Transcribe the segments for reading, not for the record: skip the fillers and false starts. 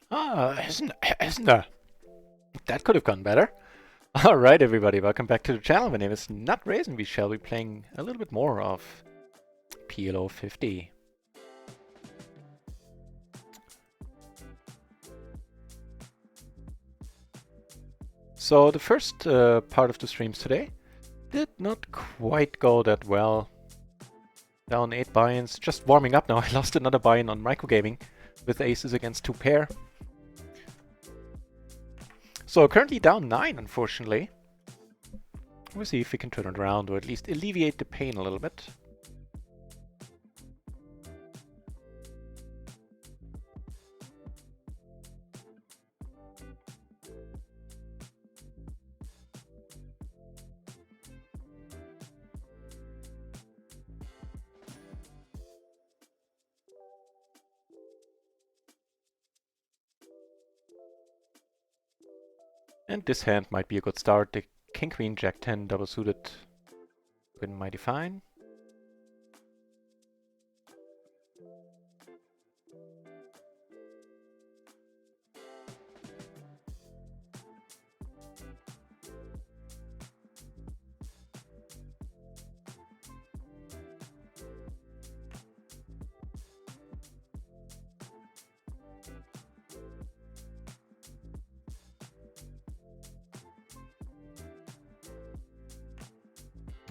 Isn't that could have gone better. Alright everybody, welcome back to the channel. My name is NutRaisin. We shall be playing a little bit more of PLO 50. So the first part of the streams today did not quite go that well. Down 8 buy-ins, just warming up now. I lost another buy-in on microgaming with aces against 2 pair. So currently down 9, unfortunately. We'll see if we can turn it around, or at least alleviate the pain a little bit. And this hand might be a good start. The King, Queen, Jack 10 double suited been mighty fine.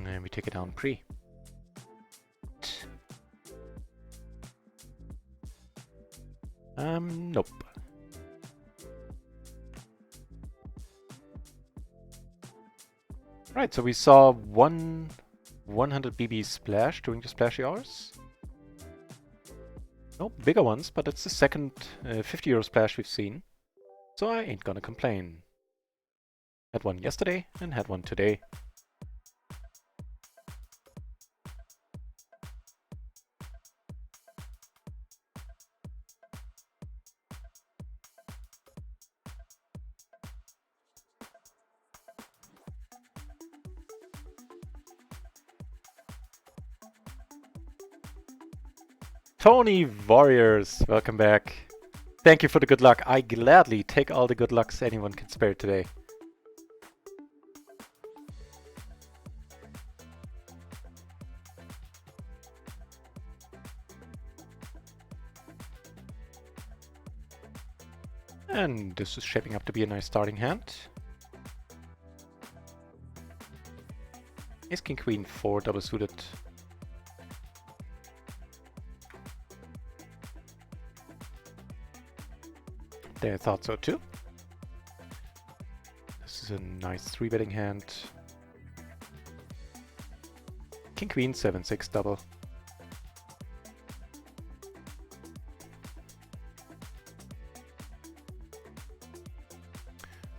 And we take it down pre. Nope. Right, so we saw 100 BB splash during the splashy hours. Nope, bigger ones, but it's the second 50 euro splash we've seen. So I ain't gonna complain. Had one yesterday and had one today. Tony Warriors, welcome back. Thank you for the good luck. I gladly take all the good lucks anyone can spare today. And this is shaping up to be a nice starting hand. Ace, King, Queen, 4 double suited. I thought so too. This is a nice 3-betting hand. King, Queen, 7-6 double.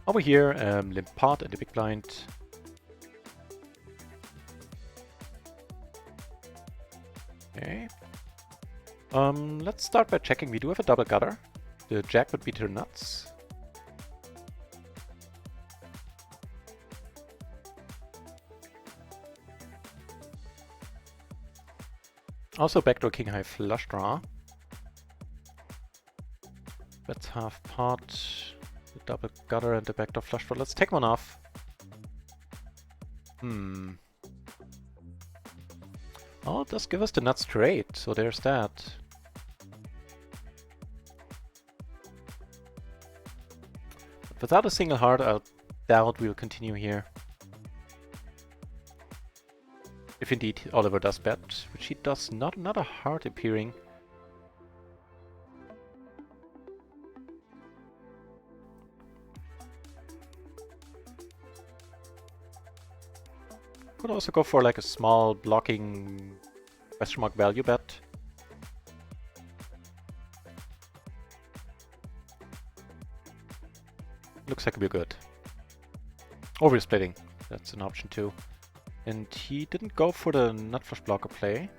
Over here, limp pot and the big blind. Okay. Let's start by checking. We do have a double gutter. The jack would be to the nuts. Also backdoor king high flush draw. That's half pot. The double gutter and the backdoor flush draw. Let's take one off. Oh, it does give us the nuts straight, so there's that. Without a single heart, I doubt we'll continue here. If indeed Oliver does bet, which he does not. Another heart appearing. Could also go for like a small blocking question mark value bet. Looks like we're good. Or we're splitting. That's an option too. And he didn't go for the nut flush blocker play.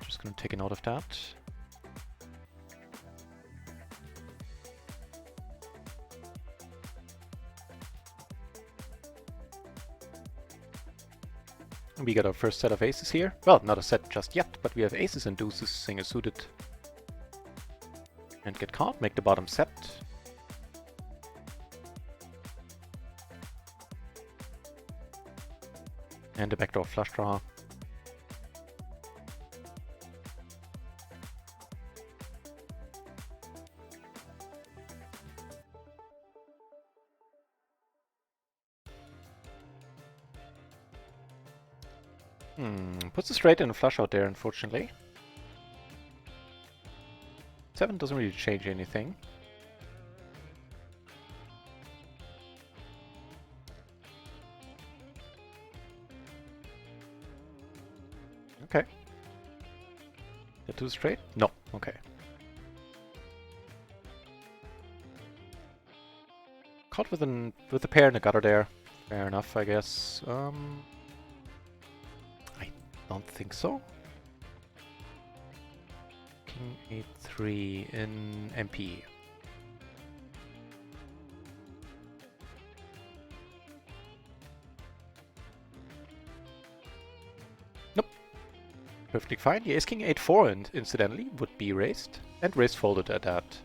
Just gonna take a note of that. We got our first set of aces here. Well, not a set just yet, but we have aces and deuces, single suited. And get called, make the bottom set. And a backdoor flush draw. Puts a straight and a flush out there, unfortunately. 7 doesn't really change anything. Okay. Get to the straight? No. Okay. Caught with a pair in the gutter there. Fair enough, I guess. I don't think so. King a3 in MP. Nope. Perfectly fine. The ace king 8-4 and incidentally would be raised. And raised folded at that.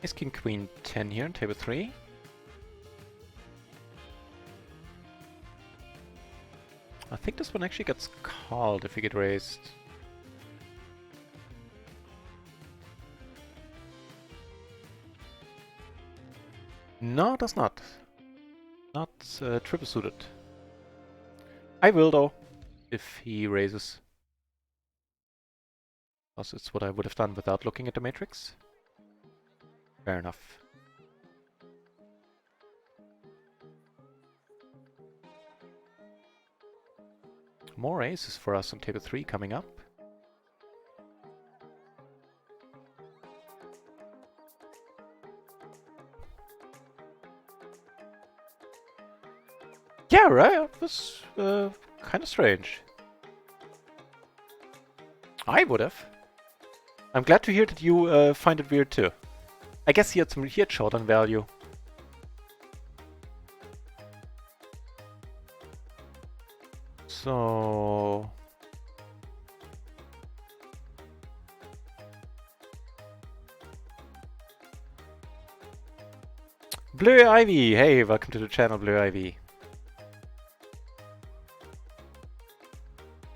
Ace king queen 10 here on table 3. I think this one actually gets called if we get raised. No, it does not. Not triple suited. I will though, if he raises. Also, it's what I would have done without looking at the matrix. Fair enough. More aces for us on table 3 coming up. Yeah, right. It was kind of strange. I would have. I'm glad to hear that you find it weird too. I guess he had showdown value. So Blue Ivy! Hey, welcome to the channel, Blue Ivy.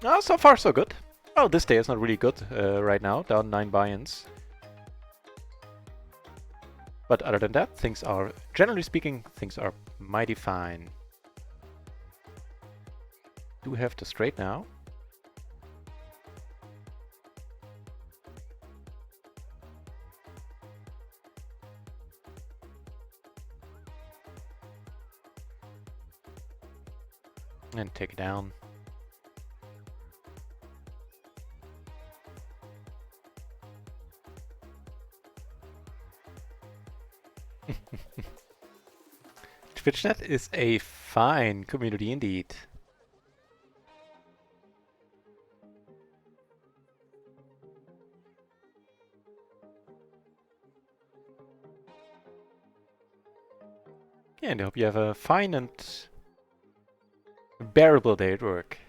Oh, so far so good. Well, this day is not really good right now, down 9 buy-ins. But other than that, things are, generally speaking, things are mighty fine. Do have the straight now. And take it down. TwitchNet is a fine community indeed. Yeah, and I hope you have a fine and bearable day at work.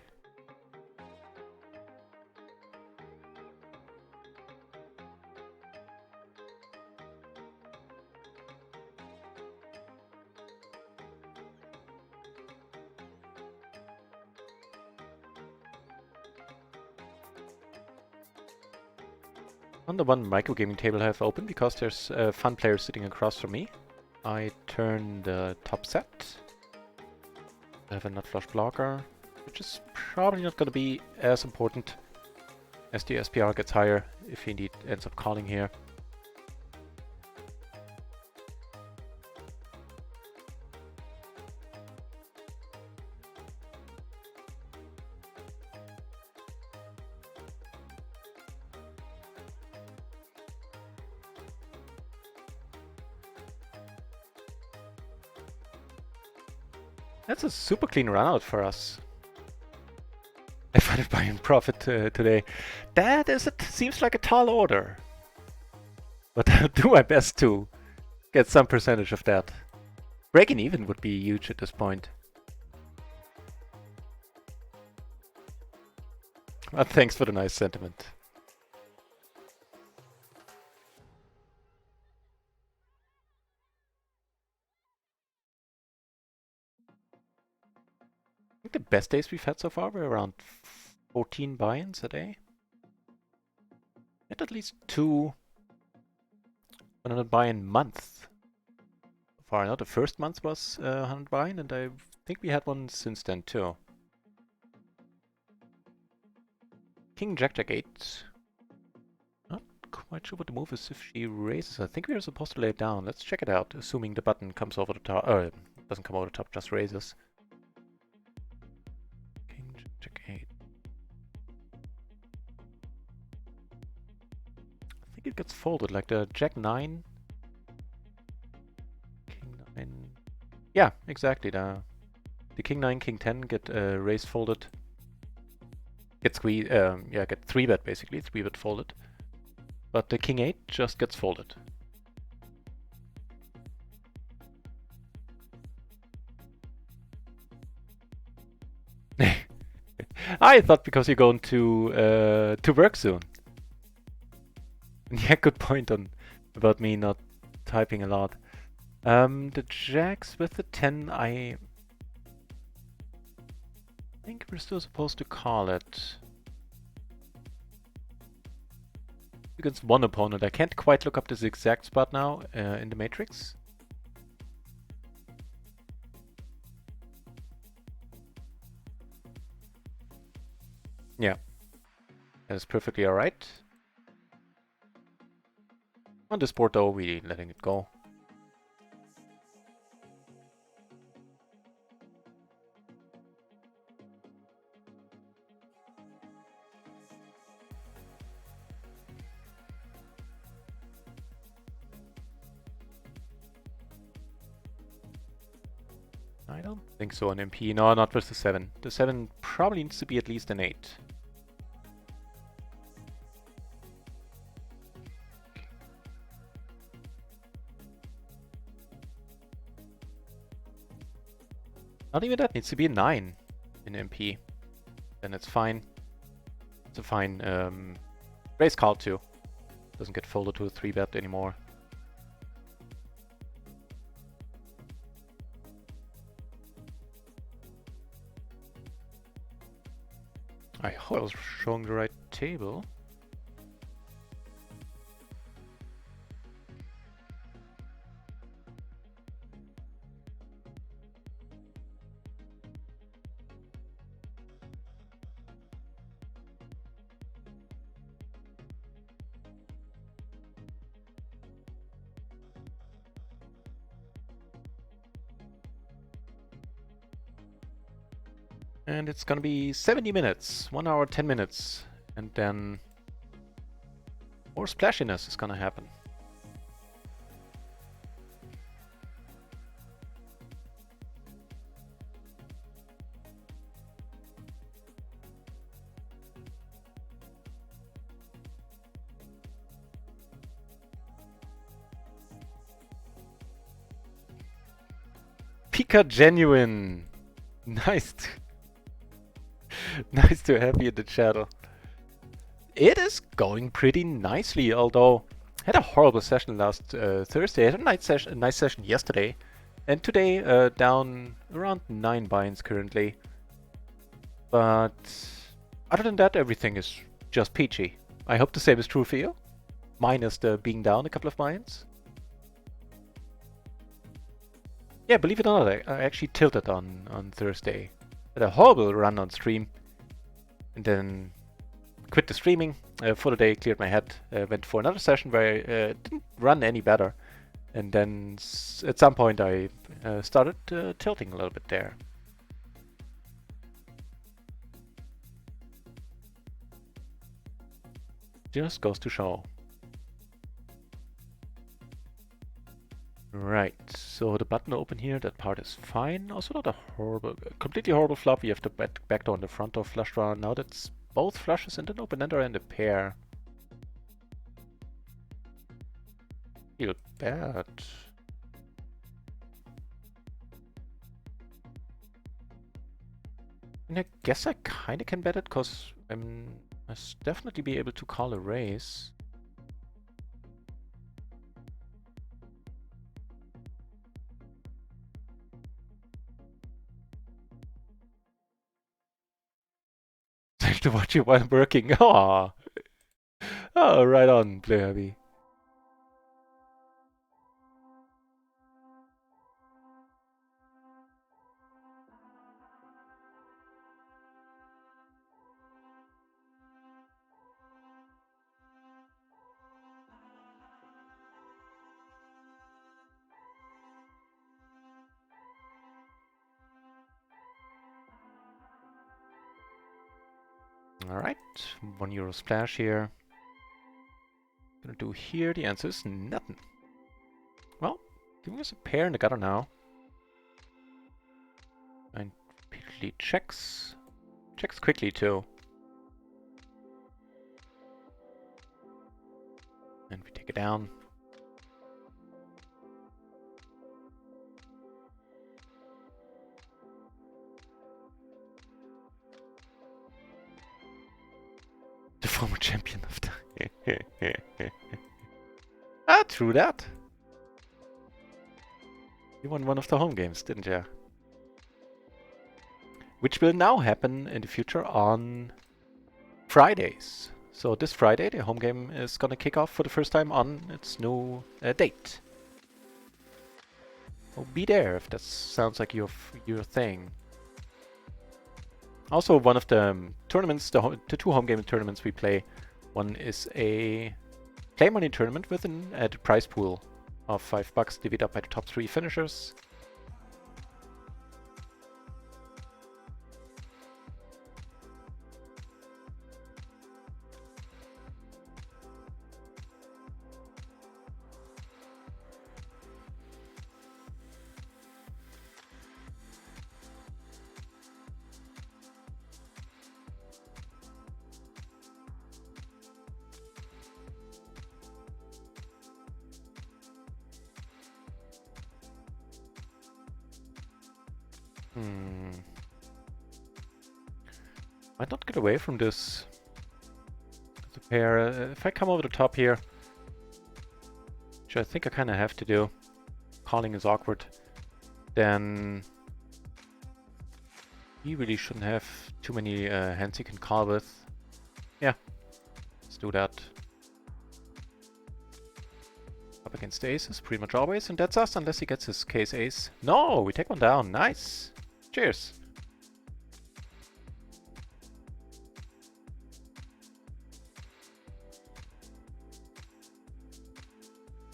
On the one micro gaming table I have open because there's a fun player sitting across from me. I turn the top set. I have a nut flush blocker, which is probably not going to be as important as the SPR gets higher if he indeed ends up calling here. That's a super clean run out for us. I find it buying profit today. That is seems like a tall order. But I'll do my best to get some percentage of that. Breaking even would be huge at this point. But thanks for the nice sentiment. I think the best days we've had so far were around 14 buy-ins a day. At least 2 100 buy-in month. So far now, the first month was 100 buy-in, and I think we had one since then too. King Jack Jack 8. Not quite sure what the move is if she raises. I think we are supposed to lay it down. Let's check it out, assuming the button comes over the top. Doesn't come over the top, just raises. King Jack Jack 8. I think it gets folded, like the Jack 9. King 9. Yeah, exactly. The King 9, King 10 get raise folded. Get squeeze, get 3-bet basically, 3-bet folded. But the King 8 just gets folded. I thought because you're going to work soon. Yeah, good point on about me not typing a lot. The jacks with the 10, I think we're still supposed to call it. Against one opponent. I can't quite look up this exact spot now in the matrix. Yeah, that is perfectly alright. On this board though, we're letting it go. I don't think so on MP. No, not with the 7. The 7 probably needs to be at least an 8. Not even that, needs to be a 9 in MP. Then it's fine. It's a fine raise call too. Doesn't get folded to a 3-bet anymore. I hope I was showing the right table. And it's gonna be 70 minutes, 1 hour 10 minutes, and then more splashiness is gonna happen. Pika Genuine! Nice! Nice to have you in the channel. It is going pretty nicely, although I had a horrible session last Thursday. I had a nice session yesterday, and today down around 9 binds currently. But other than that, everything is just peachy. I hope the same is true for you. minus the being down a couple of buy-ins. Yeah, believe it or not, I actually tilted on Thursday. Had a horrible run on stream. And then quit the streaming for the day, cleared my head, went for another session where I didn't run any better. And then at some point I started tilting a little bit there. Just goes to show. Right, so the button open here, that part is fine. Also not a completely horrible flop. We have the backdoor and the front door flush draw. Now that's both flushes and an open-ender and a pair. Feel bad. And I guess I kinda can bet it, because I must definitely be able to call a raise. To watch you while working. Oh, right on, Play Heavy. Alright, €1 splash here. Gonna do here, the answer is nothing. Well, giving us a pair in the gutter now. And repeatedly checks. Checks quickly too. And we take it down. The former champion of the... Ah, true that. You won one of the home games, didn't you? Which will now happen in the future on Fridays. So this Friday, the home game is gonna kick off for the first time on its new date. So be there if that sounds like your thing. Also, one of the tournaments, the two home game tournaments we play, one is a play money tournament with an added prize pool of $5 divided up by the top 3 finishers. Might not get away from this. The pair. If I come over the top here, which I think I kind of have to do, calling is awkward, then you really shouldn't have too many hands you can call with. Yeah, let's do that. Up against the aces, pretty much always, and that's us, unless he gets his case ace. No, we take one down. Nice. Cheers.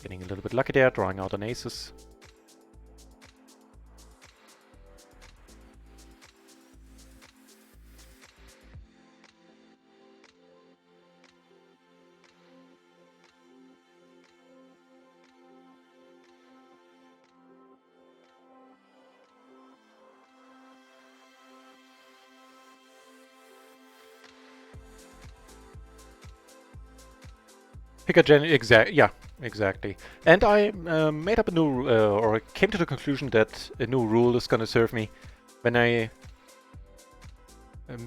Getting a little bit lucky there, drawing out on aces. Pick a exactly. And I made up a new, or came to the conclusion that a new rule is gonna serve me when I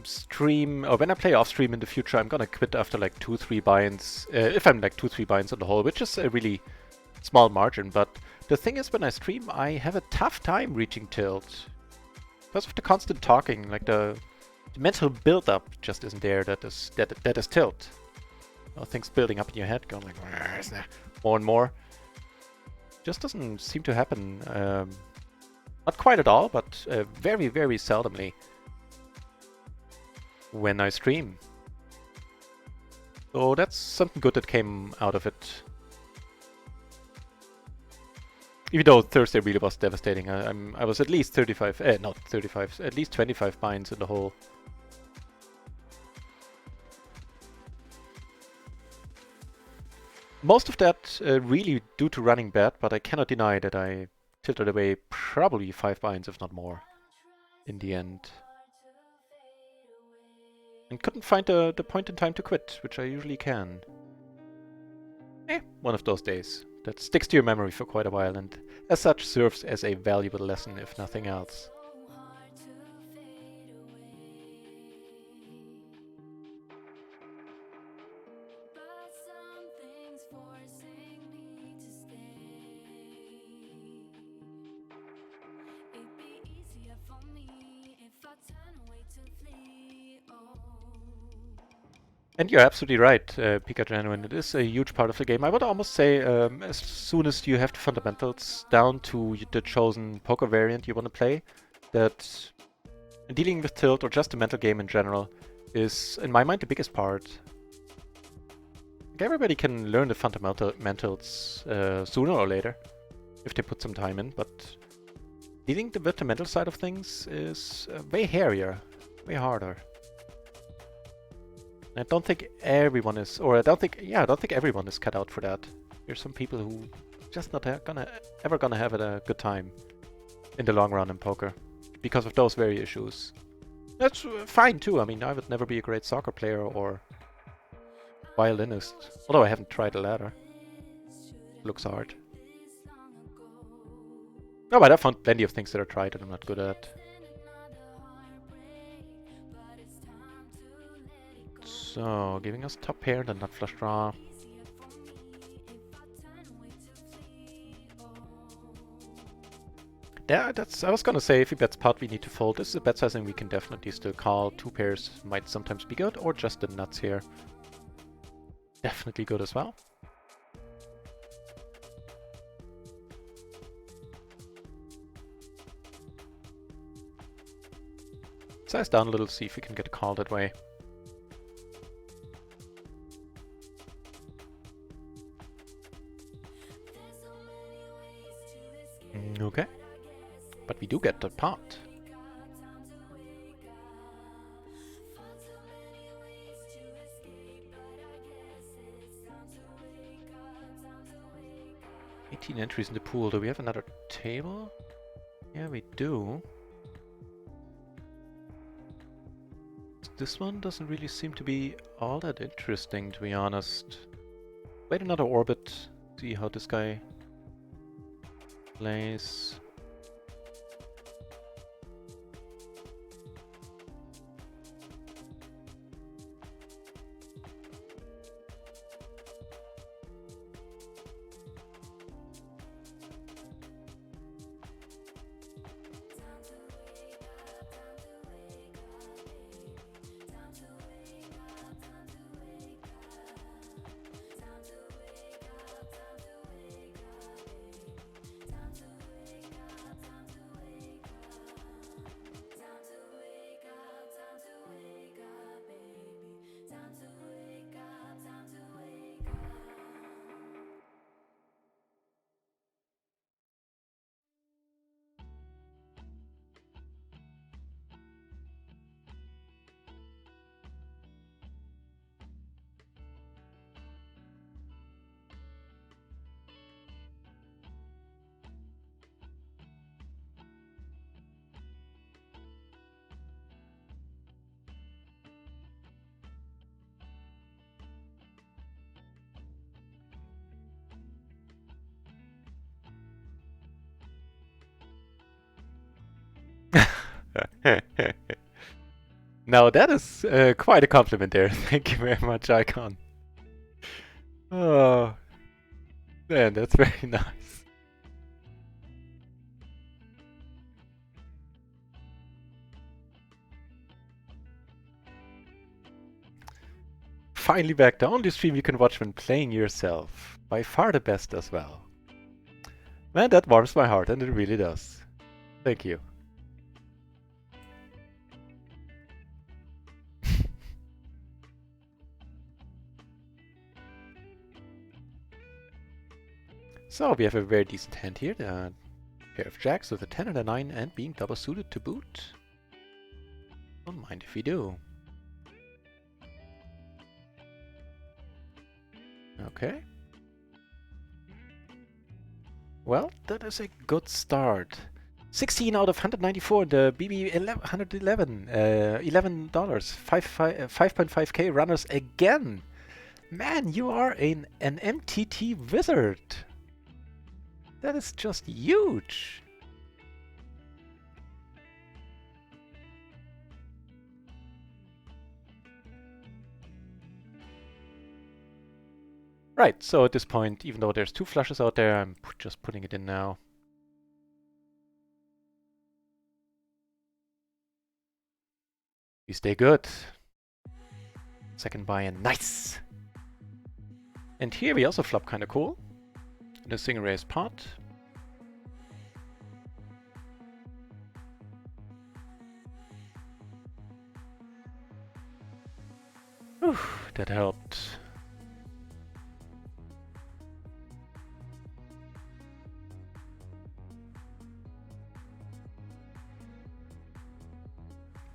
stream, or when I play off stream in the future. I'm gonna quit after like 2-3 buy-ins, if I'm like 2-3 buy-ins on the hole, which is a really small margin. But the thing is, when I stream, I have a tough time reaching tilt because of the constant talking. Like the mental build-up just isn't there. That is tilt. Things building up in your head, going like more and more. Just doesn't seem to happen. Not quite at all, but very, very seldomly when I stream. So that's something good that came out of it. Even though Thursday really was devastating. I was at least 35, not 35, at least 25 binds in the hole. Most of that really due to running bad, but I cannot deny that I tilted away probably 5 binds, if not more, in the end. And couldn't find the point in time to quit, which I usually can. One of those days that sticks to your memory for quite a while, and as such serves as a valuable lesson, if nothing else. And you're absolutely right, Pikachu, and it is a huge part of the game. I would almost say as soon as you have the fundamentals down to the chosen poker variant you want to play, that dealing with tilt or just the mental game in general is, in my mind, the biggest part. Like everybody can learn the fundamentals sooner or later, if they put some time in, but dealing with the mental side of things is way hairier, way harder. I don't think everyone is, or I don't think everyone is cut out for that. There's some people who just not ever gonna have a good time in the long run in poker because of those very issues. That's fine too. I mean, I would never be a great soccer player or violinist, although I haven't tried the latter. Looks hard. No, but I found plenty of things that I tried that I'm not good at. So, giving us top pair and a nut flush draw. Yeah, I was gonna say, if he bets pot, we need to fold. This is a bet sizing we can definitely still call. 2 pairs might sometimes be good, or just the nuts here. Definitely good as well. Size down a little, see if we can get a call that way. Okay. But we do get the pot. $18 entries in the pool. Do we have another table? Yeah, we do. This one doesn't really seem to be all that interesting, to be honest. Wait another orbit, see how this guy plays. Now that is quite a compliment there. Thank you very much, Icon. Oh, man, that's very nice. finally back. The only stream you can watch when playing yourself. By far the best as well. Man, that warms my heart, and it really does. Thank you. So, we have a very decent hand here. A pair of jacks with a 10 and a 9 and being double suited to boot. Don't mind if we do. Okay. Well, that is a good start. 16 out of 194, the BB 111, $11, 5.5k runners again. Man, you are an MTT wizard. That is just huge. Right, so at this point, even though there's 2 flushes out there, I'm just putting it in now. We stay good. Second buy-in, nice! And here we also flop kinda cool. In a single raised pot. Whew, that helped.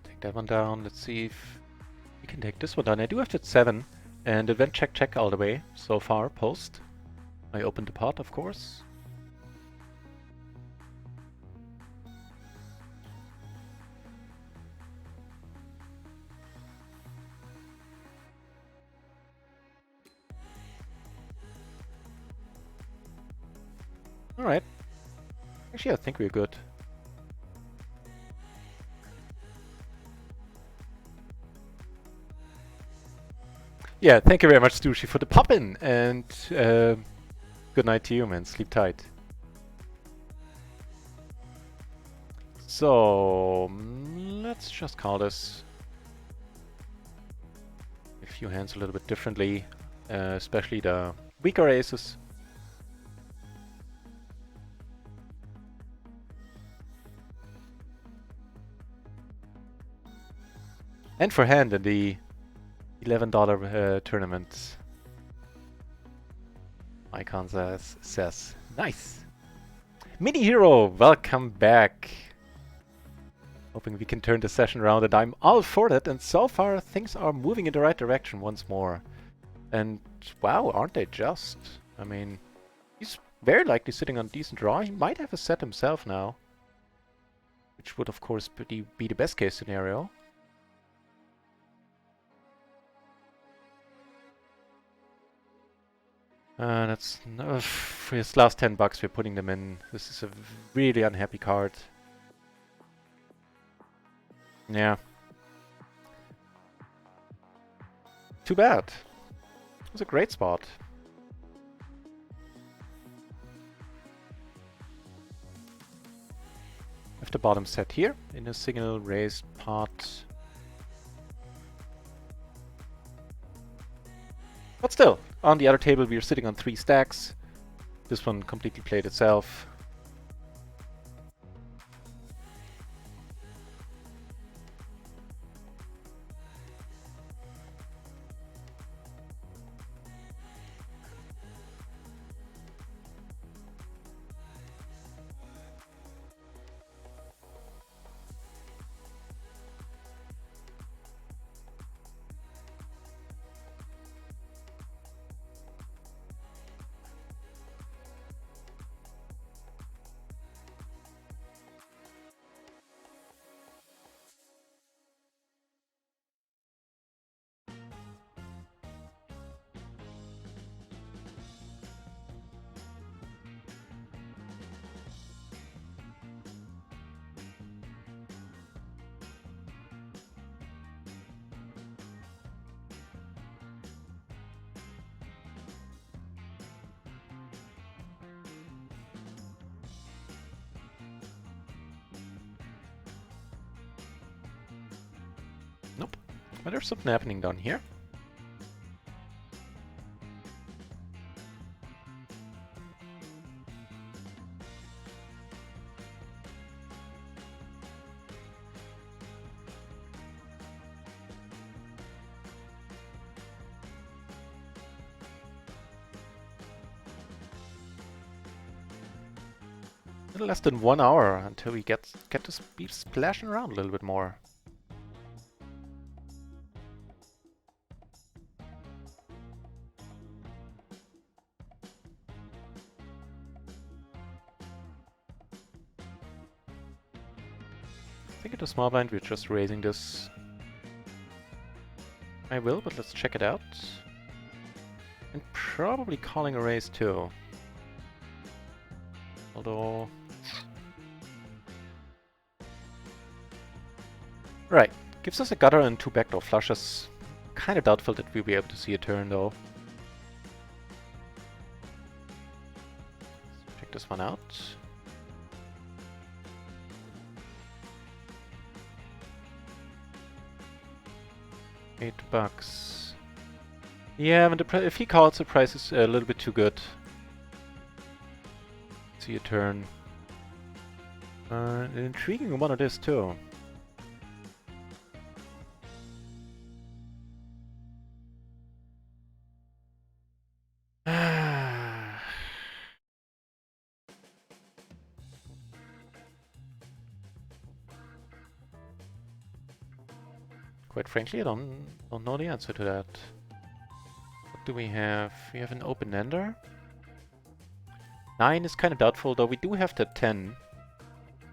Take that one down. Let's see if we can take this one down. I do have that 7, and it went check all the way so far, post. I opened the pot, of course. Alright. Actually, I think we're good. Yeah, thank you very much, Stushi, for the pop-in, and good night to you, man. Sleep tight. So, let's just call this a few hands a little bit differently, especially the weaker aces. And for hand in the $11 tournament. Icon says, nice. Mini Hero, welcome back. Hoping we can turn the session around, and I'm all for that. And so far, things are moving in the right direction once more. And wow, aren't they just? I mean, he's very likely sitting on a decent draw. He might have a set himself now, which would, of course, be the best case scenario. That's for his last $10, we're putting them in. This is a really unhappy card. Yeah. Too bad. It was a great spot. Have the bottom set here in a single raised pot. But still, on the other table we are sitting on 3 stacks. This one completely played itself. Nope. But there's something happening down here. little less than 1 hour until we get to be splashing around a little bit more. I think at the small blind we're just raising this. I will, but let's check it out. And probably calling a raise too. Although... Right. Gives us a gutter and 2 backdoor flushes. Kinda doubtful that we'll be able to see a turn though. Let's check this one out. $8. Yeah, when if he calls, the price is a little bit too good. See a turn. An intriguing one it is too. Quite frankly, I don't know the answer to that. What do we have? We have an open-ender. 9 is kind of doubtful, though we do have the 10.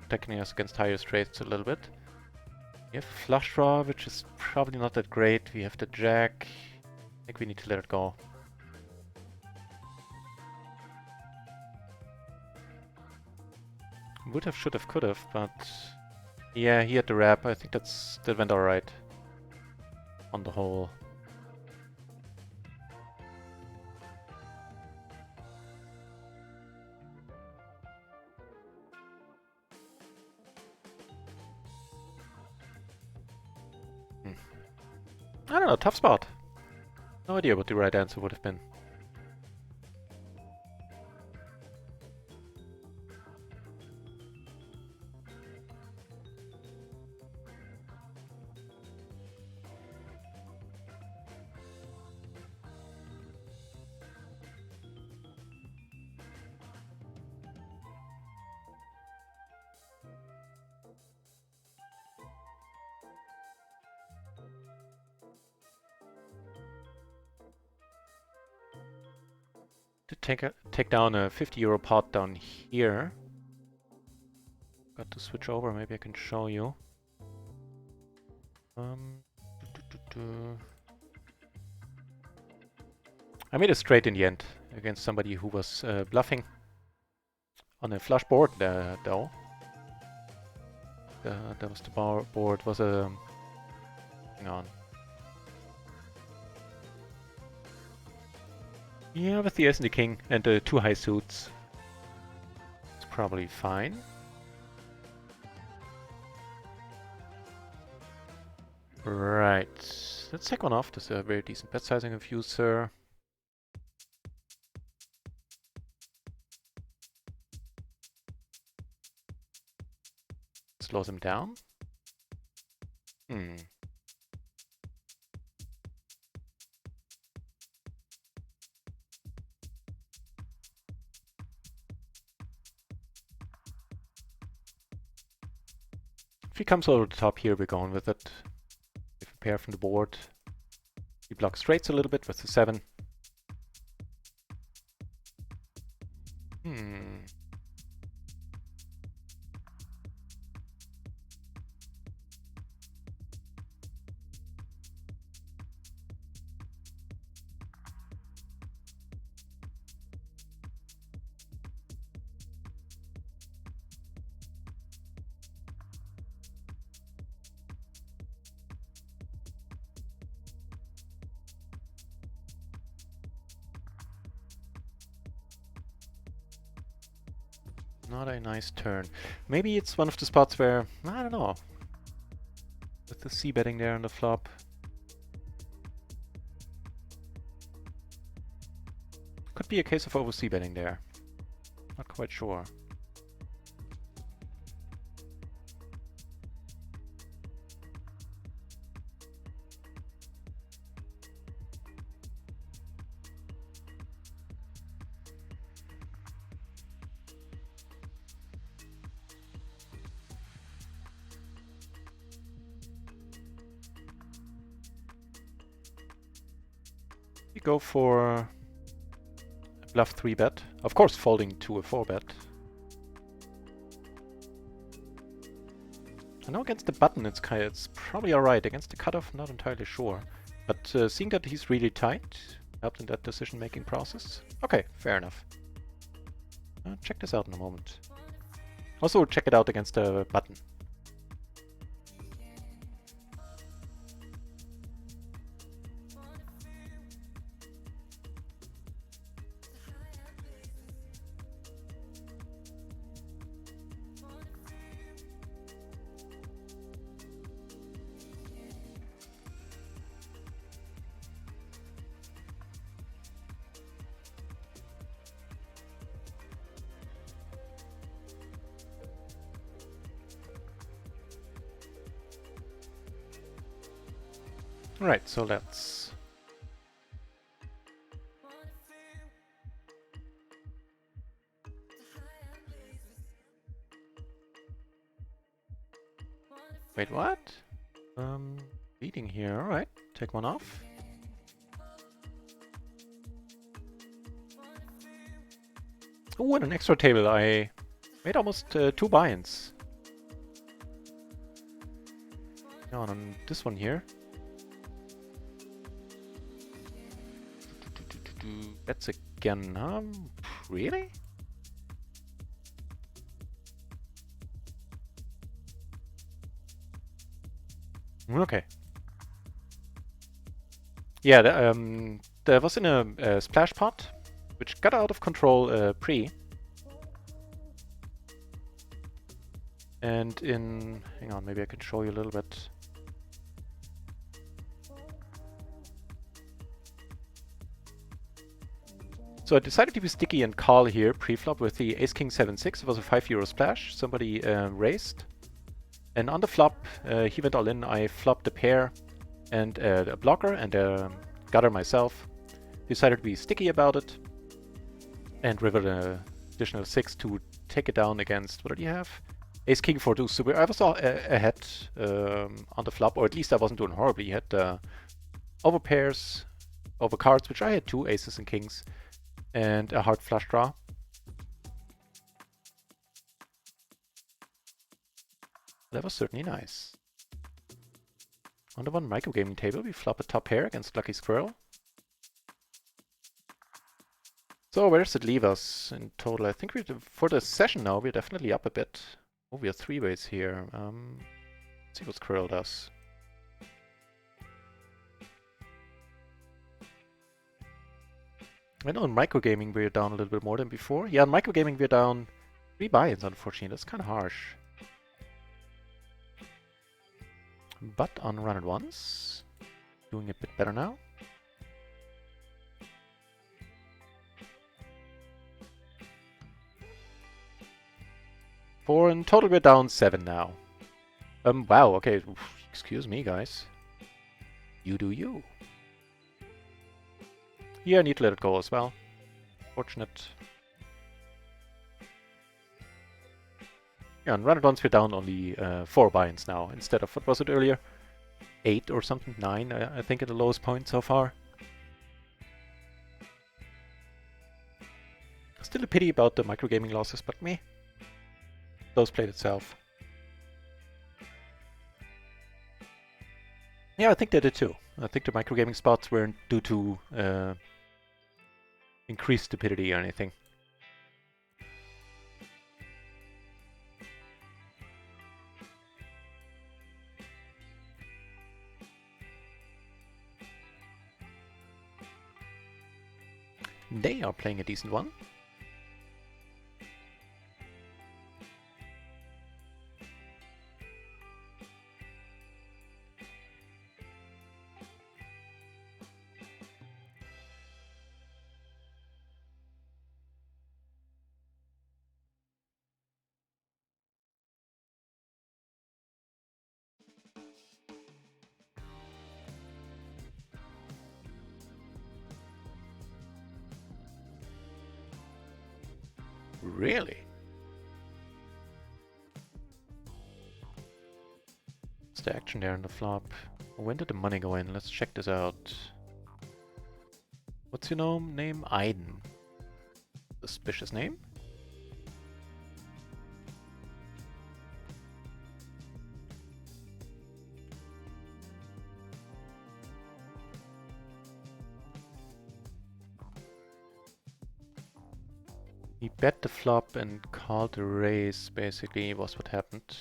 Protecting us against higher straights a little bit. We have a flush draw, which is probably not that great. We have the jack. I think we need to let it go. Would have, should have, could have, but... Yeah, he had the wrap. I think that went alright. On the whole. I don't know, tough spot. No idea what the right answer would have been. To take down a 50 euro pot down here. Got to switch over, maybe I can show you. I made a straight in the end against somebody who was bluffing on a flush board though. That was the board, was a... hang on. Yeah, with the ace and the king and the 2 high suits. It's probably fine. Right. Let's take one off. This is a very decent bet sizing of you, sir. Slows him down. If he comes over the top here, we're going with it. If a pair from the board. He blocks straights a little bit with the 7. Not a nice turn. Maybe it's one of the spots where, I don't know, with the c-betting there on the flop. Could be a case of over c-betting there. Not quite sure. go for a bluff 3 bet. Of course, folding to a 4 bet. I know against the button it's probably alright. Against the cutoff, not entirely sure. But seeing that he's really tight helped in that decision-making process. Okay, fair enough. Check this out in a moment. Also check it out against the button. Alright, so let's... Wait, what? Leading here, alright. Take one off. Oh, and an extra table. I made almost 2 buy-ins. On this one here. Bets again, really? Okay. Yeah, there was in a splash pot, which got out of control pre. And in... hang on, maybe I can show you a little bit. So I decided to be sticky and call here pre-flop with the Ace-King 7-6. It was a €5 splash. Somebody raised. And on the flop, he went all in. I flopped a pair and a blocker and a gutter myself. Decided to be sticky about it. And rivered an additional 6 to take it down against... what did you have? Ace-King 4-2. So I was ahead on the flop. Or at least I wasn't doing horribly. He had over pairs, over cards, which I had 2 aces and kings. And a hard flush draw. That was certainly nice. On the one microgaming table, we flop a top pair against Lucky Squirrel. So where does it leave us in total? I think for the session now, we're definitely up a bit. Oh, we are 3 ways here. Let's see what Squirrel does. I know in microgaming we're down a little bit more than before. Yeah, in microgaming we're down 3 buy-ins, unfortunately. That's kind of harsh. But on RunItOnce, doing a bit better now. In total we're down 7 now. Wow, okay. Excuse me, guys. You do you. Yeah, I need to let it go as well. Fortunate. Yeah, on RunItOnce we're down only 4 buy-ins now, instead of, what was it earlier? 8 or something? 9, I think, at the lowest point so far. Still a pity about the microgaming losses, but meh. Those played itself. Yeah, I think they did too. I think the microgaming spots weren't due to increased stupidity or anything. They are playing a decent one. Really? What's the action there on the flop? When did the money go in? Let's check this out. What's your name? Aiden. Suspicious name. He bet the flop and called the raise, basically, was what happened.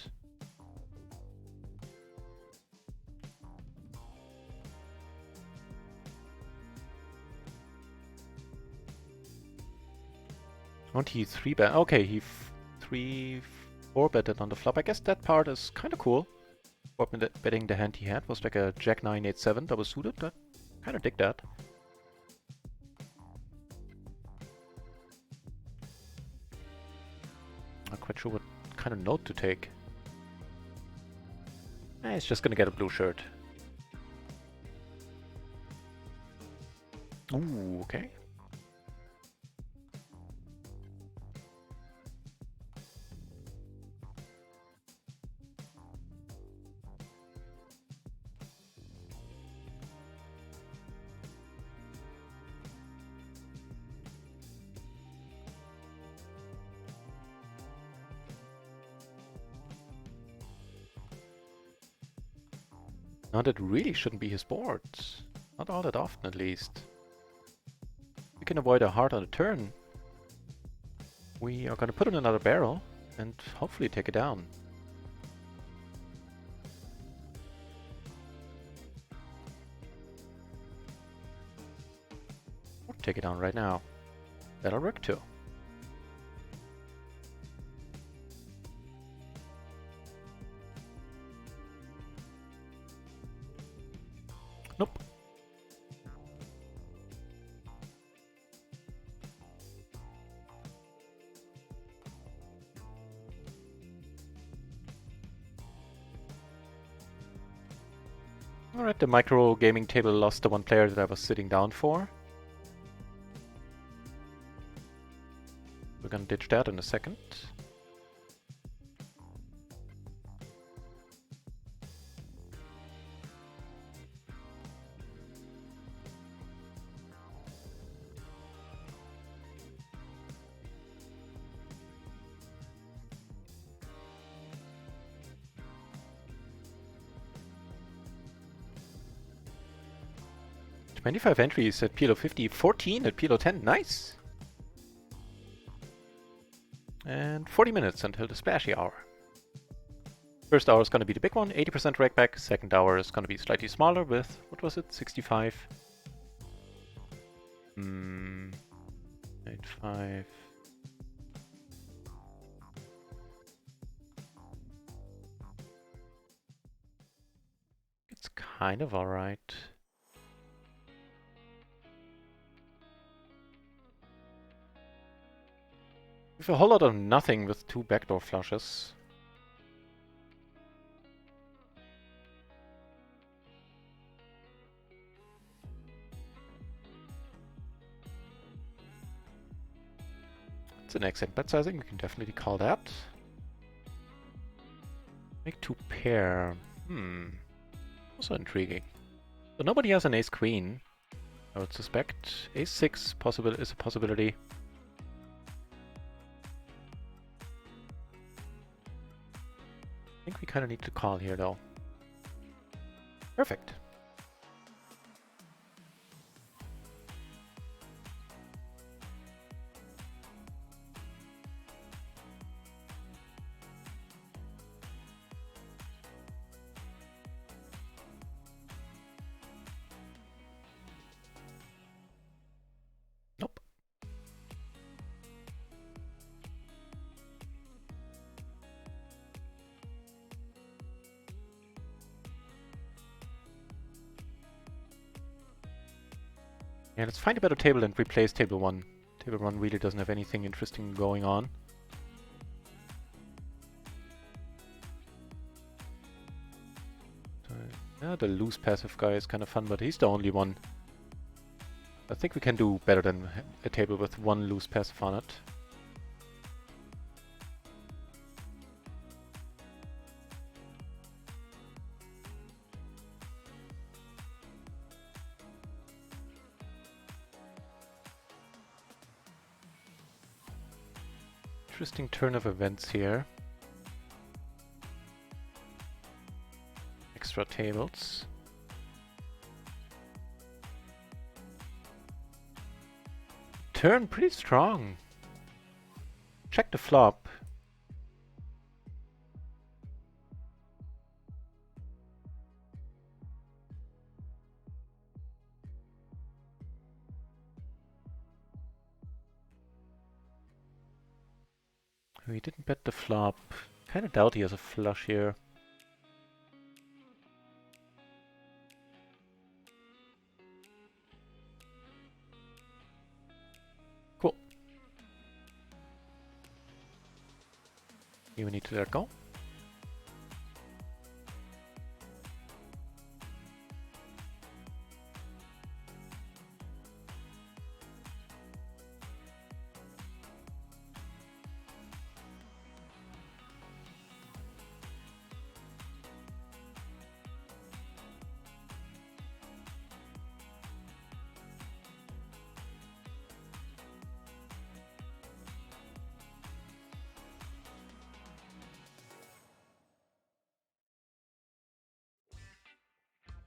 And he 3-bet. Okay, he 4-betted on the flop. I guess that part is kind of cool. 4-betting the hand he had was like a Jack 9, 8, 7 double suited. That kind of dig that. Not quite sure what kind of note to take. He's just gonna get a blue shirt. Ooh, okay. Now that really shouldn't be his board. Not all that often, at least. We can avoid a heart on the turn. We are gonna put in another barrel and hopefully take it down. Or take it down right now. That'll work too. Nope. Alright, the micro gaming table lost the one player that I was sitting down for. We're gonna ditch that in a second. "25 entries at PLO 50, 14 at PLO 10, nice! And 40 minutes until the splashy hour. First hour is going to be the big one, 80% rack back. Second hour is going to be slightly smaller with, what was it, 65? 85. It's kind of alright. We have a whole lot of nothing with 2 backdoor flushes. It's an excellent bet sizing, we can definitely call that. Make 2 pair. Also intriguing. So nobody has an ace-queen, I would suspect. Ace-6 is a possibility. I think we kind of need to call here, though. Perfect. Nope. Yeah, let's find a better table and replace table 1. Table 1 really doesn't have anything interesting going on. Yeah, the loose passive guy is kind of fun, but he's the only one. I think we can do better than a table with 1 loose passive on it. Interesting turn of events here. Extra tables. Turn pretty strong. Check the flop. We didn't bet the flop. Kinda doubt he has a flush here. Cool. Here we need to let go.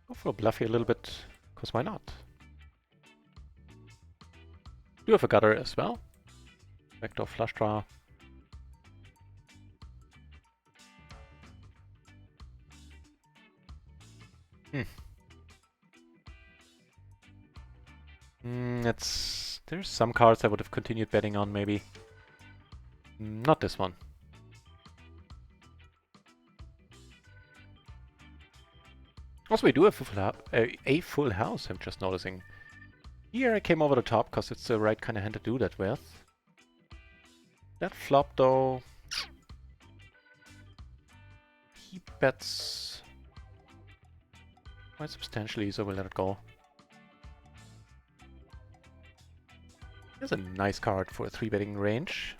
Go for a bluff here a little bit, because why not? Do have a gutter as well. Backdoor flush draw. There's some cards I would have continued betting on, maybe. Not this one. Also, we do have a full house, I'm just noticing. Here I came over the top because it's the right kind of hand to do that with. That flop, though, he bets quite substantially, so we'll let it go. There's a nice card for a 3-betting range.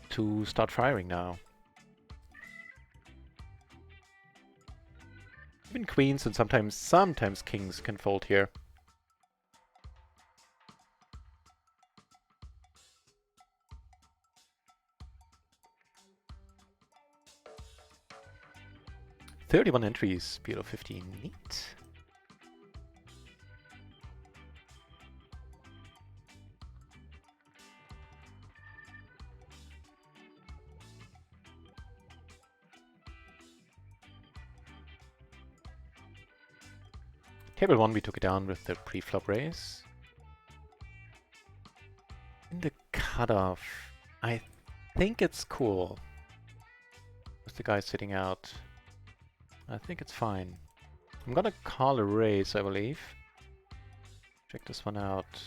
To start firing now. Even queens and sometimes kings can fold here. "31 entries, PLO 15, neat." Table 1, we took it down with the pre-flop raise. In the cutoff, I think it's cool. With the guy sitting out, I think it's fine. I'm gonna call a raise, I believe. Check this one out.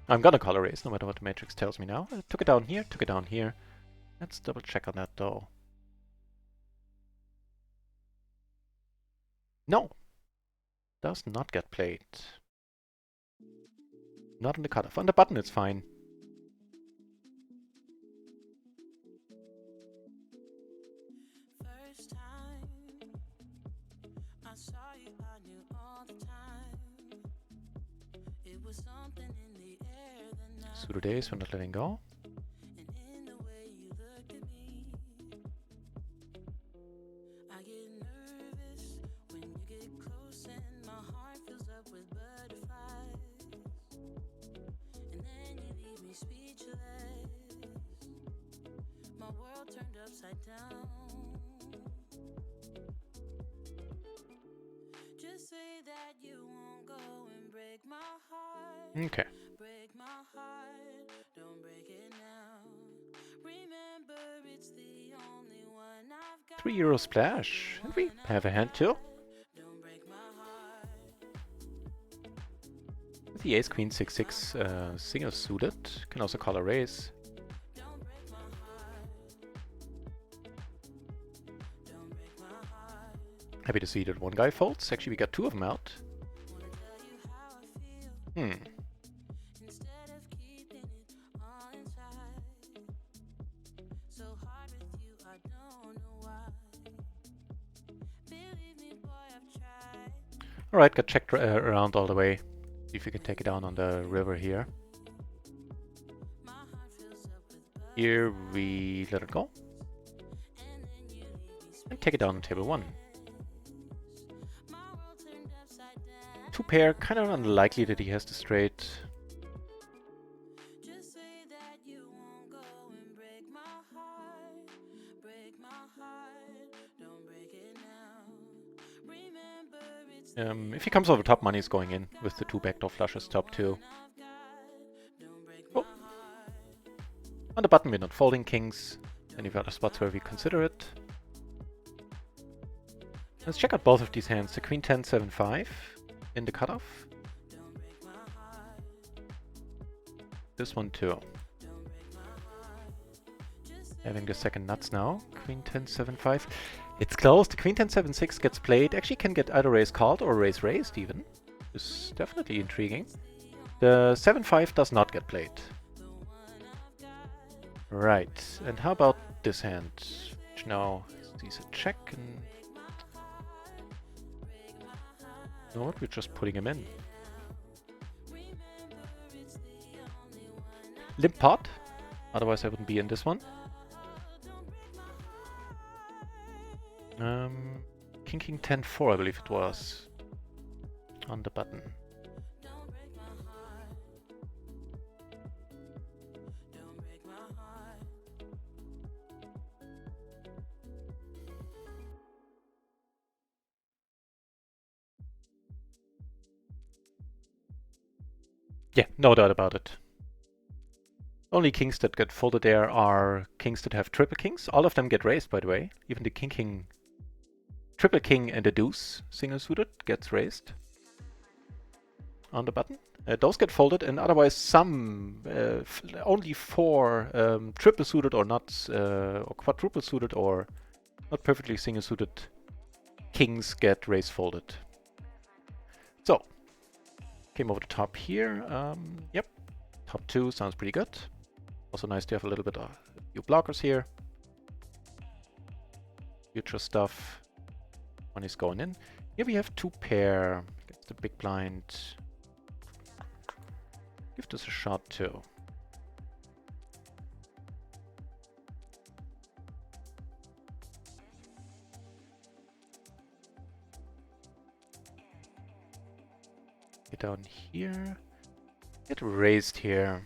I'm gonna call a raise, no matter what the matrix tells me now. I took it down here, took it down here. Let's double check on that though. No! Does not get played. Not on the cutoff. On the button it's fine. First time I saw you, I knew all the time. It was something in the air that night. Pseudo days, we're not letting go. And in the way you looked at me, I get nervous when you get close and my heart fills up with butterflies. And then you leave me speechless. My world turned upside down. Just say that you won't go and break my heart. Okay. Break my heart, don't break it now. Remember, it's the only one I've got. €3 splash. And we have a hand too. Don't break my heart. With the ace queen 6-6 single suited. Can also call a raise. Don't break my heart. Don't break my heart. Happy to see that one guy folds. Actually, we got 2 of them out. Wanna tell you how I feel. Hmm. Instead of keeping it all inside. So hard with you, I don't know why. Believe me, boy, I've tried. Alright, got checked around all the way. See if we can take it down on the river here. Here we let it go. And take it down on table 1. 2 pair, kind of unlikely that he has the straight. If he comes over top, money's going in with the 2 backdoor flushes, top 2. Oh. On the button, we're not folding kings. Any other spots where we consider it. Let's check out both of these hands. The queen 10, 7, 5 in the cutoff. This one too. Having the second nuts now. Queen 10, 7, 5. It's close. The queen 10, 7, 6 gets played. Actually can get either raise called or raise raised even. This is definitely intriguing. The 7, 5 does not get played. Right. And how about this hand? Which now sees a check and... You know what? We're just putting him in. Limp pot. Otherwise I wouldn't be in this one. King 10, 4 I believe it was. On the button. Yeah, no doubt about it. Only kings that get folded there are kings that have triple kings. All of them get raised, by the way. Even the king, triple king and the deuce, single suited, gets raised on the button. Those get folded, and otherwise some, only 4 triple suited or not, or quadruple suited or not perfectly single suited kings get raised folded. So, came over the top here. Yep, top 2 sounds pretty good. Also nice to have a little bit of a few blockers here. Future stuff. One is going in. Here we have 2 pair. Gets the big blind. Give this a shot too. Get down here. Get raised here.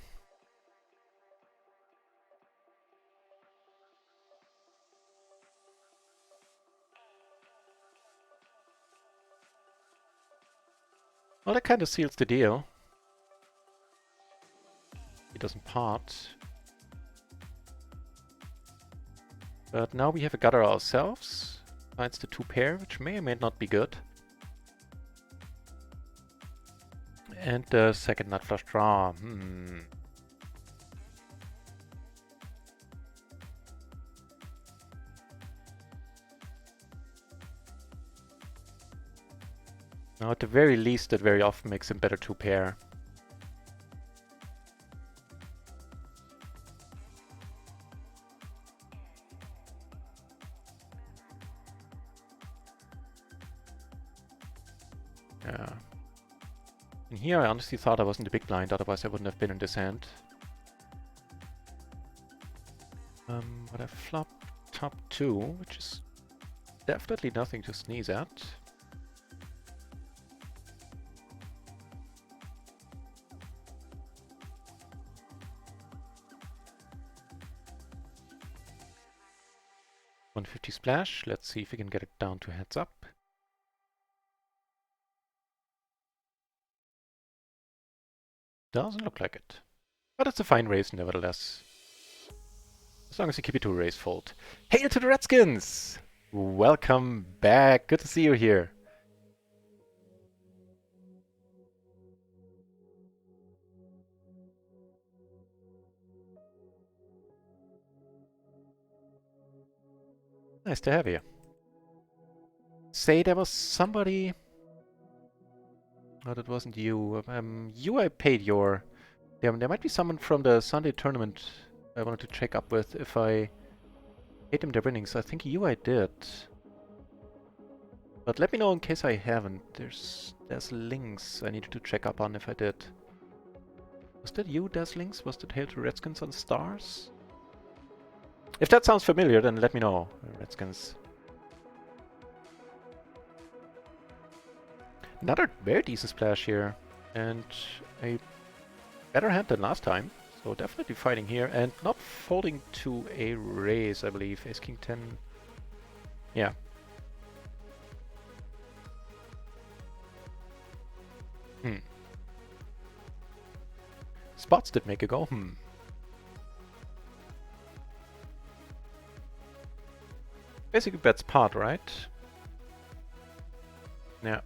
Well, that kind of seals the deal. He doesn't part. But now we have a gutter ourselves. Finds the 2 pair, which may or may not be good. And the second nut flush draw. Now at the very least, that very often makes him better 2 pair. Yeah. And here I honestly thought I wasn't the big blind, otherwise I wouldn't have been in this hand. But I flopped top 2, which is definitely nothing to sneeze at. $150 splash. Let's see if we can get it down to heads up. Doesn't look like it. But it's a fine raise nevertheless. As long as you keep it to a raise fold. Hail to the Redskins! Welcome back. Good to see you here. Nice to have you. Say there was somebody... Oh, that wasn't you. You I paid your... There might be someone from the Sunday tournament I wanted to check up with if I paid them their winnings. I think you I did. But let me know in case I haven't. There's links I needed to check up on if I did. Was that you, Links? Was that Hail to Redskins on Stars? If that sounds familiar, then let me know, Redskins. Another very decent splash here, and a better hand than last time. So definitely fighting here, and not folding to a raise, I believe. Ace King 10. Yeah. Spots did make a go. Basically bets pot, right? Yeah.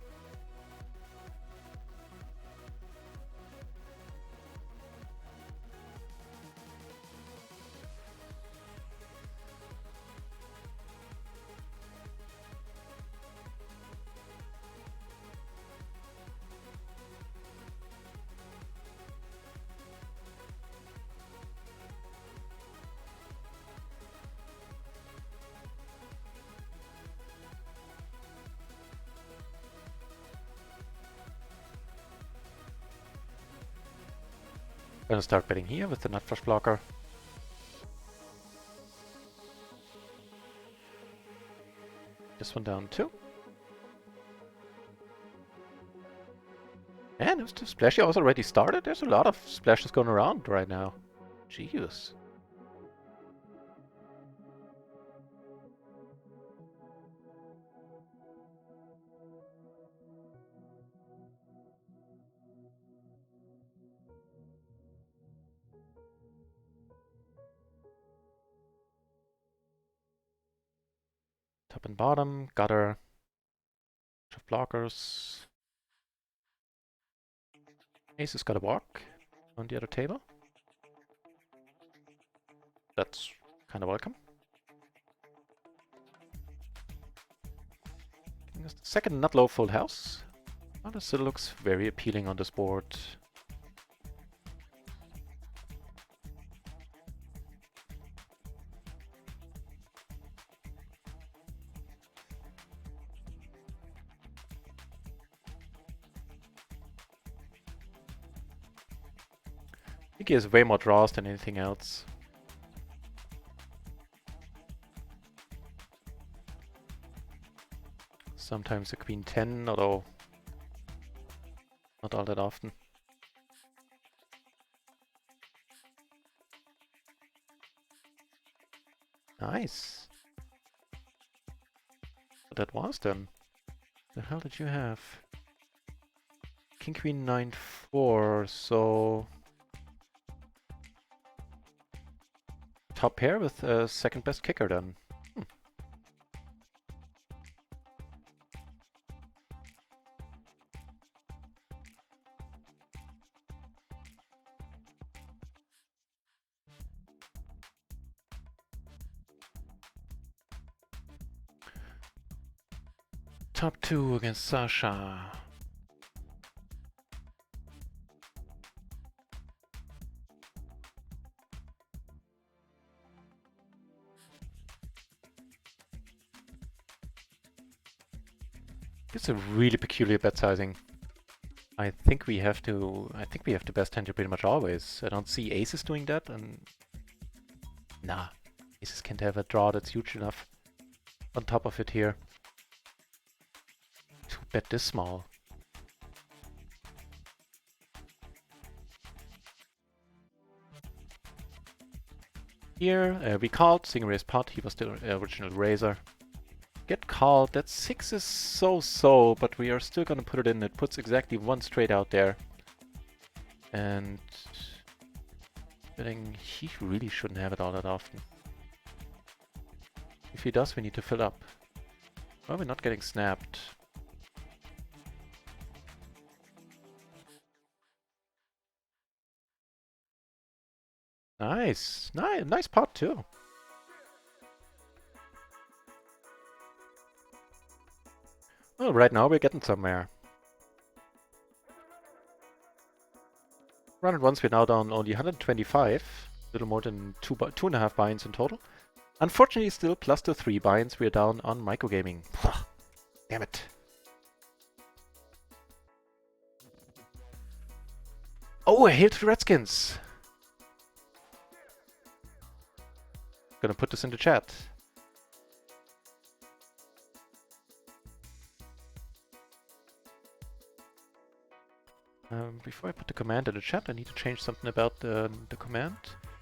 Gonna start betting here with the nut flush blocker. This one down too. And if the splashy also already started, there's a lot of splashes going around right now. Jeez. Top and bottom, gutter, blockers. Ace has got a walk on the other table. That's kind of welcome. The second nut low full house. Oh, this still looks very appealing on this board. I think he has way more draws than anything else. Sometimes a queen 10, although not all that often. Nice. What that was then? The hell did you have? King Queen 9-4, so top pair with second best kicker then. Top 2 against Sasha. It's a really peculiar bet sizing. I think we have the best hand here pretty much always. I don't see aces doing that, and nah, aces can't have a draw that's huge enough on top of it here to bet this small. Here we called, single raise pot, he was the original raiser. Get called, that 6 is so-so, but we are still gonna put it in. It puts exactly one straight out there. And betting he really shouldn't have it all that often. If he does, we need to fill up. Well, we're not getting snapped. Nice, nice pot too. Well, right now we're getting somewhere. Run it once, we're now down only 125, a little more than 2.5 buy-ins in total. Unfortunately, still plus the 3 buy-ins, we're down on microgaming. Damn it. Oh, a hail to the Redskins! gonna put this in the chat. Before I put the command in the chat, I need to change something about the command.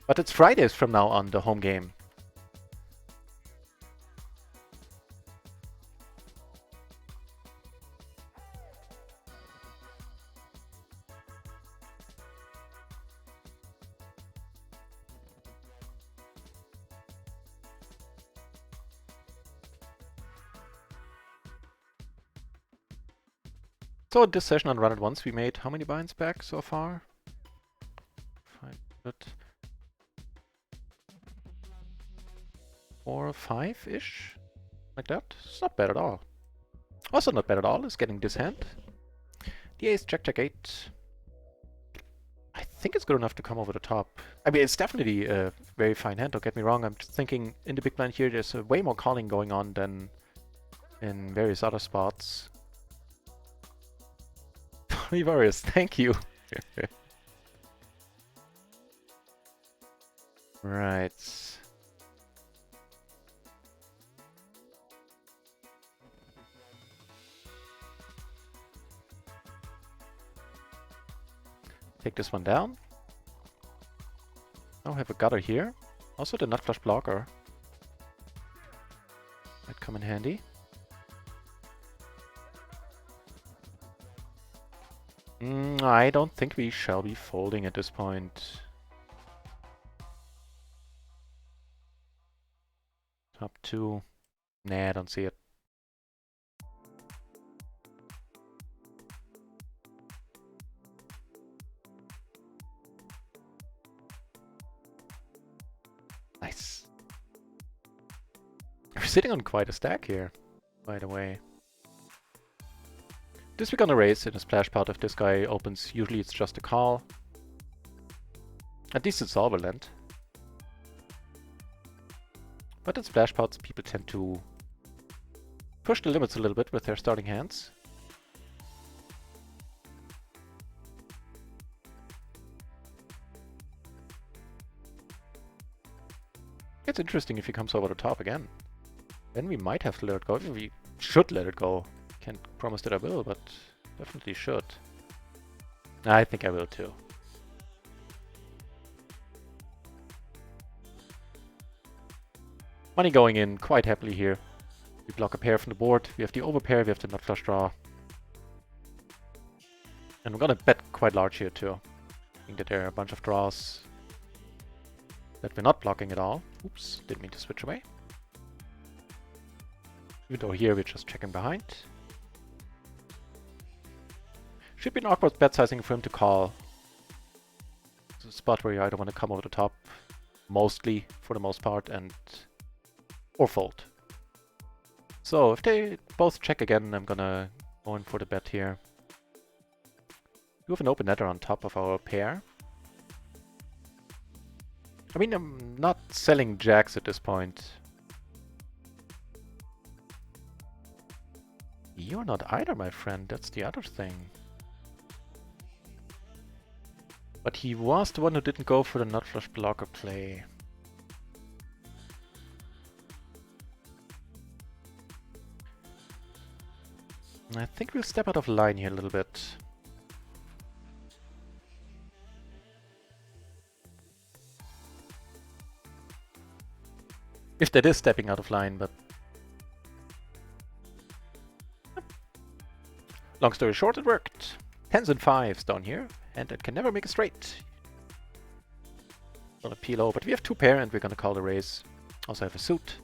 But it's Fridays from now on, the home game. So in this session on RunItOnce, we made how many binds back so far? 500. 4 or 5-ish? Like that? It's not bad at all. Also not bad at all is getting this hand. The ace, jack, jack 8. I think it's good enough to come over the top. I mean, it's definitely a very fine hand, don't get me wrong. I'm just thinking in the big blind here, there's way more calling going on than in various other spots. Varus, thank you. Right. Take this one down. Now have a gutter here. Also the nut flush blocker. Might come in handy. I don't think we shall be folding at this point. Top 2. Nah, I don't see it. Nice. We're sitting on quite a stack here, by the way. This we're gonna raise in a splash pot if this guy opens. Usually it's just a call. At least it's solverland. But in splash pots, people tend to push the limits a little bit with their starting hands. It's interesting if he comes over the top again. Then we might have to let it go. We should let it go. Can't promise that I will, but definitely should. I think I will too. Money going in quite happily here. We block a pair from the board. We have the overpair, we have the nut flush draw. And we're gonna bet quite large here too. I think that there are a bunch of draws that we're not blocking at all. Oops, didn't mean to switch away. Even though here we're just checking behind. Should be an awkward bet sizing for him to call. It's a spot where you either want to come over the top, mostly, for the most part, or fold. So if they both check again, I'm gonna go in for the bet here. We have an open netter on top of our pair. I mean, I'm not selling jacks at this point. You're not either, my friend. That's the other thing. But he was the one who didn't go for the nut flush blocker play. I think we'll step out of line here a little bit. If that is stepping out of line, but... Long story short, it worked. 10s and 5s down here, and it can never make a straight. On a PLO, but we have 2 pair and we're gonna call the raise. Also have a suit.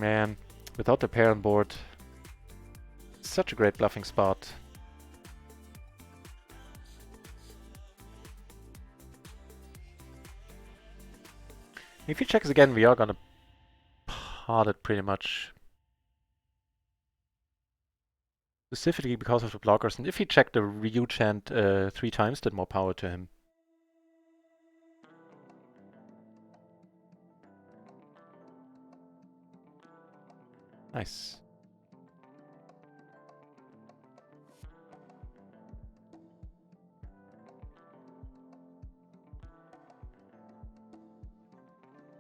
Man, without the pair on board, such a great bluffing spot. If he checks again, we are gonna pot it pretty much. Specifically because of the blockers, and if he checked the huge hand 3 times, then more power to him. Nice.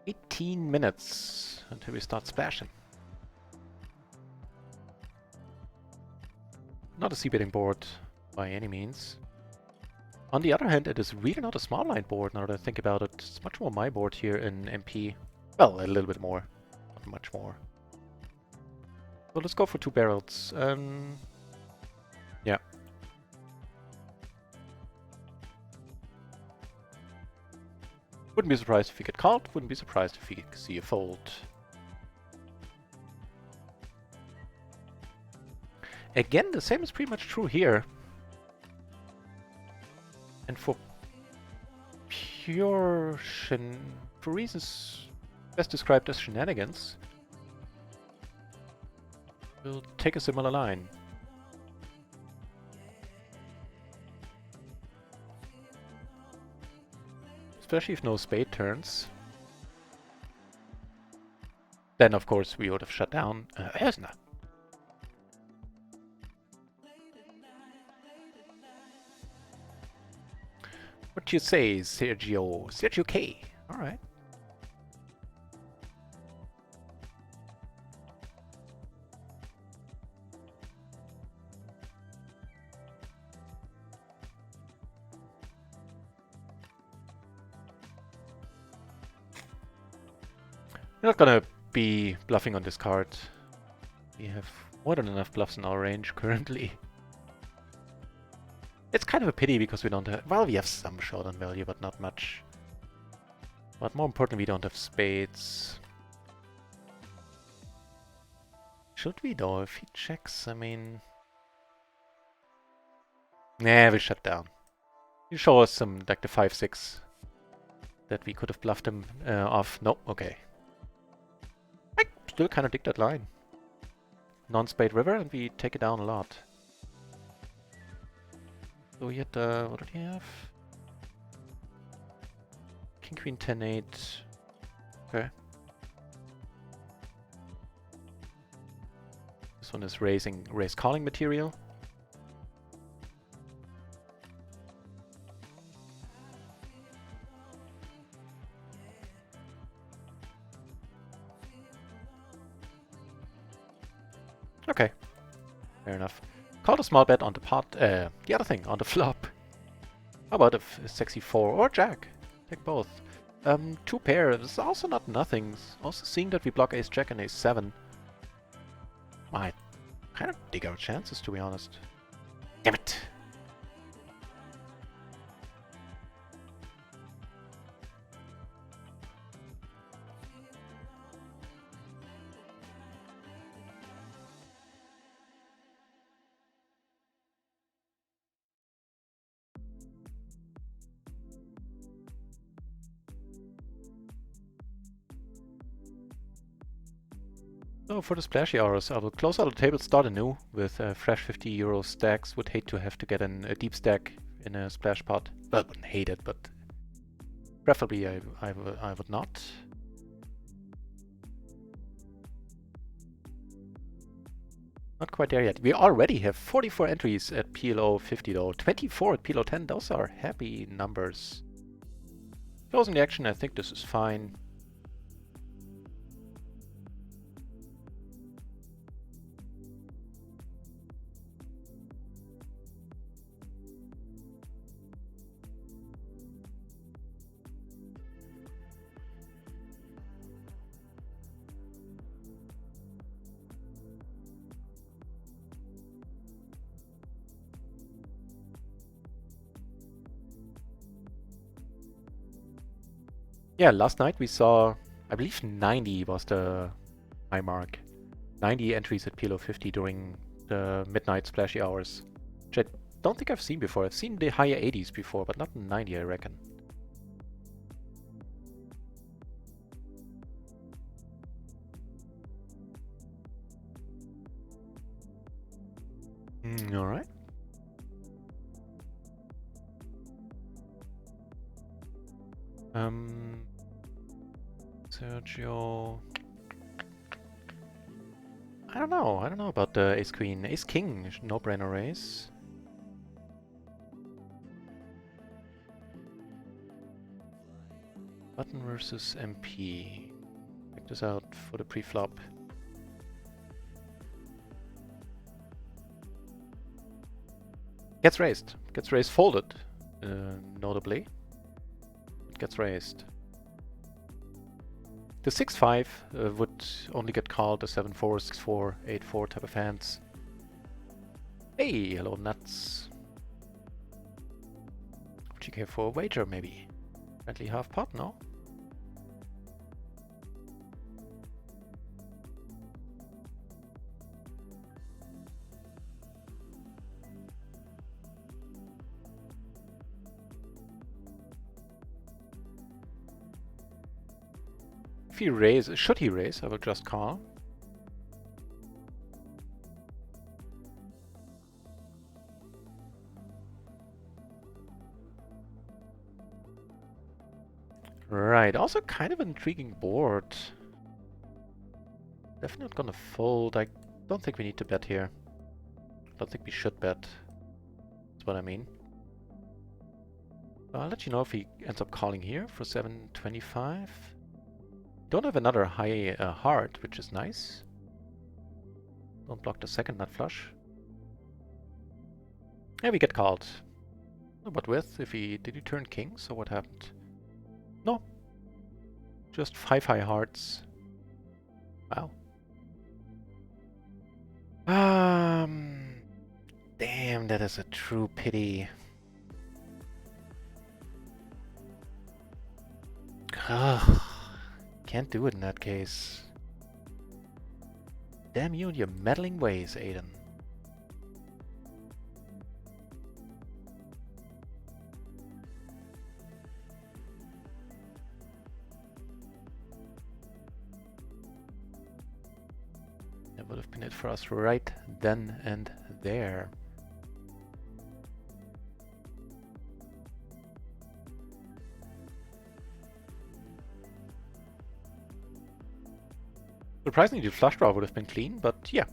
$18 until we start splashing. Not a seabaiting board by any means. On the other hand, it is really not a small line board now that I think about it. It's much more my board here in MP. Well, a little bit more. Not much more. So let's go for 2 barrels. Yeah. Wouldn't be surprised if we get called. Wouldn't be surprised if we see a fold. Again, the same is pretty much true here. And for for reasons best described as shenanigans, we'll take a similar line. Especially if no spade turns. Then of course we would have shut down Ersner. What you say, Sergio? Sergio K. Alright. We're not gonna be bluffing on this card. We have more than enough bluffs in our range currently. It's kind of a pity because we don't have... Well, we have some showdown value, but not much. But more importantly, we don't have spades. Should we though? If he checks, I mean... Nah, we shut down. You show us some, like the 5-6 that we could have bluffed him off. No, okay. I still kind of dig that line. Non-spade river, and we take it down a lot. So we had, what did he have? King, Queen, 10, 8. Okay. This one is raise calling material. Okay. Fair enough. Called a small bet on the pot, the other thing, on the flop. How about a sexy 4 or jack? Take both. 2 pairs, also not nothing. Also seeing that we block ace jack and ace 7. Might kind of dig our chances, to be honest. Damn it! So for the splashy hours, I will close out the table, start anew with fresh €50 stacks. Would hate to have to get a deep stack in a splash pot. Well, wouldn't hate it, but preferably I would not. Not quite there yet. We already have 44 entries at PLO 50 though. 24 at PLO 10. Those are happy numbers. Closing the action, I think this is fine. Yeah, last night we saw, I believe 90 was the high mark. 90 entries at PLO 50 during the midnight splashy hours. Which I don't think I've seen before. I've seen the higher 80s before, but not 90, I reckon. Alright. Sergio... I don't know. I don't know about the ace queen. Ace king, no-brainer raise. Button versus MP. Check this out for the pre-flop. Gets raised. Gets raised folded, notably. It gets raised. The 6-5 would only get called the 7-4, 6-4, 8-4 type of hands. Hey, hello nuts. Would you care for a wager maybe? Friendly half pot, no? If he raise, should he raise, I will just call. Right, also kind of an intriguing board. Definitely not gonna fold. I don't think we need to bet here. Don't think we should bet. That's what I mean. I'll let you know if he ends up calling here for 725. Don't have another high heart, which is nice. Don't block the second nut flush. Yeah, we get called. But with, if he did he turn king? So what happened? No. Just 5 high hearts. Wow. Damn, that is a true pity. Ugh. Can't do it in that case. Damn you and your meddling ways, Aiden. That would have been it for us right then and there. Surprisingly, the flush draw would have been clean, but yeah,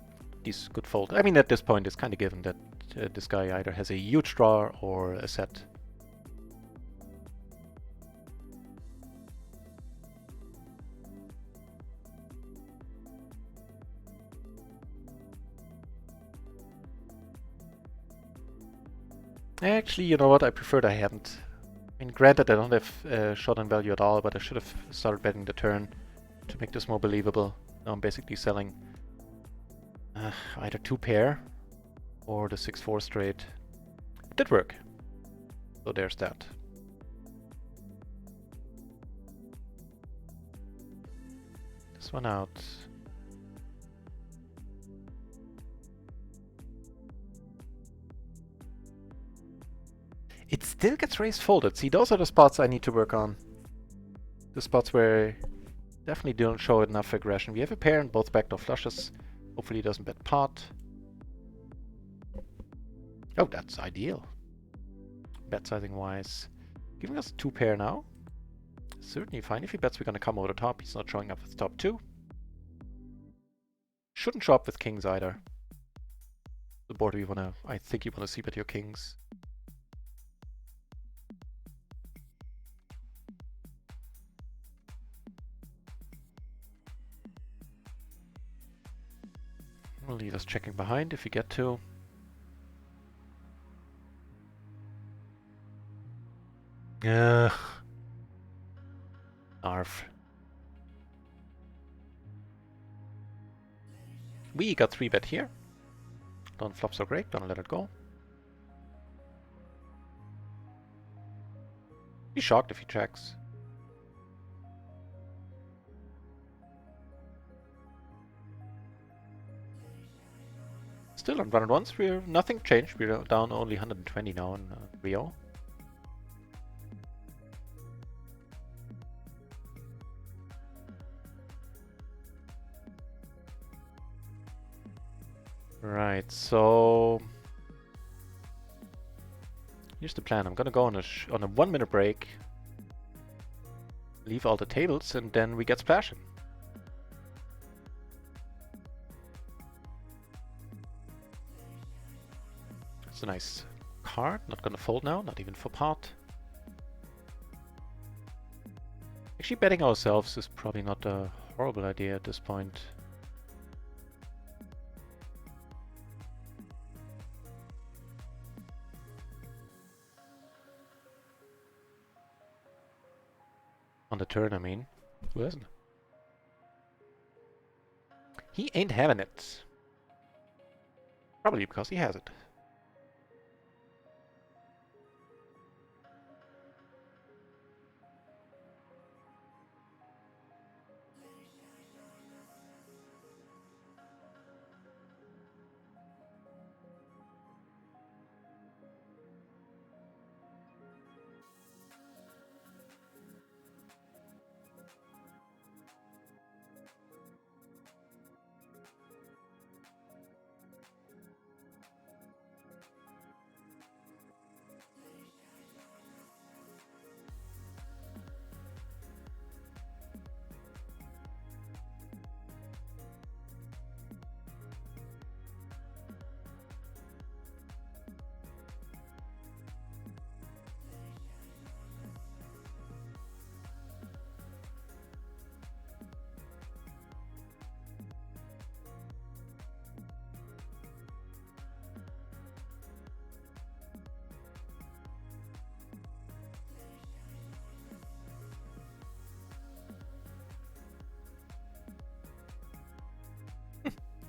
these good fold. I mean, at this point, it's kind of given that this guy either has a huge draw or a set. Actually, you know what? I preferred I hadn't. I mean, granted, I don't have showdown value at all, but I should have started betting the turn to make this more believable. Now I'm basically selling either 2 pair or the 6-4 straight. It did work. So there's that. This one out. It still gets raised folded. See, those are the spots I need to work on. The spots where definitely don't show enough aggression. We have a pair and both backdoor flushes. Hopefully he doesn't bet pot. Oh, that's ideal. Bet sizing wise. Giving us 2 pair now. Certainly fine. If he bets we're gonna come over the top, he's not showing up with top 2. Shouldn't show up with kings either. The board I think you wanna see bet your kings. We'll leave us checking behind if we get to. Arf. We got 3 bet here. Don't flop so great, gonna let it go. Be shocked if he checks. Still on RunItOnce, we're nothing changed. We're down only 120 now in Rio. Right, so here's the plan. I'm gonna go on a 1-minute break, leave all the tables, and then we get splashing. a nice card. Not gonna fold now, not even for pot. Actually, betting ourselves is probably not a horrible idea at this point. On the turn, I mean. Who hasn't? He ain't having it. Probably because he has it.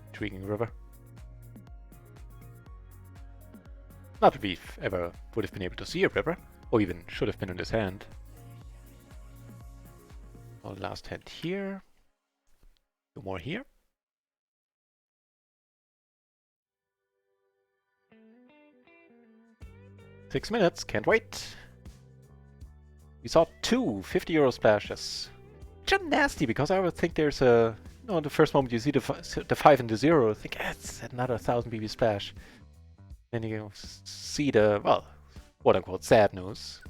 Intriguing river. Not that we've ever would have been able to see a river, or even should have been in his hand. Our last hand here. Two more here. Six minutes, can't wait. We saw two 50 € splashes. Which are nasty because I would think there's a... No, the first moment you see the 5 and the 0, I think it's another 1000 BB splash. Then you see the, well, quote unquote sad news.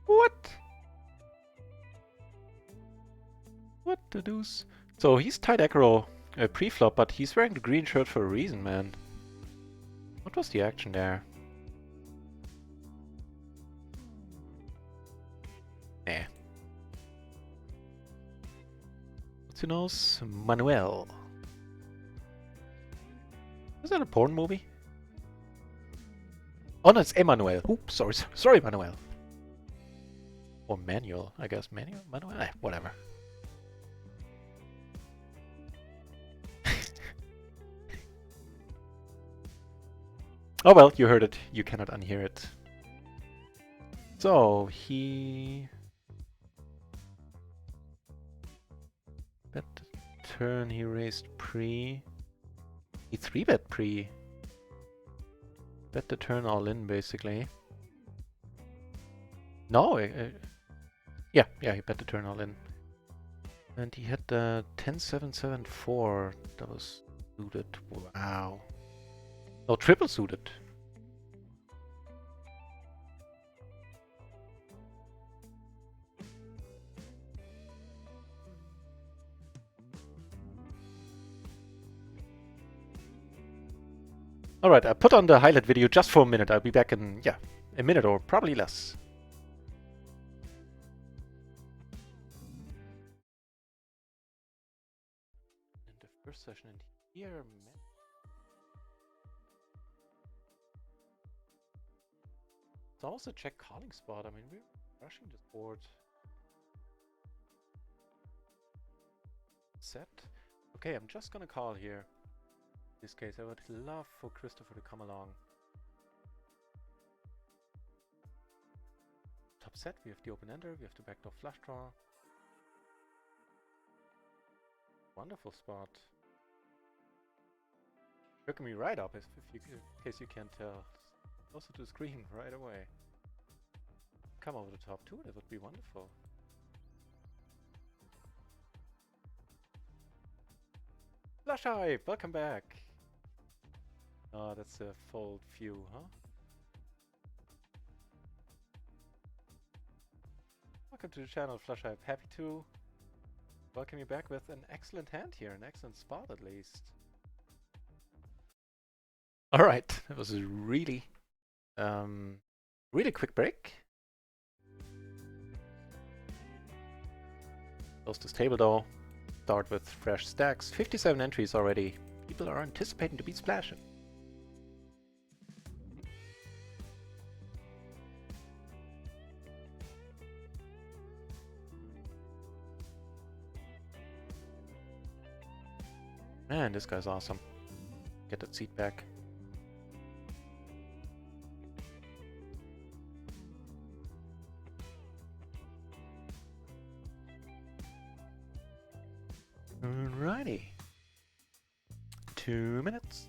What? What the deuce? So he's tight aggro pre-flop, but he's wearing the green shirt for a reason, man. What was the action there? Nah. What's your nose? Manuel. Is that a porn movie? Oh no, it's Emmanuel. Oops, sorry, Manuel. Or Manuel, I guess. Manuel? Whatever. Oh well, you heard it. You cannot unhear it. So, he... Bet turn, he raised pre... He 3-bet pre. Bet the turn all in, basically. No, yeah, he bet the turn all in. And he had the 10-7-7-4. That was suited. Wow. No, triple suited. Alright, I put on the highlight video just for a minute. I'll be back in, yeah, a minute or probably less. And the first session in here, man. It's also a check calling spot. I mean, we're rushing this board. Set. Okay, I'm just gonna call here. In this case, I would love for Christopher to come along. Top set, we have the open ender, we have the backdoor flush draw. Wonderful spot. Hooking me right up, in case you can't tell. Closer to the screen right away. Come over the top too, that would be wonderful. Flush Hive, welcome back. Oh, that's a full view, huh? Welcome to the channel, Flush Hive. Happy to welcome you back with an excellent hand here, an excellent spot at least. Alright, that was a really, really quick break. Close this table though. Start with fresh stacks. 57 entries already. People are anticipating to beat Splashing. Man, this guy's awesome. Get that seat back. Alrighty. 2 minutes.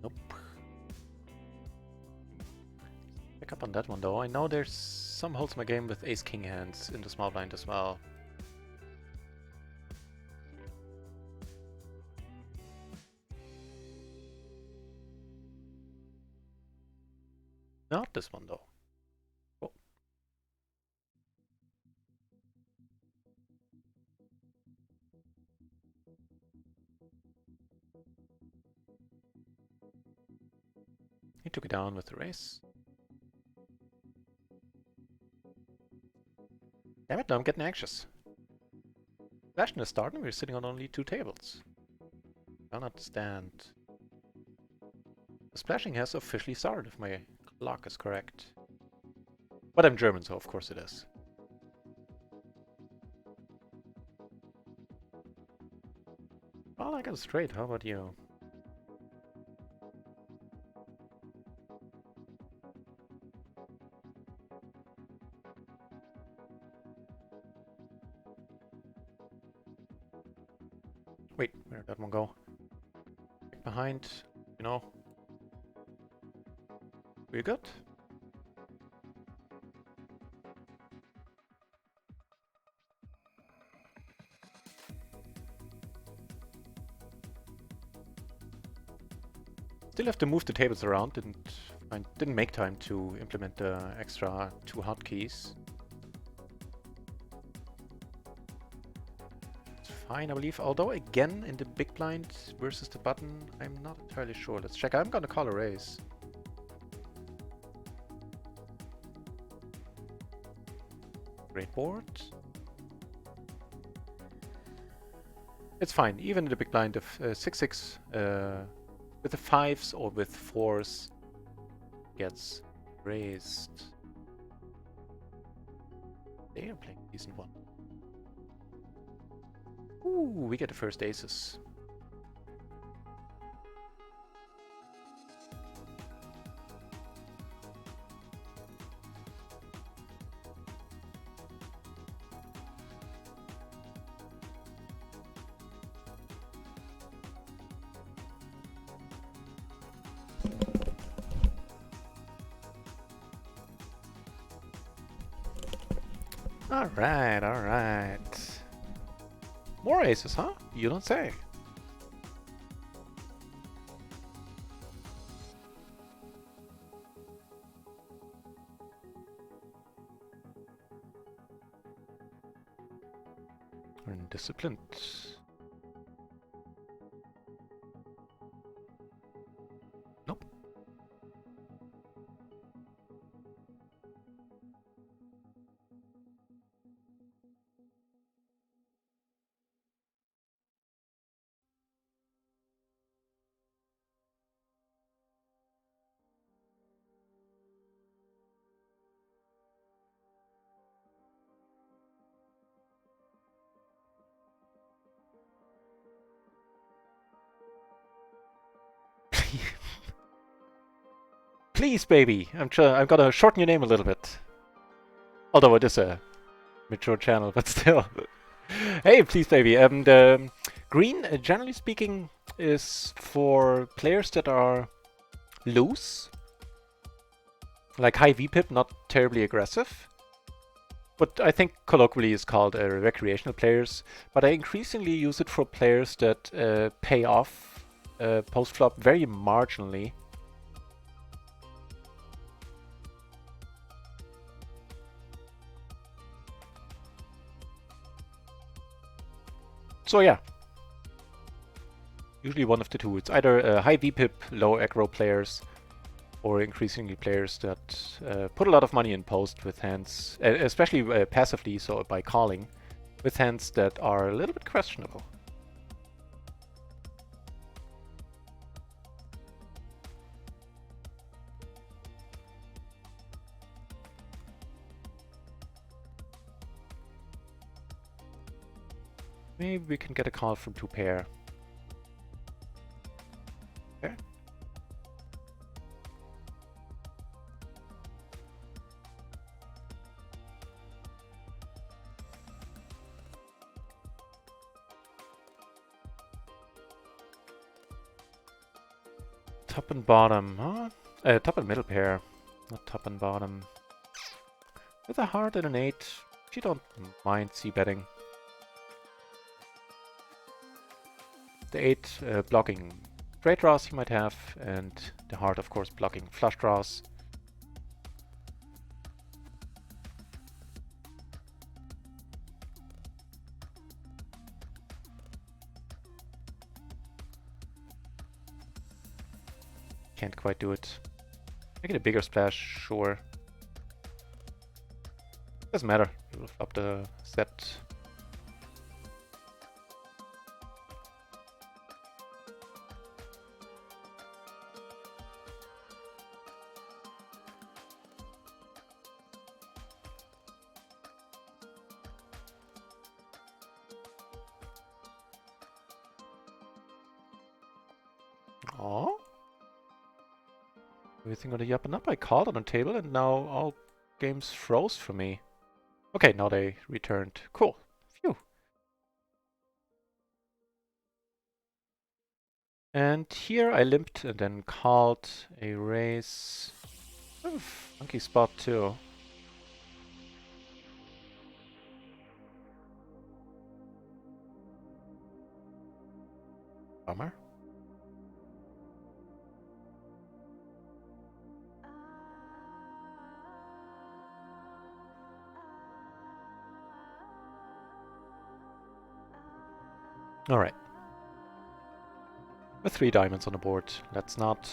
Nope. Pick up on that one though. I know there's some holds in my game with ace-king hands in the small blind as well. Not this one though. Oh. He took it down with the race. Damn it, now I'm getting anxious. Splashing is starting, we're sitting on only 2 tables. Cannot stand. The splashing has officially started, if my clock is correct. But I'm German, so of course it is. Well, I got it straight, how about you? Wait, where did that one go? Back behind, you know. We're good? Still have to move the tables around, didn't make time to implement the extra 2 hotkeys. Fine, I believe. Although, again, in the big blind versus the button, I'm not entirely sure. Let's check. I'm gonna call a raise. Great board. It's fine. Even in the big blind of 6-6, with the 5s or with 4s, gets raised. They are playing a decent one. Ooh, we get the first aces. Alright, alright. More aces, huh? You don't say. We're indisciplined. Nope. Please, baby! I'm gonna shorten your name a little bit. Although it is a mature channel, but still. Hey, please, baby. The green, generally speaking, is for players that are loose. Like high VPIP, not terribly aggressive. What I think colloquially is called recreational players. But I increasingly use it for players that pay off post-flop very marginally. So yeah, usually one of the two. It's either high VPIP, low aggro players, or increasingly players that put a lot of money in post with hands, especially passively, so by calling, with hands that are a little bit questionable. Maybe we can get a call from 2 pair. Okay. Top and bottom, huh? Top and middle pair, not top and bottom. With a heart and an 8, you don't mind c-betting. The 8 blocking straight draws you might have, and the heart, of course, blocking flush draws. Can't quite do it. Make it a bigger splash, sure. Doesn't matter, we will flop the set. Oh, everything on the up and up. I called on the table and now all games froze for me. Okay, now they returned. Cool. Phew. And here I limped and then called a raise. Oh, funky spot too. Bummer. All right. With 3 diamonds on the board, let's not.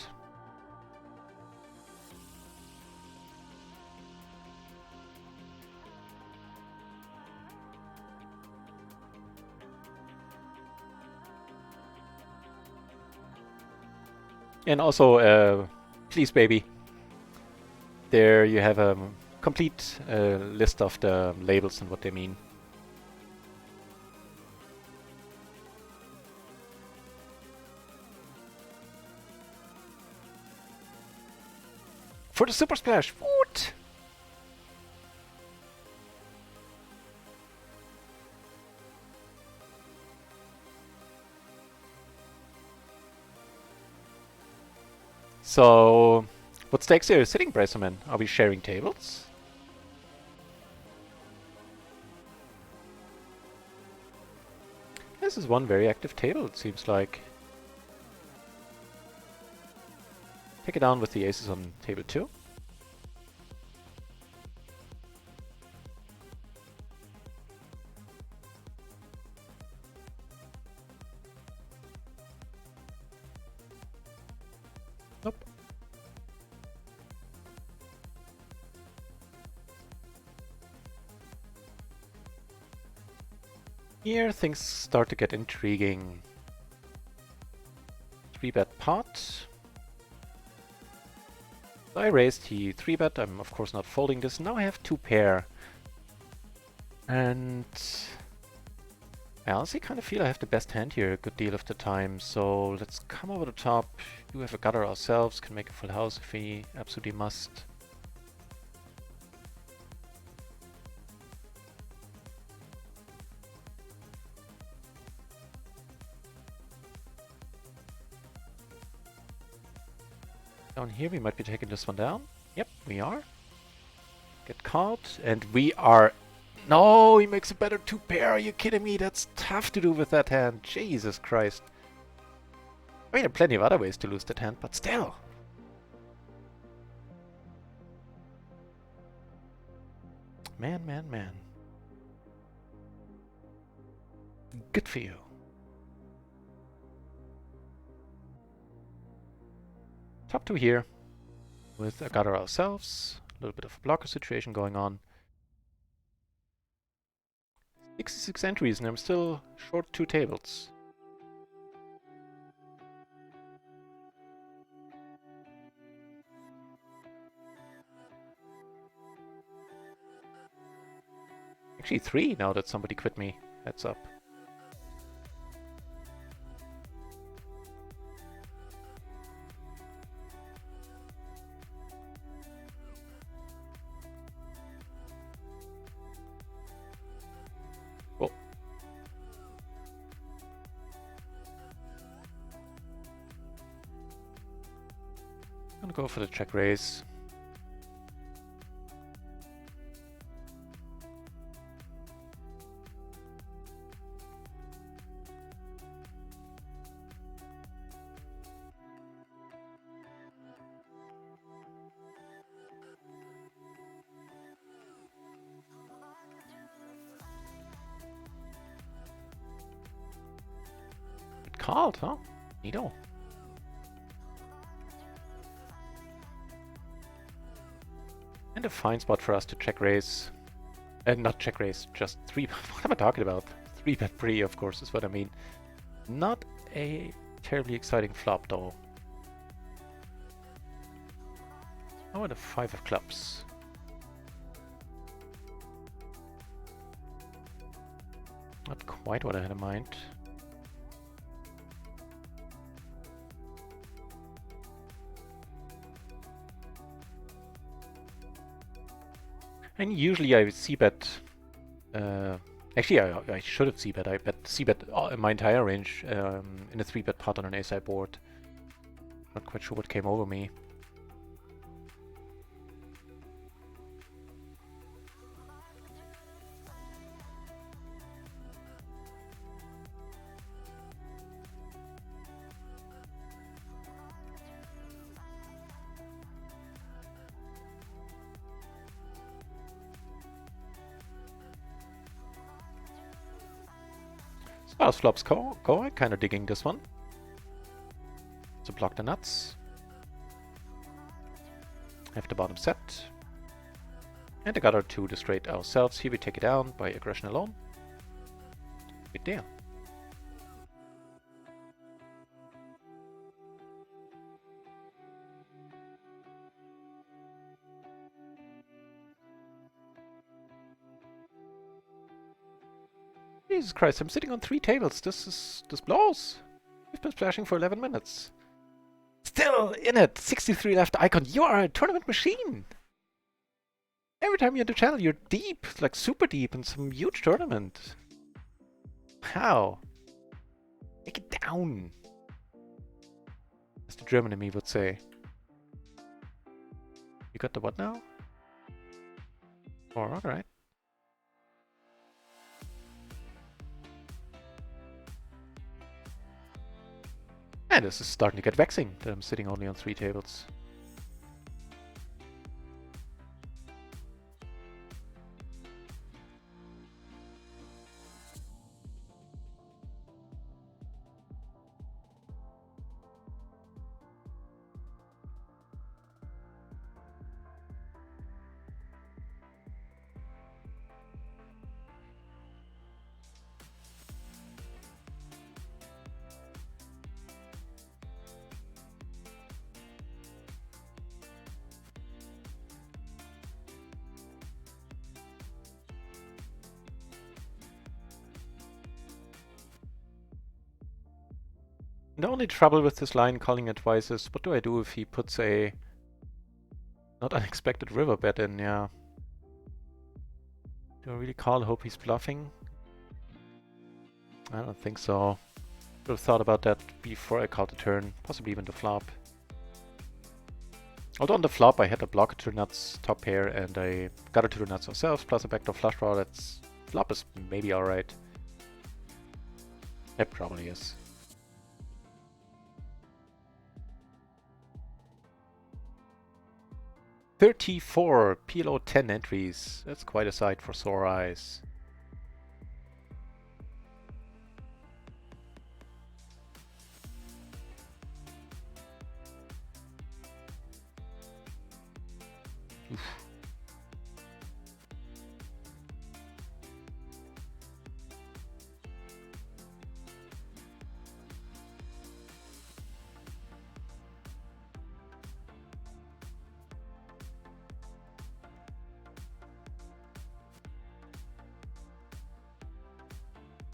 And also, please, baby. There you have a complete list of the labels and what they mean. For the super splash! What? So, what stakes are you sitting, Bracerman? Are we sharing tables? This is one very active table, it seems like. Take it down with the aces on table 2. Nope. Here things start to get intriguing. 3-bet pot. I raised, he 3-bet, I'm of course not folding this. Now I have 2 pair. And I honestly kind of feel I have the best hand here a good deal of the time, so let's come over the top. Do have a gutter ourselves, can make a full house if we absolutely must. Down here we might be taking this one down. Yep, we are. Get caught, and we are... No, he makes a better 2-pair. Are you kidding me? That's tough to do with that hand. Jesus Christ. I mean, there are plenty of other ways to lose that hand, but still. Man, man, man. Good for you. Top 2 here. With a gutter ourselves. A little bit of a blocker situation going on. 66 entries, and I'm still short 2 tables. Actually 3 now that somebody quit me. Heads up. Well. I'm gonna go for the check raise. Called, huh? Neato. And a fine spot for us to check raise. Not check raise, just 3... What am I talking about? 3-bet pre, of course, is what I mean. Not a terribly exciting flop, though. Oh, and a 5 of clubs. Not quite what I had in mind. And usually I c-bet... actually, I should have c-bet. I bet c-bet my entire range in a 3-bet pot on an ace-high board. Not quite sure what came over me. As far as flops go, I'm kind of digging this one. So block the nuts. Have the bottom set. And the gutter to the straight ourselves. Here we take it down by aggression alone. Good deal. Jesus Christ, I'm sitting on 3 tables. This blows. We've been splashing for 11 minutes. Still in it. 63 left. Icon, you are a tournament machine. Every time you're on the channel, you're deep, like super deep in some huge tournament. How? Take it down. As the German in me would say. You got the what now? Oh, alright. And this is starting to get vexing that I'm sitting only on 3 tables. The only trouble with this line calling it twice is what do I do if he puts a not unexpected river bet in? Yeah. Do I really call? Hope he's bluffing? I don't think so. Should have thought about that before I called the turn, possibly even the flop. Although on the flop I had a blocker to the nuts top pair and I got it to the nuts ourselves, plus a backdoor flush draw. That's flop is maybe alright. It probably is. $34 PLO 10 entries. That's quite a sight for sore eyes. Oof.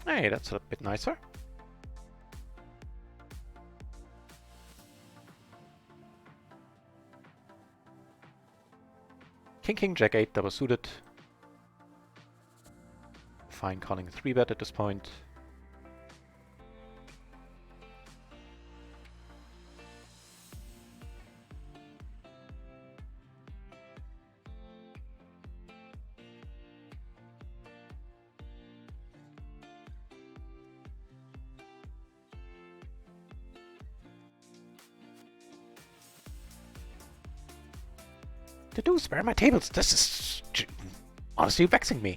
Hey, that's a bit nicer. King, king, jack 8, double suited. Fine calling a 3-bet at this point. The deuce, where are my tables? This is honestly vexing me.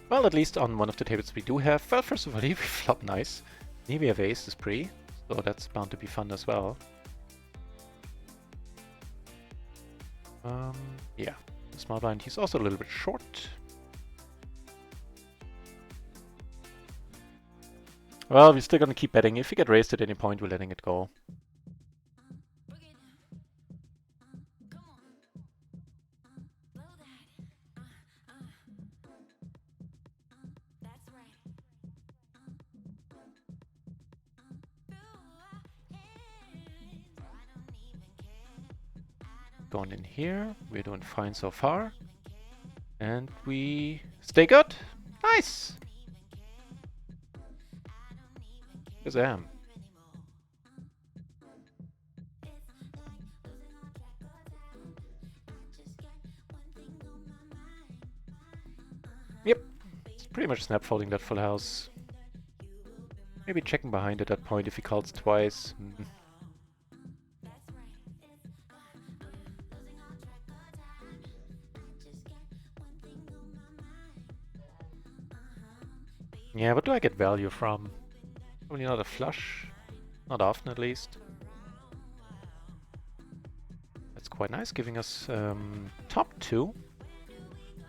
Well, at least on one of the tables we do have. Well, first of all, we flop nice. Here we have ace is pre, so that's bound to be fun as well. Yeah, the small blind, he's also a little bit short. Well, we're still gonna keep betting. If we get raised at any point, we're letting it go. Going in here, we're doing fine so far. And we stay good. Nice! Kazam. Yep, it's pretty much snap folding that full house. Maybe checking behind at that point if he calls twice. Yeah, what do I get value from? Probably not a flush. Not often, at least. That's quite nice, giving us top 2.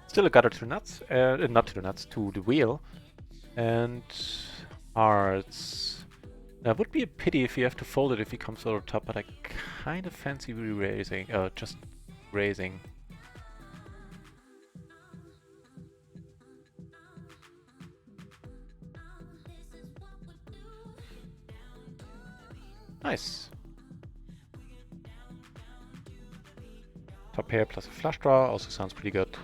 Still a gutter to the nuts. Not to the nuts, to the wheel. And hearts. That would be a pity if you have to fold it if he comes over top, but I kind of fancy re-raising. Just raising. Nice. Top pair plus a flush draw also sounds pretty good.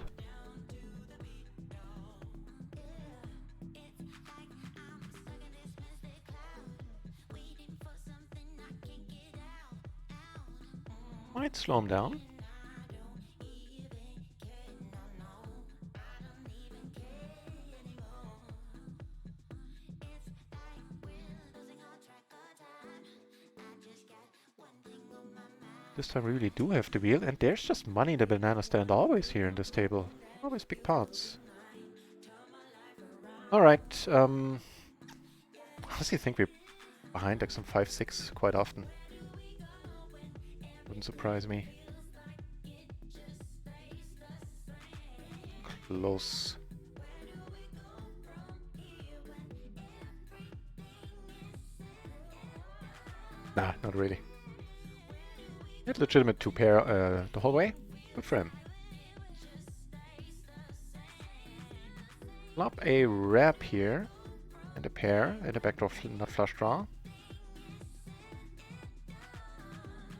Might slow him down. This time we really do have the wheel, and there's just money in the banana stand always here in this table. Always big pots. Alright, honestly think we're behind like some 5-6 quite often. Wouldn't surprise me. Close. Nah, not really. He had legitimate 2-pair the whole way. Good for him. Flop. a wrap here. And a pair. And a backdoor not flush draw.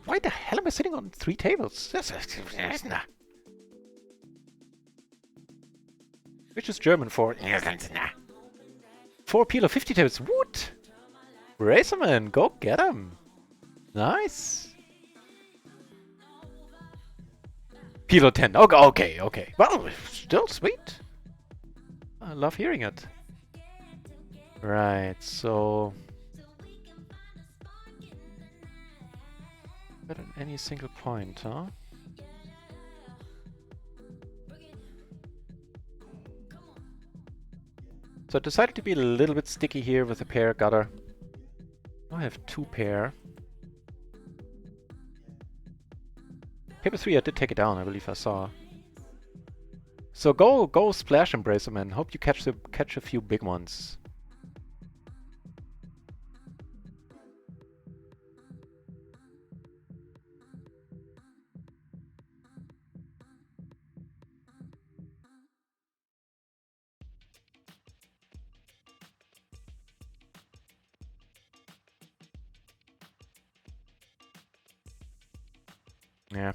Why the hell am I sitting on 3 tables? Which is German for 4 PLO 50 tables. What? RunItOnce, go get him. Nice. PLO 10. Okay, okay. Well, still sweet. I love hearing it. Right, so... Not at any single point, huh? So I decided to be a little bit sticky here with a pair gutter. I have 2 pair. Paper 3 I did take it down, I believe I saw. So go splash Embracer Man. Hope you catch a few big ones. Yeah.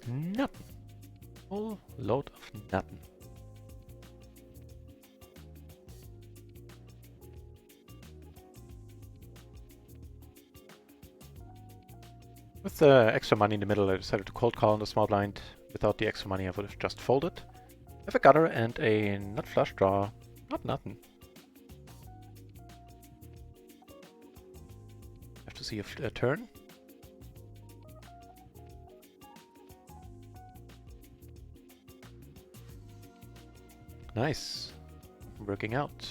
Nothing. Whole load of nothing. With the extra money in the middle, I decided to cold call on the small blind. Without the extra money, I would have just folded. I have a gutter and a nut flush draw. Not nothing. Have to see a turn. Nice. Working out.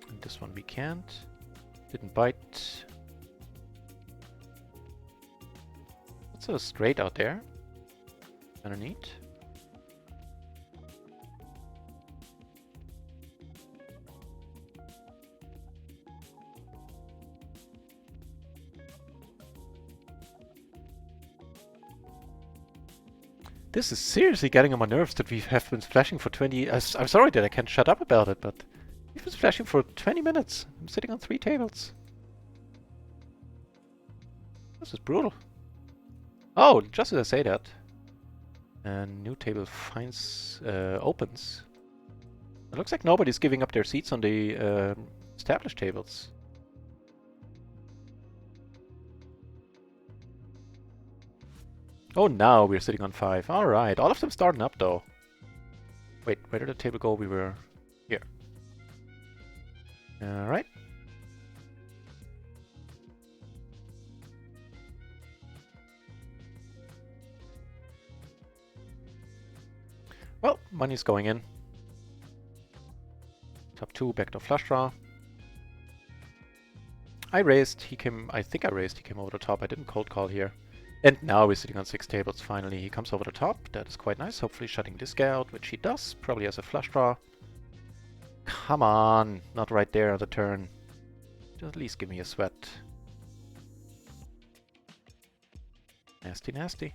And this one we can't. Didn't bite. What's a straight out there? Kinda neat. This is seriously getting on my nerves that we have been splashing for 20... I'm sorry that I can't shut up about it, but we've been splashing for 20 minutes. I'm sitting on 3 tables. This is brutal. Oh, just as I say that. A new table finds... opens. It looks like nobody's giving up their seats on the established tables. Oh, now we're sitting on 5. Alright, all of them starting up though. Wait, where did the table go? We were here. Alright. Well, money's going in. Top 2, backdoor flush draw. I raised, he came, I think I raised, he came over the top. I didn't cold call here. And now we're sitting on 6 tables, finally. He comes over the top, that is quite nice. Hopefully shutting this guy out, which he does. Probably has a flush draw. Come on, not right there on the turn. Just at least give me a sweat. Nasty, nasty.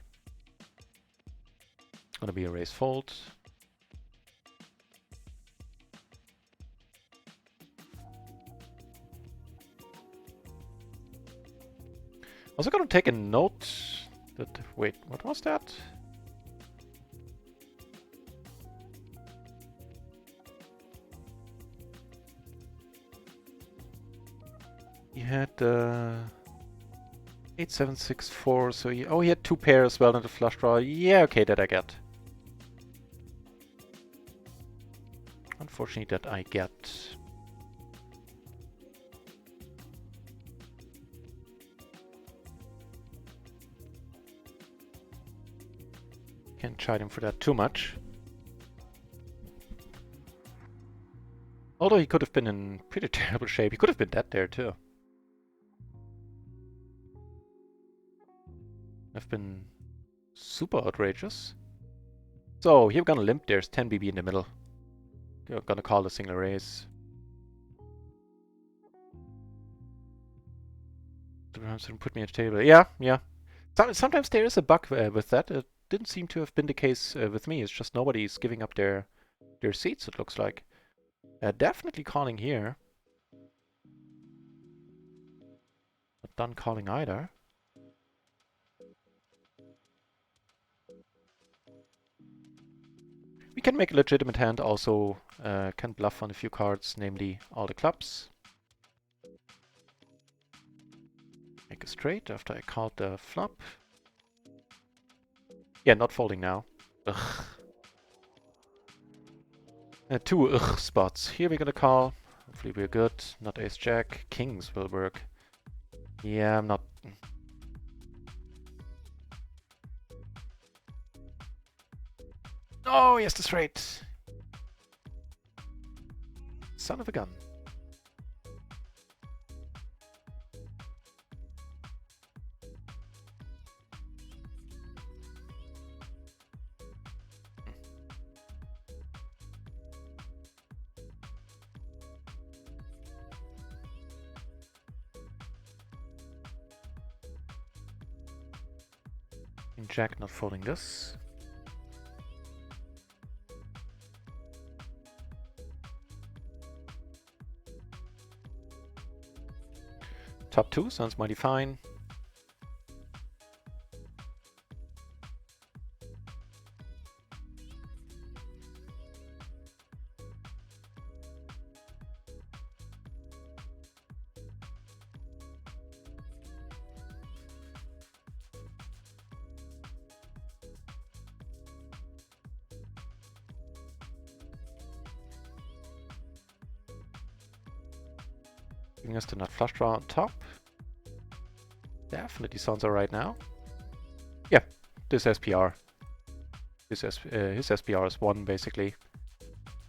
Gonna be a raise fold. Also gonna take a note that... Wait, what was that? He had 8764, so he... Oh, he had 2 pairs as well in the flush draw. Yeah, okay, that I get. Unfortunately, that I get. Can't chide him for that too much. Although he could have been in pretty terrible shape. He could have been dead there too. Have been super outrageous. So here we're gonna limp. There's 10 BB in the middle. We're gonna call the single raise. Put me at the table. Yeah. Sometimes there is a bug with that. It didn't seem to have been the case with me. It's just nobody's giving up their seats, it looks like. Definitely calling here. Not done calling either. We can make a legitimate hand also. Can bluff on a few cards, namely all the clubs. Make a straight after I called the flop. Yeah, not folding now. Ugh. Two ugh spots. Here we're gonna call. Hopefully we're good. Not ace jack. Kings will work. Yeah, I'm not. Oh, yes, the straight. Son of a gun. King jack not folding this. Top 2 sounds mighty fine. Giving us the nut flush draw on top. Definitely sounds alright now. Yeah, this SPR. His SPR is 1 basically.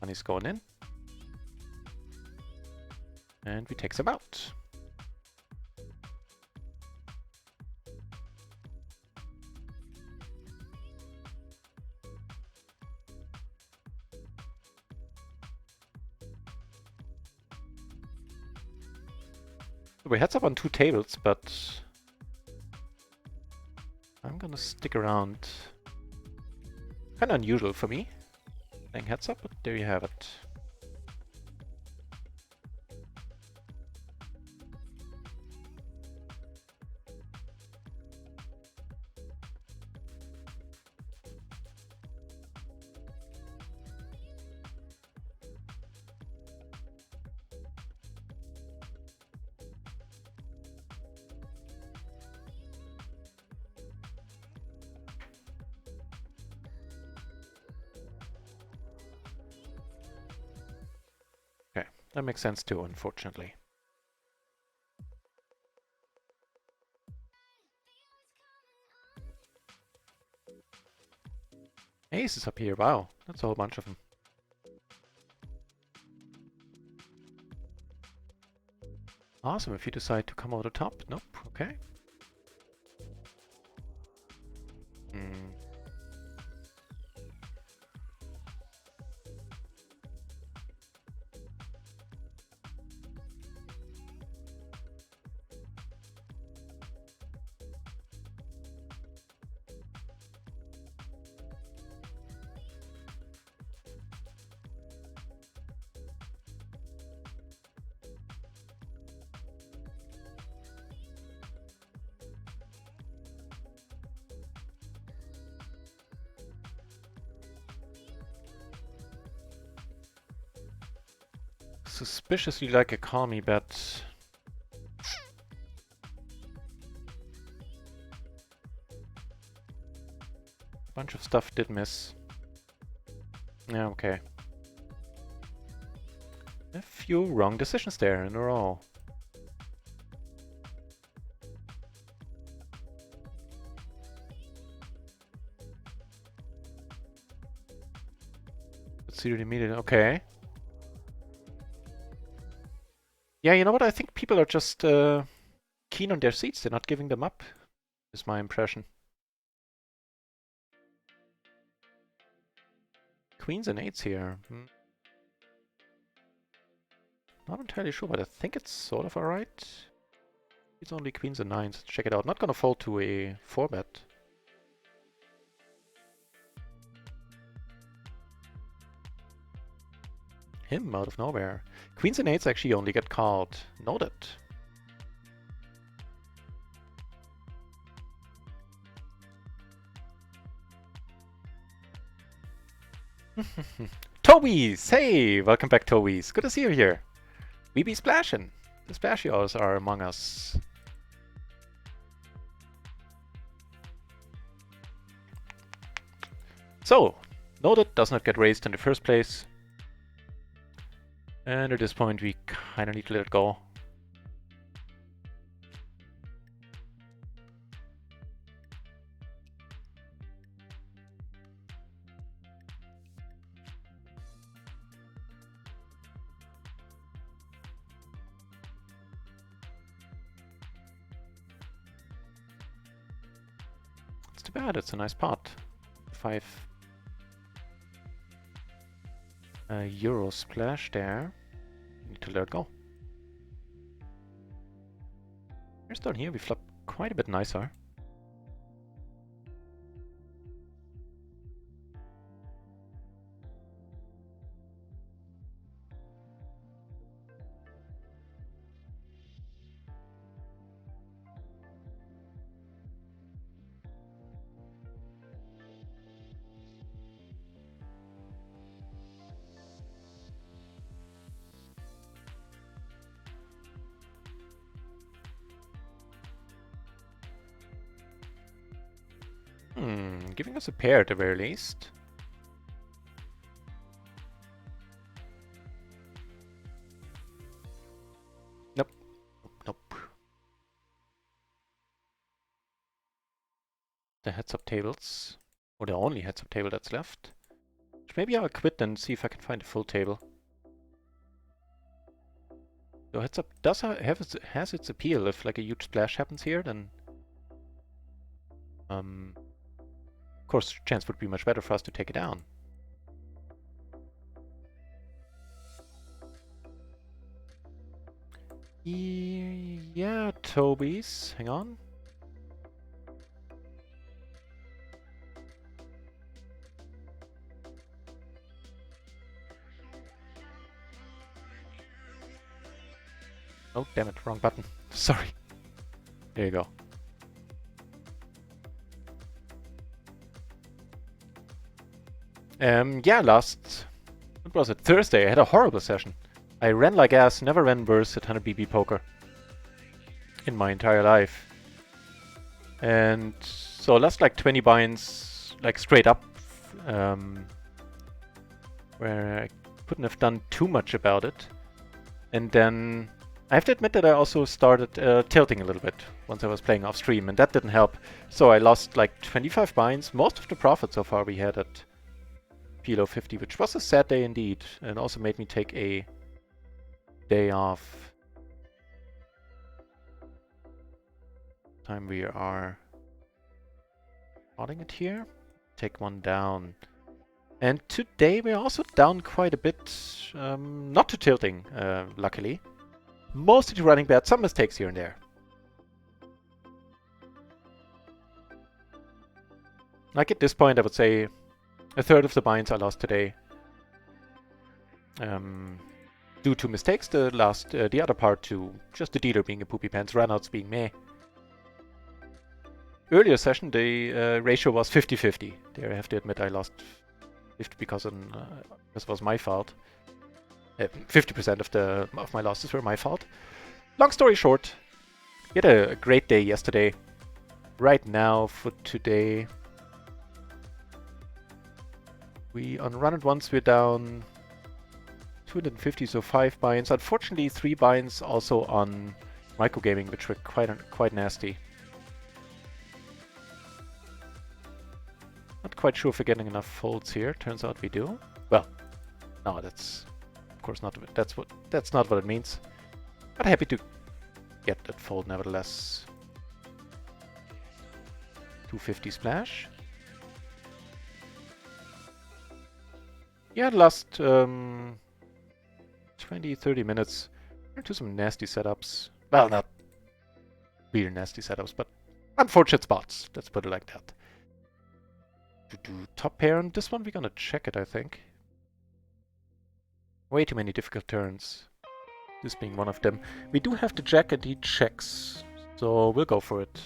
And he's going in. And we take some out. We heads up on 2 tables, but I'm gonna stick around. Kinda unusual for me, playing heads up, but there you have it. That makes sense too, unfortunately. Ace is up here, wow, that's a whole bunch of them. Awesome, if you decide to come over the top, nope, okay. Suspiciously like a call me bet. A bunch of stuff did miss. Yeah, okay. A few wrong decisions there in a row. Let's see it immediately. Okay. Yeah, you know what? I think people are just keen on their seats. They're not giving them up, is my impression. Queens and eights here. Not entirely sure, but I think it's sort of alright. It's only queens and nines. Check it out. Not gonna fold to a 4-bet. Him out of nowhere. Queens and eights actually only get called. Noted. Tobies! Hey! Welcome back, Tobies. Good to see you here. We be splashing. The splashios are among us. So, noted does not get raised in the first place. And at this point we kinda need to let it go. It's too bad, it's a nice pot. 5 euro splash there. Need to let it go. Here's down here, we flop quite a bit nicer. Giving us a pair at the very least. Nope. Nope. The heads-up tables. Or the only heads-up table that's left. Which maybe I'll quit and see if I can find a full table. So heads-up does has its appeal. If like a huge splash happens here, then of course chance would be much better for us to take it down. Yeah, Tobies. Hang on. Oh, damn it, wrong button. Sorry. There you go. Yeah, what was it? Thursday, I had a horrible session. I ran like ass, never ran worse at 100 BB poker in my entire life. And so I lost like 20 buy-ins, like straight up, where I couldn't have done too much about it. And then I have to admit that I also started tilting a little bit once I was playing off stream, and that didn't help. So I lost like 25 buy-ins, most of the profit so far we had at PLO 50, which was a sad day indeed, and also made me take a day off. Time we are plotting it here. Take one down. And today we're also down quite a bit, not to tilting, luckily. Mostly to running bad, some mistakes here and there. Like at this point I would say a third of the buy-ins I lost today due to mistakes, the other part to just the dealer being a poopy pants, runouts being meh. Earlier session the ratio was 50-50. There I have to admit I lost 50 because this was my fault. 50% of my losses were my fault. Long story short, we had a great day yesterday. Right now for today, on RunItOnce we're down 250, so 5 buy-ins. Unfortunately, 3 buy-ins also on microgaming, which were quite nasty. Not quite sure if we're getting enough folds here. Turns out we do. Well, no, that's of course not. That's not what it means. But happy to get that fold nevertheless. 250 splash. Yeah, the last 20-30 minutes into some nasty setups. Well, not really nasty setups, but unfortunate spots. Let's put it like that. Top pair on this one, we're gonna check it, I think. Way too many difficult turns. This being one of them. We do have the jack and he checks, so we'll go for it.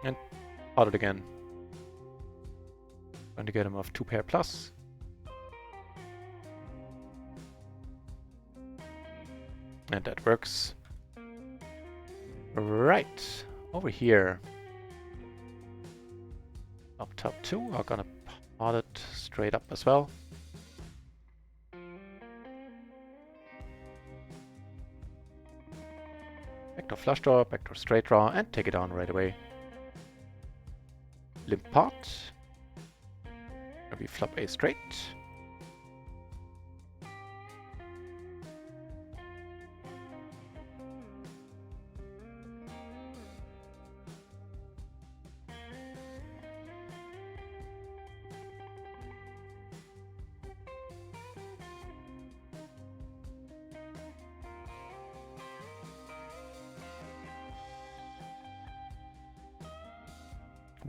And pot it again. Going to get him off 2 pair plus. And that works. Right, over here. Up top 2 are gonna pot it straight up as well. Backdoor flush draw, backdoor straight draw, and take it on right away. Limp pot. Maybe flop a straight.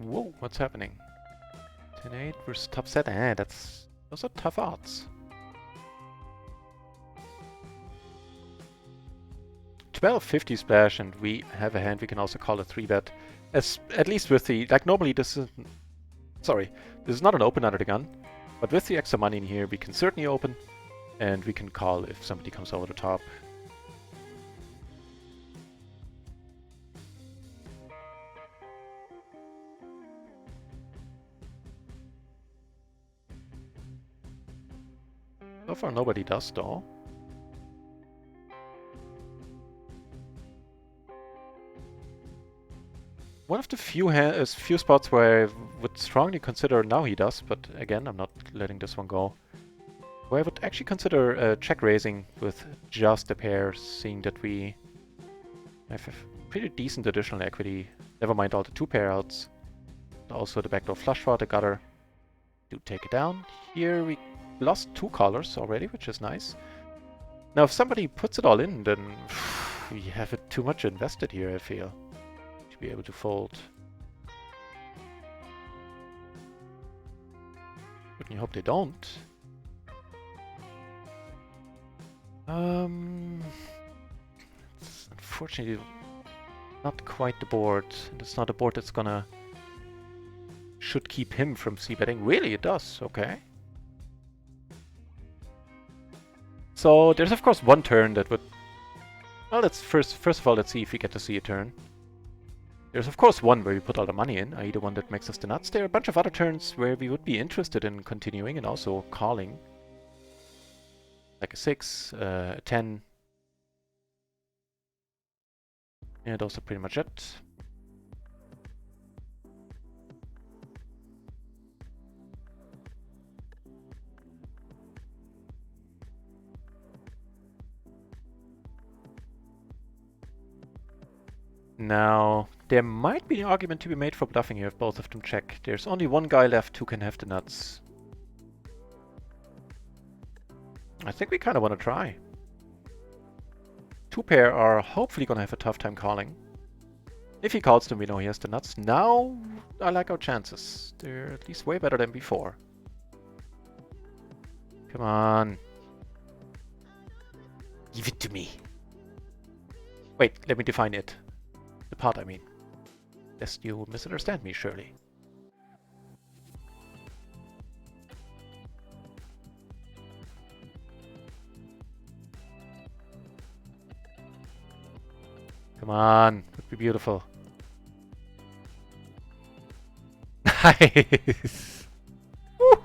Whoa, what's happening? 10-8 versus top set. Those are tough odds. 1250 splash, and we have a hand we can also call a 3-bet. At least with the, like, normally this is, sorry, this is not an open under the gun, but with the extra money in here we can certainly open, and we can call if somebody comes over the top. So far nobody does though. One of the few spots where I would strongly consider, now he does, but again I'm not letting this one go, where I would actually consider check raising with just a pair, seeing that we have a pretty decent additional equity. Never mind all the 2 pair outs. Also the backdoor flush draw, the gutter. Do take it down. Here we lost 2 colors already, which is nice. Now if somebody puts it all in, then we have it too much invested here, I feel, to be able to fold. But you hope they don't. It's unfortunately not quite the board. It's not a board that's gonna should keep him from c-betting. Really, it does. Okay. So there's of course one turn that would, well, let's first of all let's see if we get to see a turn. There's of course one where we put all the money in, i.e. the one that makes us the nuts. There are a bunch of other turns where we would be interested in continuing and also calling. Like a 6, a 10. Yeah, those are pretty much it. Now, there might be an argument to be made for bluffing here if both of them check. There's only one guy left who can have the nuts. I think we kind of want to try. 2 pair are hopefully going to have a tough time calling. If he calls them, we know he has the nuts. Now, I like our chances. They're at least way better than before. Come on. Give it to me. Wait, let me define it. The part, I mean. Lest you misunderstand me, surely. Come on, would be beautiful. Nice! Woo.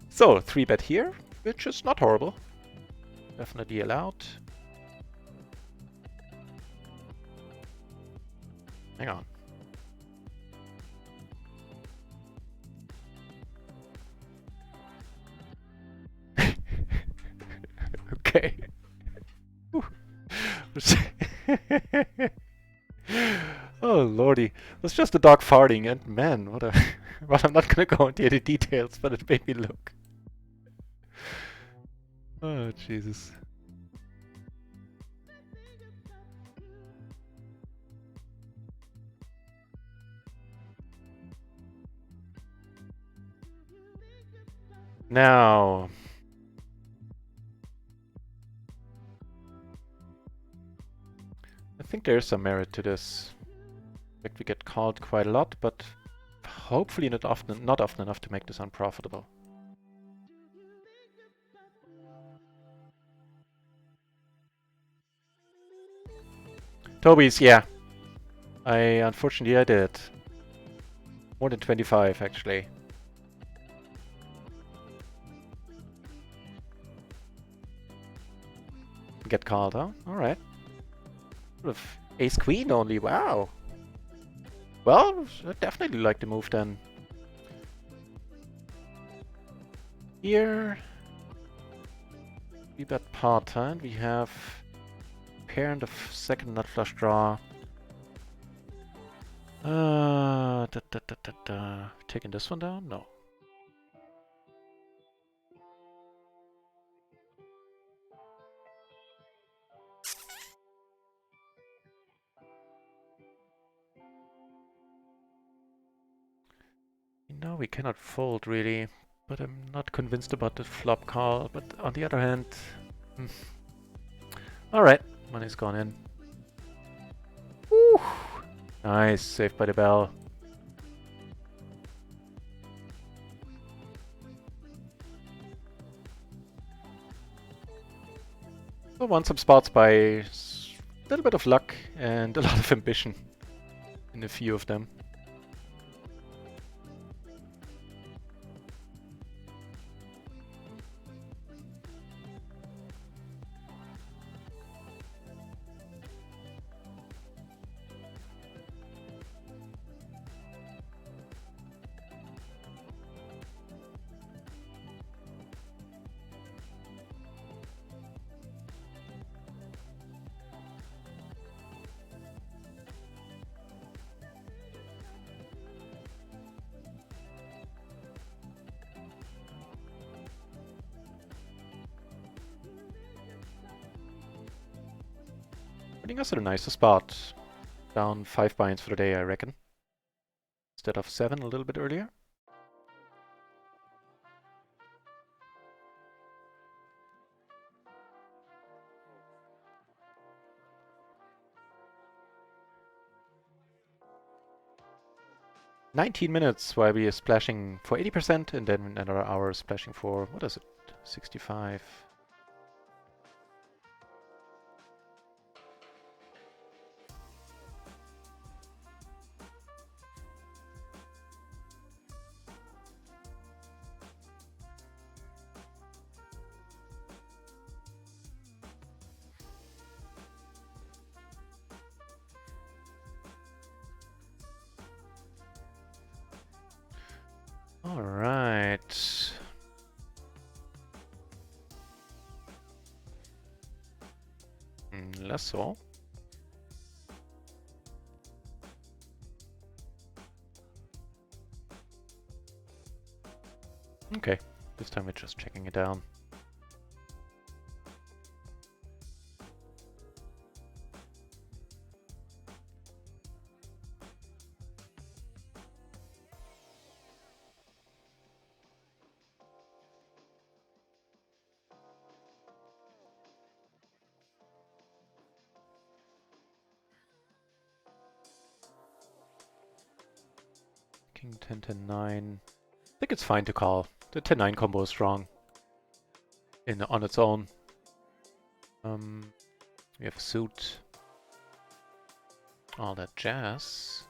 So, 3-bet here, which is not horrible. Definitely allowed. Hang on. Okay. Oh lordy, it was just a dog farting, and man, what a... Well, I'm not gonna go into the details, but it made me look. Oh Jesus. Now... I think there is some merit to this. In fact, we get called quite a lot, but hopefully not often enough to make this unprofitable. Toby's, yeah. Unfortunately I did. More than 25 actually. Get called, huh? Alright. Ace Queen only, wow. Well, I definitely like the move then. Here we bet part, huh? We have pair and the second nut flush draw. Taking this one down? No. No, we cannot fold really, but I'm not convinced about the flop call. But on the other hand, alright, money's gone in. Woo! Nice, saved by the bell. So won some spots by a little bit of luck and a lot of ambition in a few of them. Putting us in a nicer spot. Down 5 binds for the day, I reckon. Instead of 7 a little bit earlier. $19 while we are splashing for 80% and then another hour splashing for, what is it, 65. All right. Less so. Okay, this time we're just checking it down. King 10, 10, 9. I think it's fine to call. The 10, 9 combo is strong on its own. We have suit. All that jazz.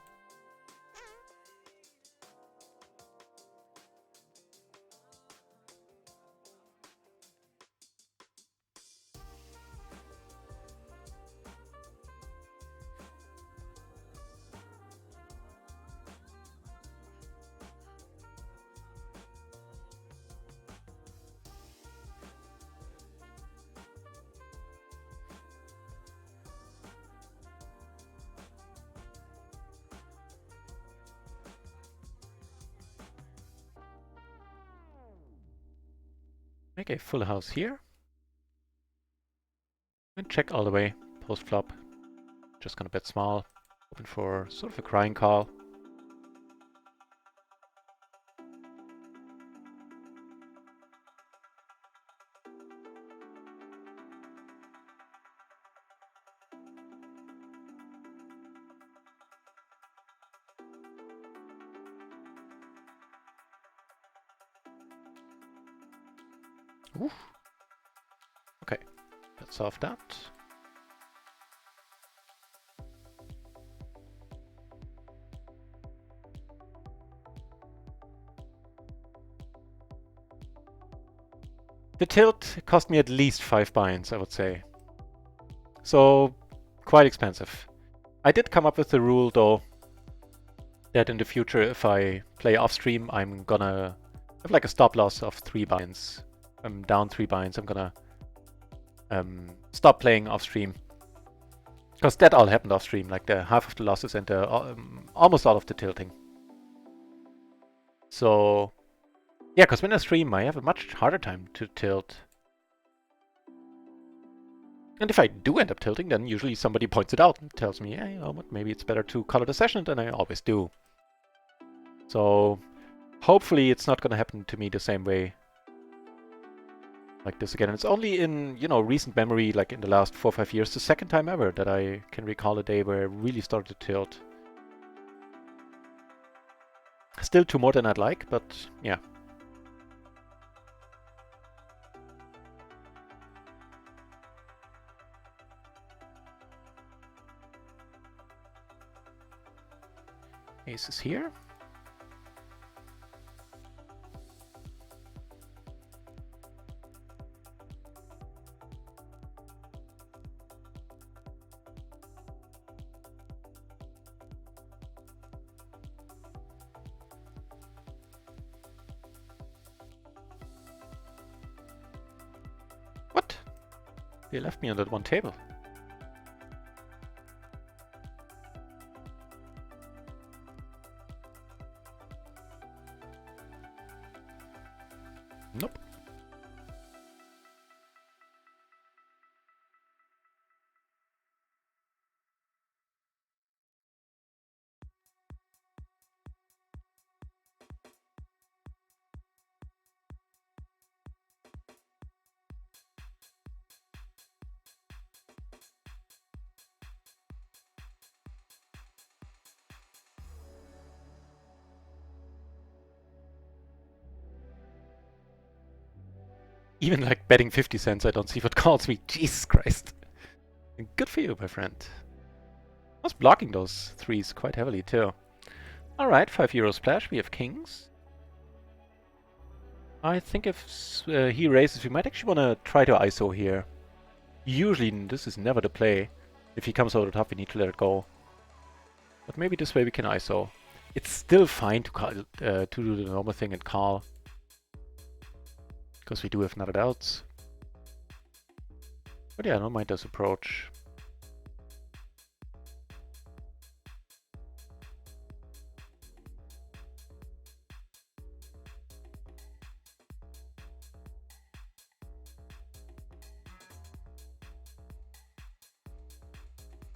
Make a full house here. And check all the way. Post flop. Just gonna bet small. Open for sort of a crying call. Oof. Okay, let's solve that. The tilt cost me at least 5 buy-ins, I would say. So, quite expensive. I did come up with the rule, though, that in the future, if I play off-stream, I'm gonna have like a stop loss of 3 buy-ins. I'm down 3 buy-ins, I'm gonna stop playing off-stream. Because that all happened off-stream, like the half of the losses and the, almost all of the tilting. So, yeah, because when I stream, I have a much harder time to tilt. And if I do end up tilting, then usually somebody points it out and tells me, hey, you know what, maybe it's better to color the session, and I always do. So, hopefully it's not going to happen to me the same way like this again. And it's only in, you know, recent memory, like in the last 4 or 5 years, the second time ever that I can recall a day where I really started to tilt. Still 2 more than I'd like, but yeah. Ace is here. What? They left me on that one table. Nope. Even like betting 50 cents, I don't see what calls me. Jesus Christ. Good for you, my friend. I was blocking those 3s quite heavily too. Alright, €5 splash. We have kings. I think if he raises, we might actually want to try to ISO here. Usually this is never the play. If he comes over the top, we need to let it go. But maybe this way we can ISO. It's still fine to call, to do the normal thing and call. Because we do have nutted outs. But yeah, I don't mind this approach.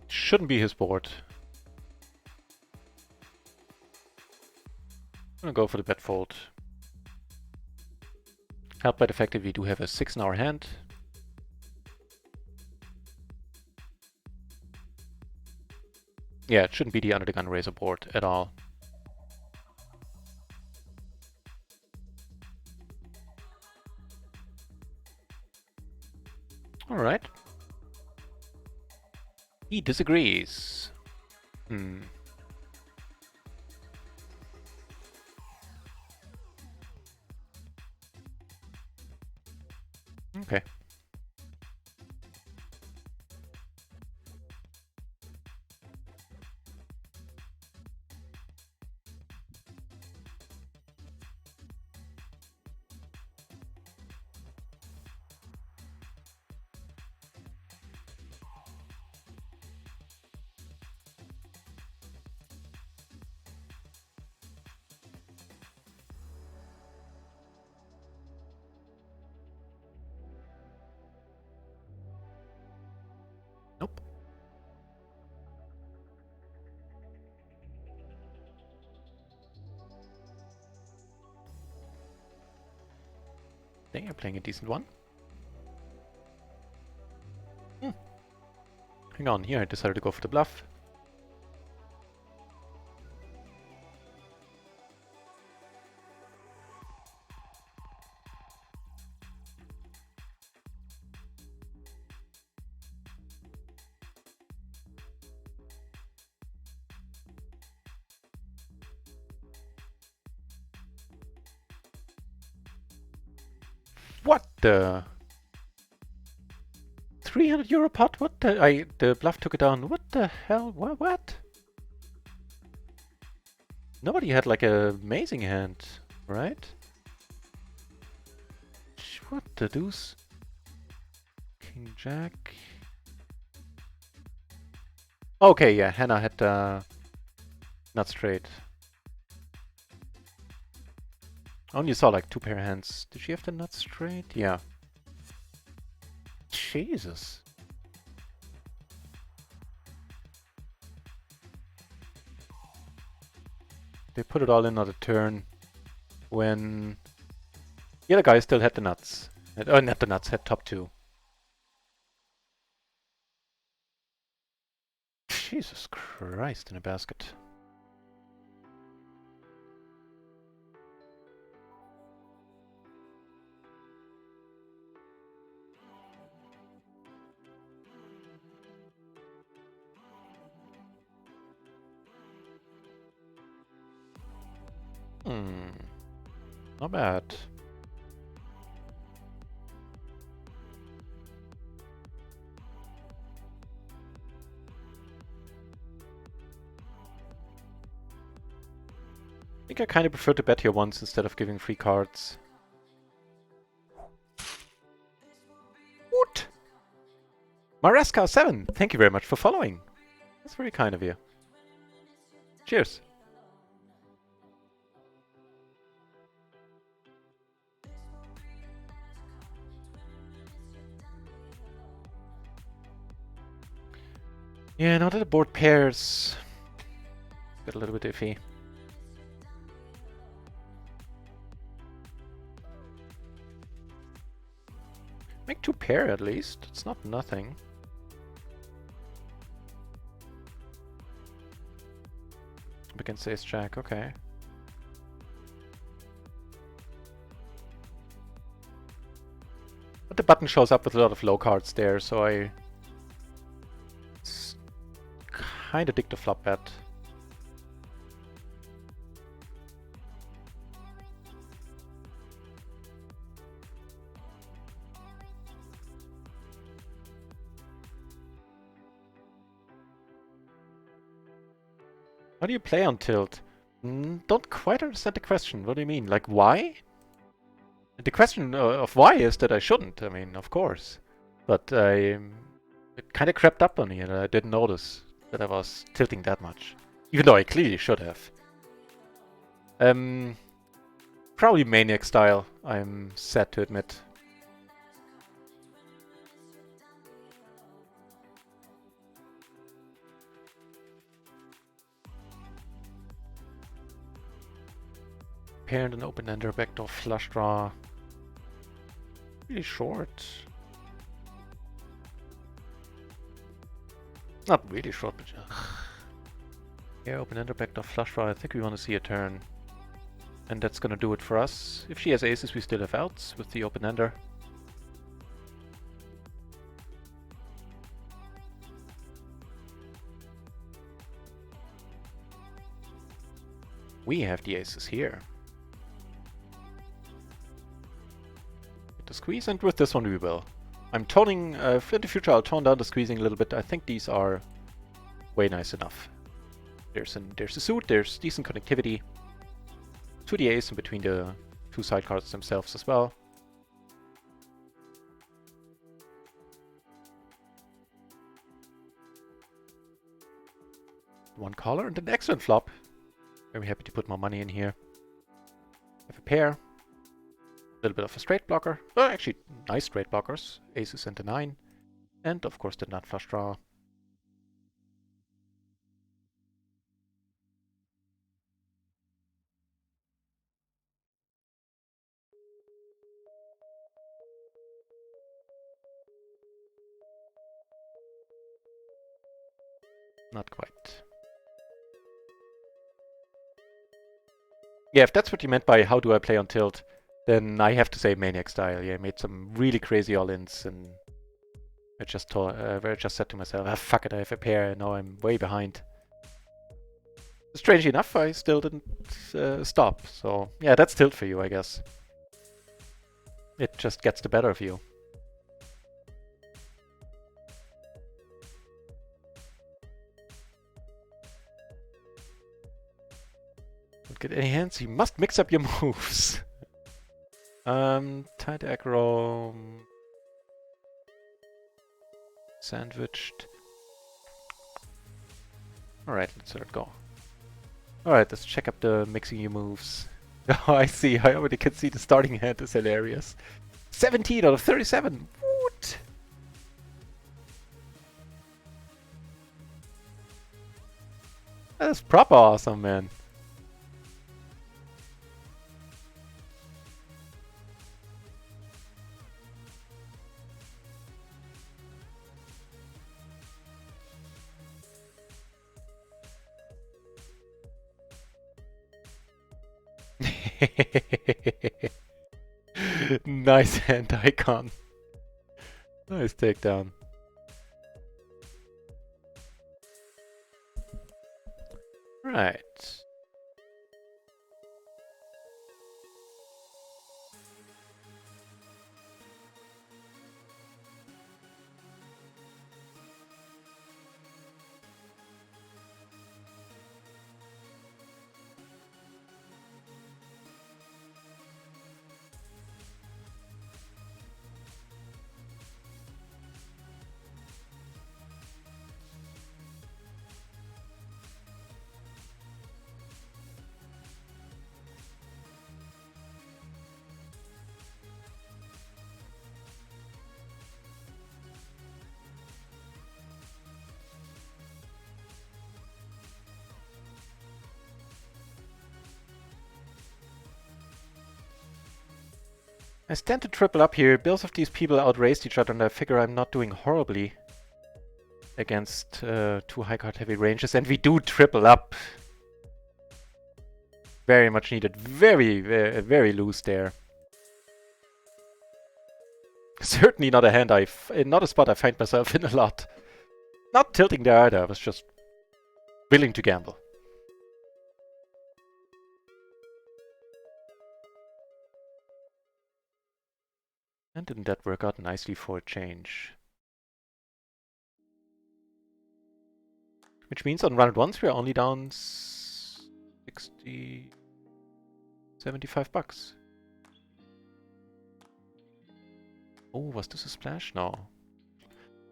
Shouldn't be his board. I'm gonna go for the bet fold. Helped by the fact that we do have a 6 in our hand. Yeah, it shouldn't be the under the gun razor board at all. Alright. He disagrees. Okay. think I'm playing a decent one. Hang on, here I decided to go for the bluff. What the? 300 euro pot? What the? The bluff took it down. What the hell? What? Nobody had like a amazing hand, right? What the deuce? King Jack. Okay, yeah, Hannah had not straight. I only saw like 2 pair hands. Did she have the nut straight? Yeah. Jesus. They put it all in on the turn when the other guy still had the nuts. Not the nuts, had top 2. Jesus Christ in a basket. Not bad. I think I kind of prefer to bet here once instead of giving free cards. What? Maresca7, thank you very much for following. That's very kind of you. Cheers. Yeah, now that the board pairs, got a little bit iffy. Make 2 pair at least. It's not nothing. Against ace jack, okay. But the button shows up with a lot of low cards there, so I kind of dig the flop bet. How do you play on tilt? Don't quite understand the question. What do you mean? Like, why? The question of why is that I shouldn't. I mean, of course. But it kind of crept up on me and I didn't notice that I was tilting that much. Even though I clearly should have. Probably Maniac style, I'm sad to admit. Pair and an open-ender, backdoor flush draw. Really short. Not really short, but yeah, open-ender, backdoor flush draw. I think we want to see a turn. And that's gonna do it for us. If she has aces, we still have outs with the open-ender. We have the aces here. Get the squeeze, and with this one we will. I'm toning, for the future I'll tone down the squeezing a little bit. I think these are way nice enough. There's a suit, there's decent connectivity to the ace and between the 2 sidecards themselves as well. One caller and an excellent flop. Very happy to put more money in here. Have a pair. A little bit of a straight blocker. Well, actually, nice straight blockers. Aces and a 9. And of course the nut flush draw. Not quite. Yeah, if that's what you meant by how do I play on tilt, then I have to say Maniac style. Yeah, I made some really crazy all-ins, and I just said to myself, ah, fuck it, I have a pair, and now I'm way behind. Strangely enough, I still didn't stop. So yeah, that's tilt for you, I guess. It just gets the better of you. Don't get any hands, you must mix up your moves. Tight aggro. Sandwiched. Alright, let's let it go. Alright, let's check up the mixing your moves. Oh, I see. I already can see the starting hand is hilarious. 17 out of 37. What? That's proper awesome, man. Nice hand icon. Nice takedown. Right. I stand to triple up here. Both of these people outraced each other, and I figure I'm not doing horribly against two high card heavy ranges, and we do triple up. Very much needed. Very, very, very loose there. Certainly not a hand not a spot I find myself in a lot. Not tilting there either. I was just willing to gamble. And didn't that work out nicely for a change? Which means on RunItOnce we're only down 75 bucks. Oh, was this a splash? No.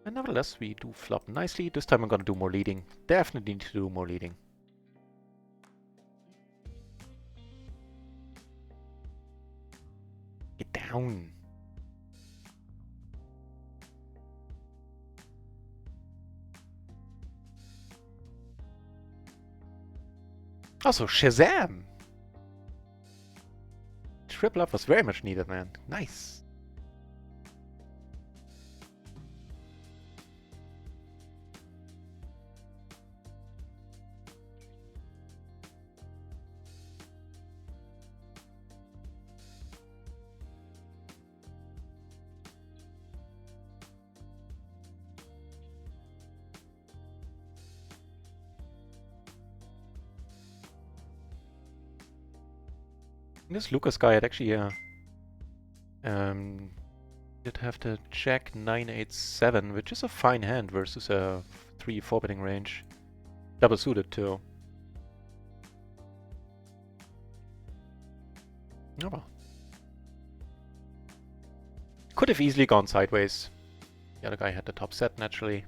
And nevertheless, we do flop nicely. This time I'm gonna do more leading. Definitely need to do more leading. Get down. Also, Shazam! Triple up was very much needed, man. Nice. This Lucas guy had actually did have the Jack 987, which is a fine hand versus a 3-4 betting range. Double suited too. Oh well. Could have easily gone sideways. The other guy had the top set naturally.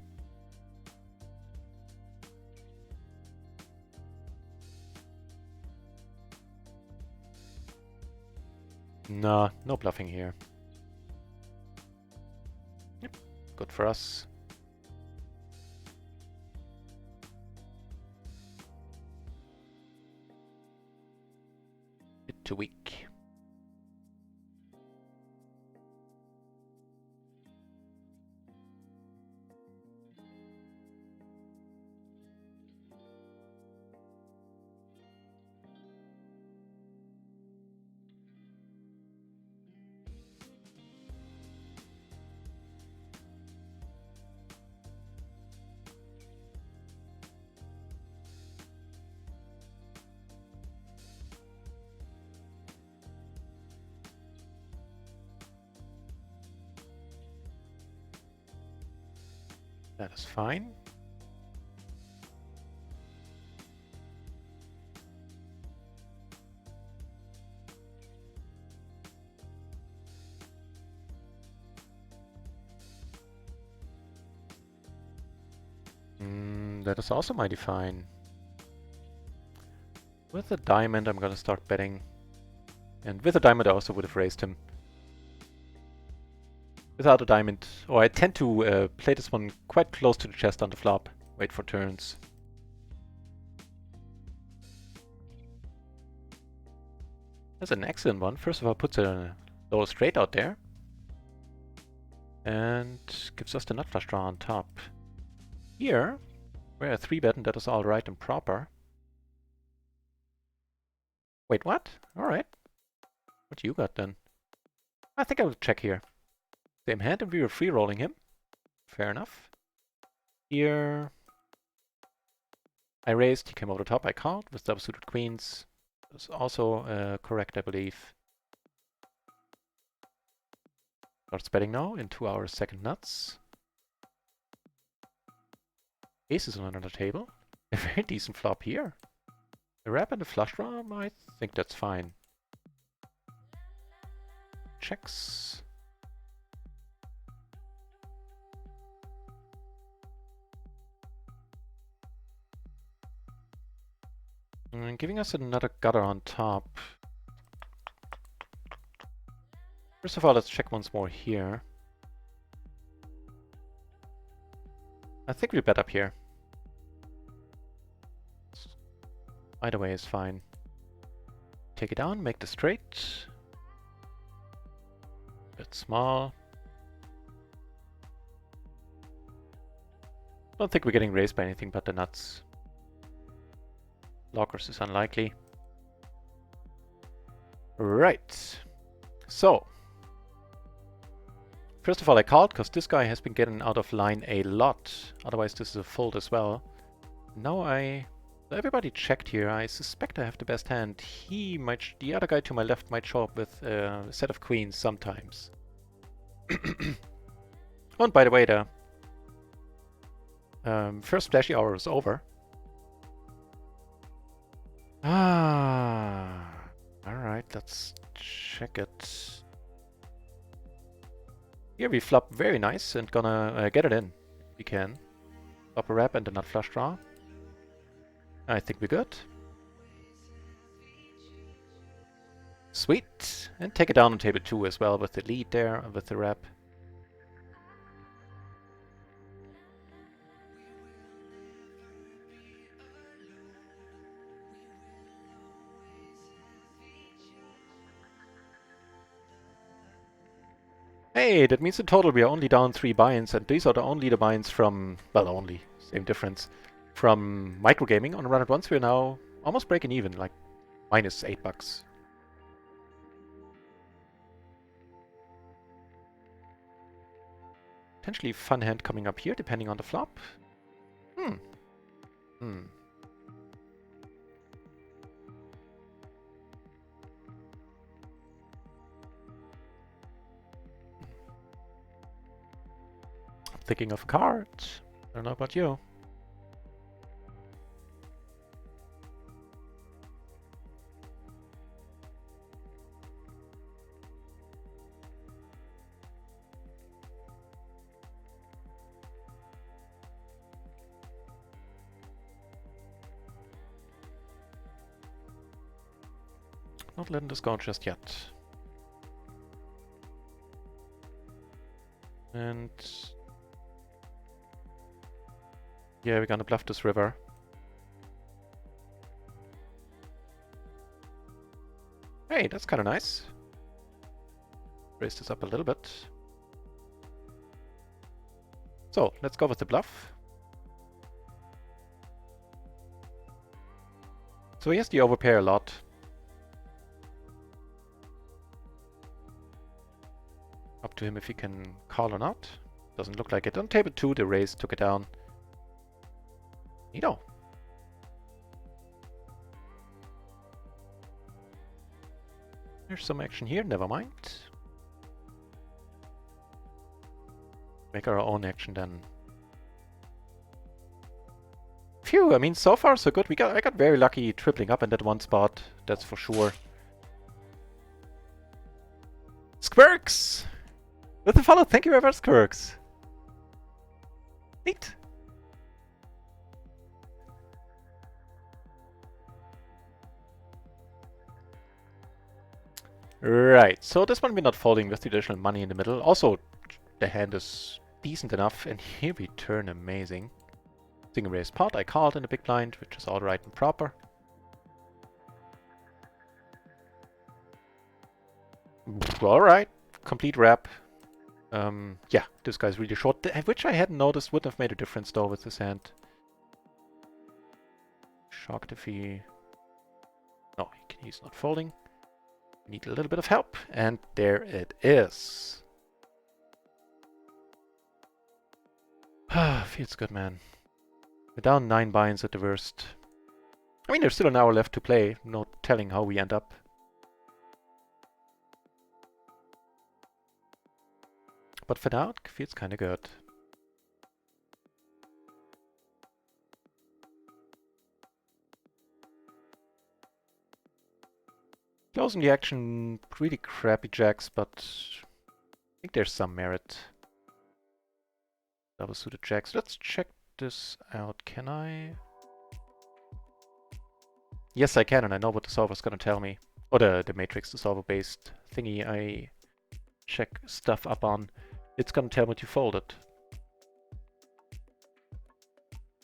Nah, no bluffing here. Yep, good for us. Bit too weak. That is fine. That is also mighty fine. With a diamond, I'm gonna start betting. And with a diamond, I also would have raised him. Without a diamond, or I tend to play this one quite close to the chest on the flop. Wait for turns. That's an excellent one. First of all, puts a low straight out there. And gives us the nut flush draw on top. Here, we're a 3-bet and that is all right and proper. Wait, what? Alright. What you got then? I think I will check here. Same hand and we were free rolling him. Fair enough. Here I raised, he came over the top, I called with double suited queens. That's also correct, I believe. Starts betting now into our second nuts. Aces on another table. A very decent flop here. The wrap and the flush draw, I think that's fine. Checks. And giving us another gutter on top. First of all, let's check once more here. I think we bet up here. Either way is fine. Take it down, make the straight. Bit small. Don't think we're getting raised by anything but the nuts. Blockers is unlikely. Right. So. First of all, I called because this guy has been getting out of line a lot. Otherwise, this is a fold as well. Now everybody checked here. I suspect I have the best hand. He might, the other guy to my left might show up with a set of queens sometimes. And by the way, the first flashy hour is over. Alright, let's check it. Here we flop very nice and gonna get it in. We can. Flop a wrap and a nut flush draw. I think we're good. Sweet. And take it down on table 2 as well with the lead there, with the wrap. Hey, that means in total we are only down 3 buy-ins, and these are only the buy-ins from, well, only, same difference, from microgaming. On RunItOnce we're now almost breaking even, like minus $8. Potentially fun hand coming up here, depending on the flop. Thinking of cards. I don't know about you. Not letting this go just yet. And yeah, we're gonna bluff this river. Hey, that's kind of nice. Raise this up a little bit. So, let's go with the bluff. So he has the overpair a lot. Up to him if he can call or not. Doesn't look like it. On table 2, the raise took it down. Neato. There's some action here, never mind. Make our own action then. phew, I mean, so far so good. I got very lucky tripling up in that one spot, that's for sure. Squirks! With the follow, thank you very much, Squirks. Neat. Right, so this one we're not folding with the additional money in the middle. Also, the hand is decent enough, and here we turn amazing. Single raise pot, I called in the big blind, which is alright and proper. Alright, complete wrap. Yeah, this guy's really short, which I hadn't noticed would have made a difference though with this hand. Shocked if he... No, he's not folding. Need a little bit of help, and there it is. Feels good, man. We're down 9 buy-ins at the worst. I mean, there's still an hour left to play. No telling how we end up. But for now, it feels kind of good. Closing the action, pretty crappy jacks, but I think there's some merit. Double suited jacks. Let's check this out. Can I? Yes, I can, and I know what the solver's gonna tell me. Or the matrix, the solver-based thingy I check stuff up on. It's gonna tell me to fold it.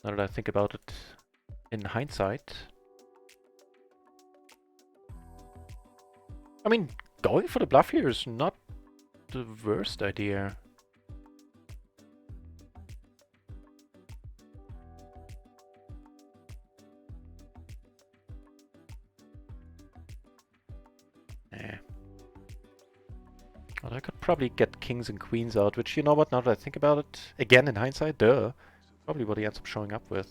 Now that I think about it in hindsight. I mean, going for the bluff here is not the worst idea. Well, I could probably get kings and queens out, which, you know what, now that I think about it, again in hindsight, probably what he ends up showing up with.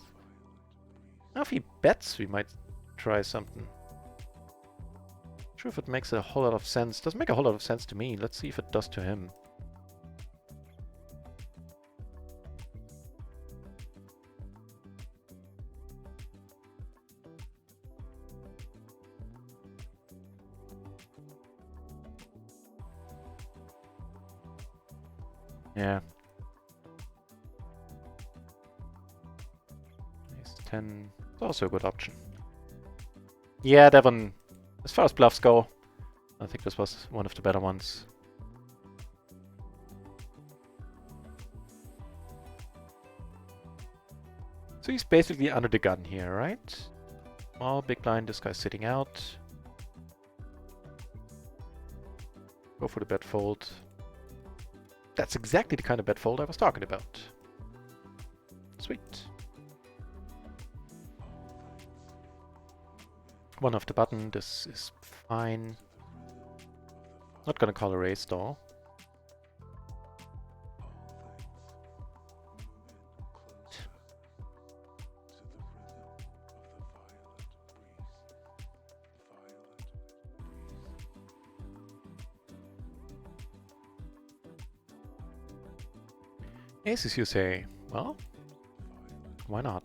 Now if he bets, we might try something. Not sure if it makes a whole lot of sense. Doesn't make a whole lot of sense to me. Let's see if it does to him. Yeah. Ace 10 is also a good option. Yeah, that one, as far as bluffs go, I think this was one of the better ones. So he's basically under the gun here, right? Small, big blind, this guy's sitting out. Go for the bet fold. That's exactly the kind of bet fold I was talking about. Sweet. One off the button, this is fine. Not gonna call a raise though. Aces, you say? Well, why not?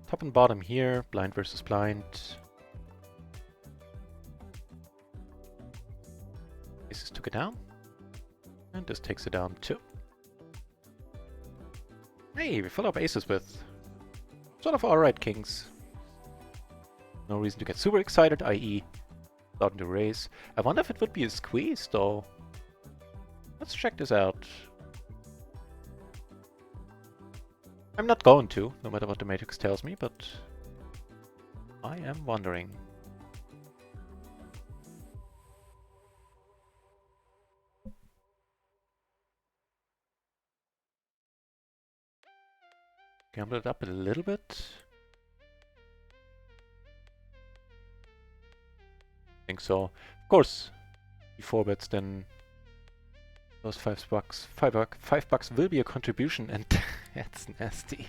Top and bottom here, blind versus blind. Aces took it down. And this takes it down too. Hey, we fill up aces with sort of alright kings. No reason to get super excited, i.e. starting to raise. I wonder if it would be a squeeze though. Let's check this out. I'm not going to, no matter what the matrix tells me, but I am wondering. Gamble it up a little bit. I think so. Of course, he 4-bets, then those $5 will be a contribution, and that's nasty.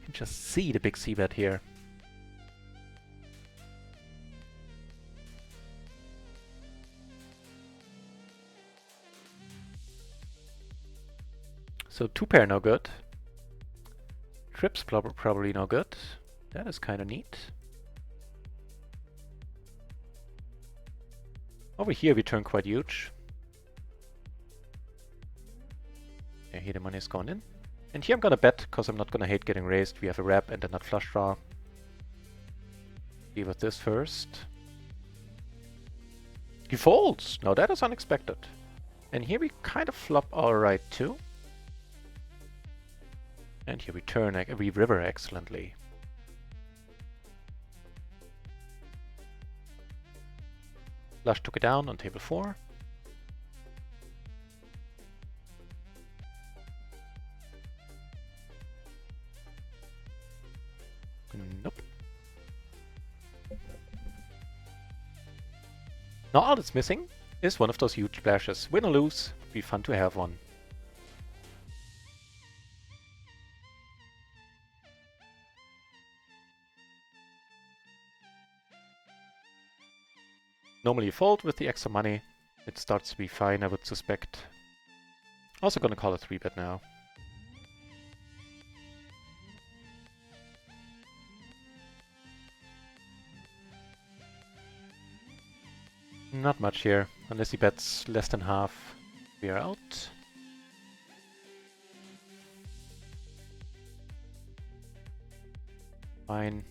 can just see the big seabed here. So 2 pair no good. Trips probably no good. That is kind of neat. Over here we turn quite huge. Yeah, here the money is going in. And here I'm gonna bet, because I'm not gonna hate getting raised. We have a wrap and a nut flush draw. Deal with this first. He folds! Now that is unexpected. And here we kind of flop alright too. And here we turn, we river excellently. Flush took it down on table 4. Nope. Now all that's missing is one of those huge splashes. Win or lose, would be fun to have one. Normally you fold with the extra money. It starts to be fine, I would suspect. Also gonna call a 3-bet now. Not much here, unless he bets less than half. We are out. Fine.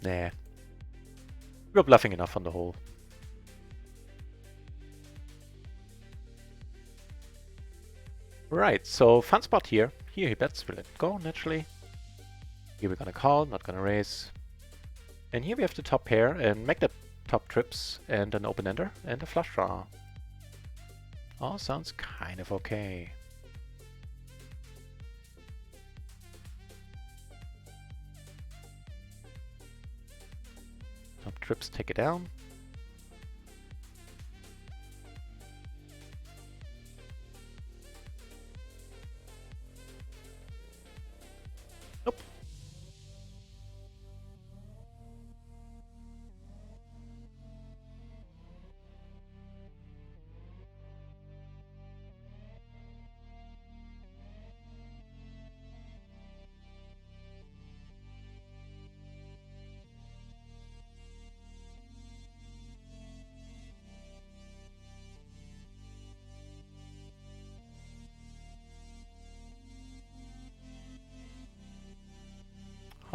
Nah. We're bluffing enough on the hole. Right, so fun spot here. Here he bets, we'll let it go naturally. Here we're gonna call, not gonna raise. And here we have the top pair and make the top trips and an open ender and a flush draw. All sounds kind of okay. Top trips take it down. Nope.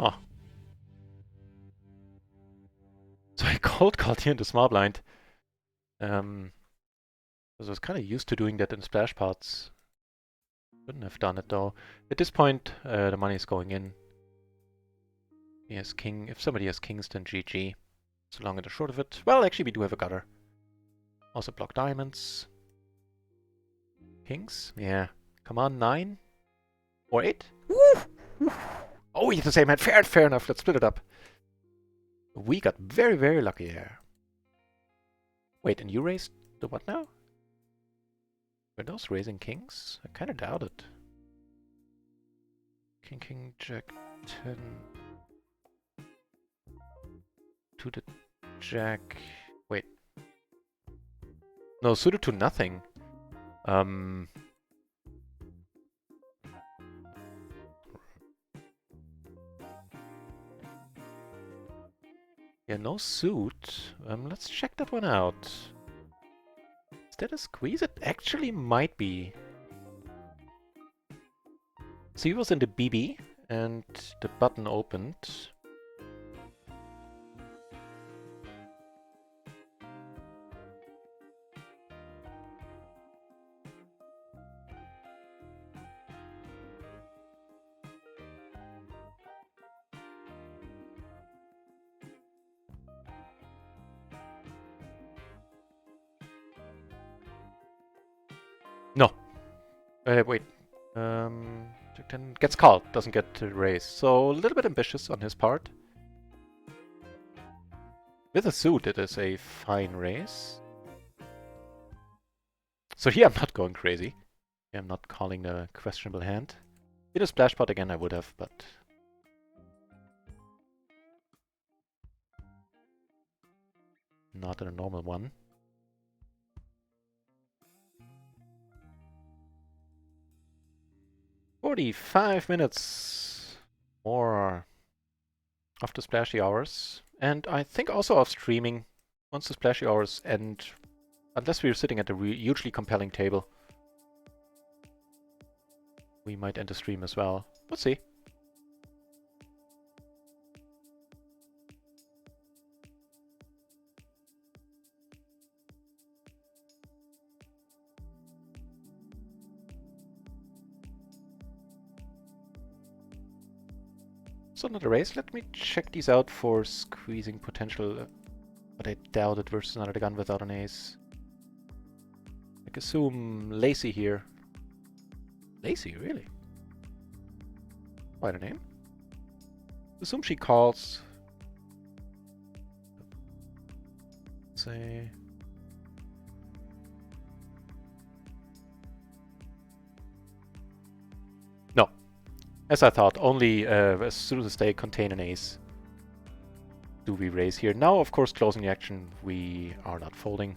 Oh. So I cold called here into small blind. Because I was kind of used to doing that in splash pots. Couldn't have done it though. At this point, the money is going in. He has king. If somebody has kings, then GG. So long and the short of it. Well, actually, we do have a gutter. Also block diamonds. Kings? Yeah. Come on, 9? Or 8? Woo! Oh, we have the same hand. Fair enough. Let's split it up. We got very, very lucky there. Wait, and you raised the what now? Were those raising kings? I kind of doubt it. King, jack, 10. To the jack. Wait. No, suited to nothing. Yeah, no suit. Let's check that one out. Is that a squeeze? It actually might be. So he was in the BB and the button opened. No. Wait. 10 gets called, doesn't get to raise. So a little bit ambitious on his part. With a suit, it is a fine raise. So here I'm not going crazy. I'm not calling a questionable hand. In a splash pot again I would have, but... not in a normal one. $45 more of the splashy hours. And I think also of streaming once the splashy hours end. Unless we're sitting at a hugely compelling table. We might end the stream as well. We'll see. So another raise. Let me check these out for squeezing potential. But I doubt it versus another gun without an ace. I assume Lacey here. Lacey, really? Quite a name. Assume she calls. Say. No. As I thought, only as soon as they contain an ace do we raise here. Now, of course, closing the action, we are not folding.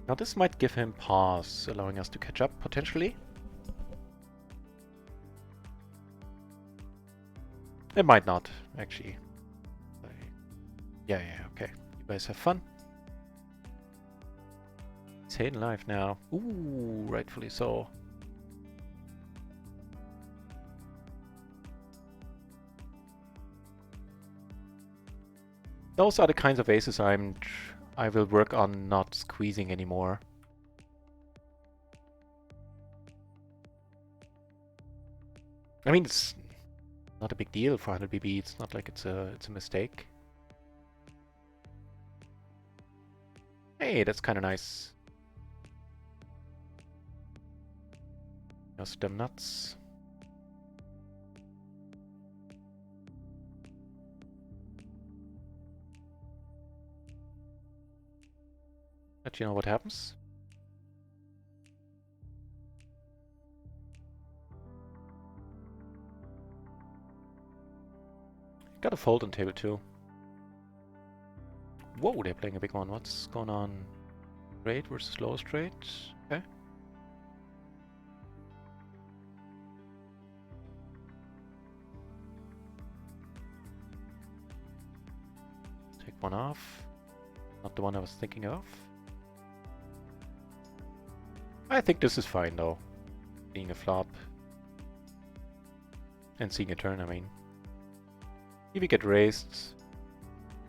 Now this might give him pause, allowing us to catch up, potentially. It might not, actually. Yeah, okay. You guys have fun. He's hating life now. Ooh, rightfully so. Those are the kinds of aces I will work on not squeezing anymore. I mean, it's not a big deal for 100 BB. It's not like it's a mistake. Hey, that's kind of nice. Just them nuts. But you know what happens? Got a fold on table 2. Whoa, they're playing a big one. What's going on? Straight versus low straight? Okay. Take one off. Not the one I was thinking of. I think this is fine though. Being a flop. And seeing a turn, I mean. If we get raised,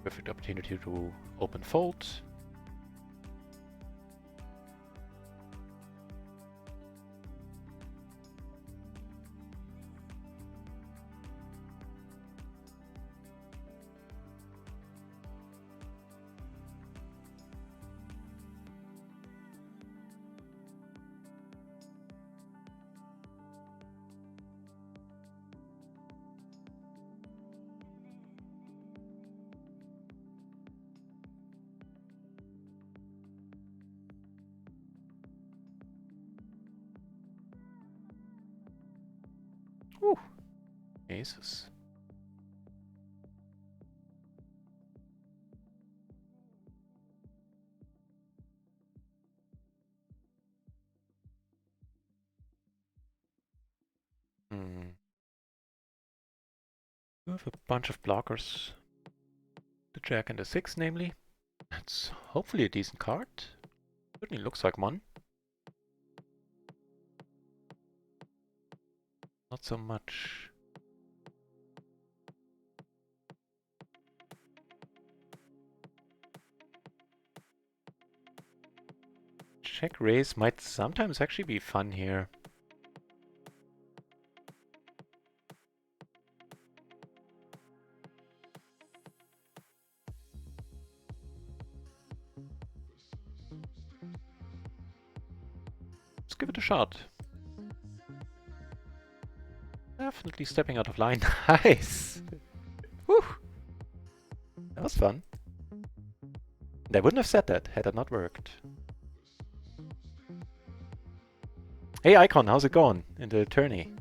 perfect opportunity to open fold. Whew. Aces. We have a bunch of blockers. The Jack and the 6, namely. That's hopefully a decent card. Certainly looks like one. Not so much. Check raise might sometimes actually be fun here. Let's give it a shot. Definitely stepping out of line. Nice! Whew! That was fun. And I wouldn't have said that had it not worked. Hey Icon, how's it going in the tourney?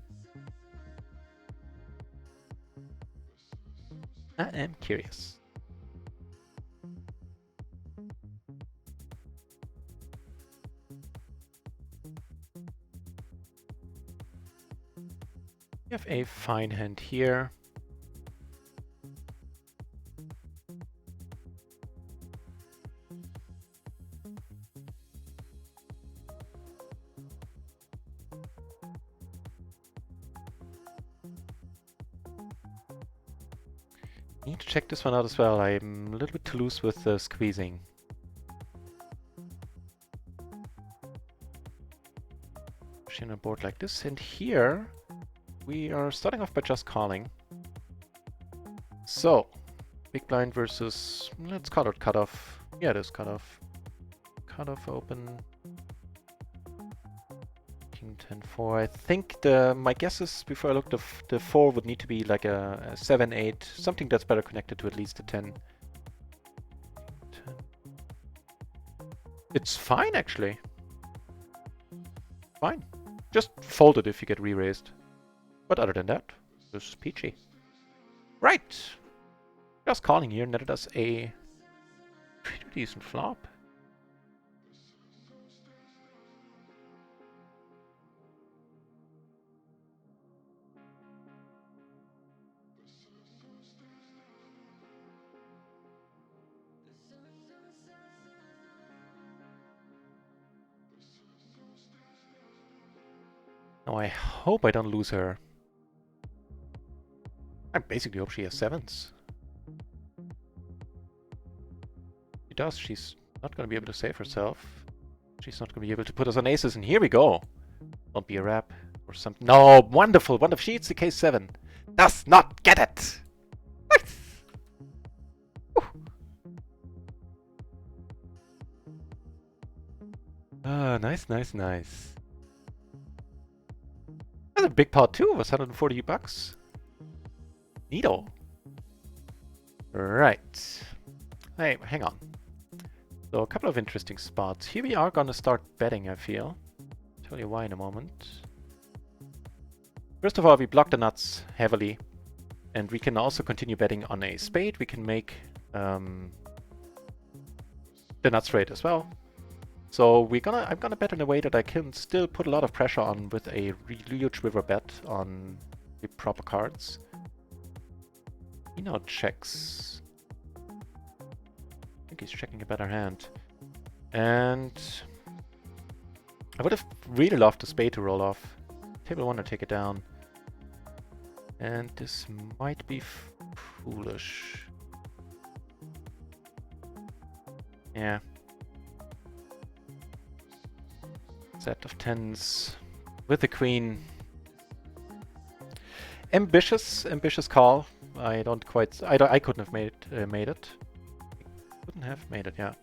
I am curious. We have a fine hand here. Need to check this one out as well. I'm a little bit too loose with squeezing. Pushing a board like this, and here we are starting off by just calling. So, big blind versus, let's call it cutoff. Yeah, it is cutoff. Cutoff open. King 10-4. I think my guess is, before I look, the 4 would need to be like a 7-8, something that's better connected to at least a 10. 10. It's fine, actually. Fine. Just fold it if you get re-raised. But other than that, this is peachy. Right! Just calling here netted us a pretty decent flop. Now I hope I don't lose her. I basically hope she has 7s. She does. She's not going to be able to save herself. She's not going to be able to put us on aces, and here we go. Don't be a wrap or something. No, wonderful. One of sheets, the case 7. Does not get it. Nice. Ah, nice, nice, nice. That's a big pot too. It was 140 bucks. Neato. Right. Hey, hang on. So a couple of interesting spots. Here we are gonna start betting, I feel. Tell you why in a moment. First of all, we block the nuts heavily. And we can also continue betting on a spade. We can make the nuts straight as well. So I'm gonna bet in a way that I can still put a lot of pressure on with a huge river bet on the proper cards. He now checks. I think he's checking a better hand. And I would have really loved the spade to roll off. Table 1 to take it down. And this might be foolish. Yeah. Set of 10s with the queen. Ambitious call. I couldn't have made it. Couldn't have made it, yeah.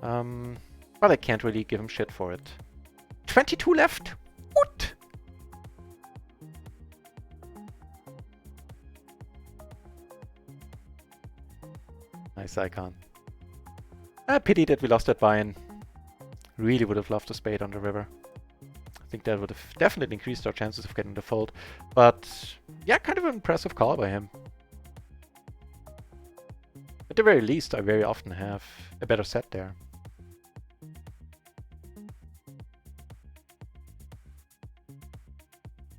But I can't really give him shit for it. 22 left. What? Nice icon. Pity that we lost that buy-in. Really would have loved a spade on the river. I think that would have definitely increased our chances of getting the fold. But yeah, kind of an impressive call by him. At the very least, I very often have a better set there.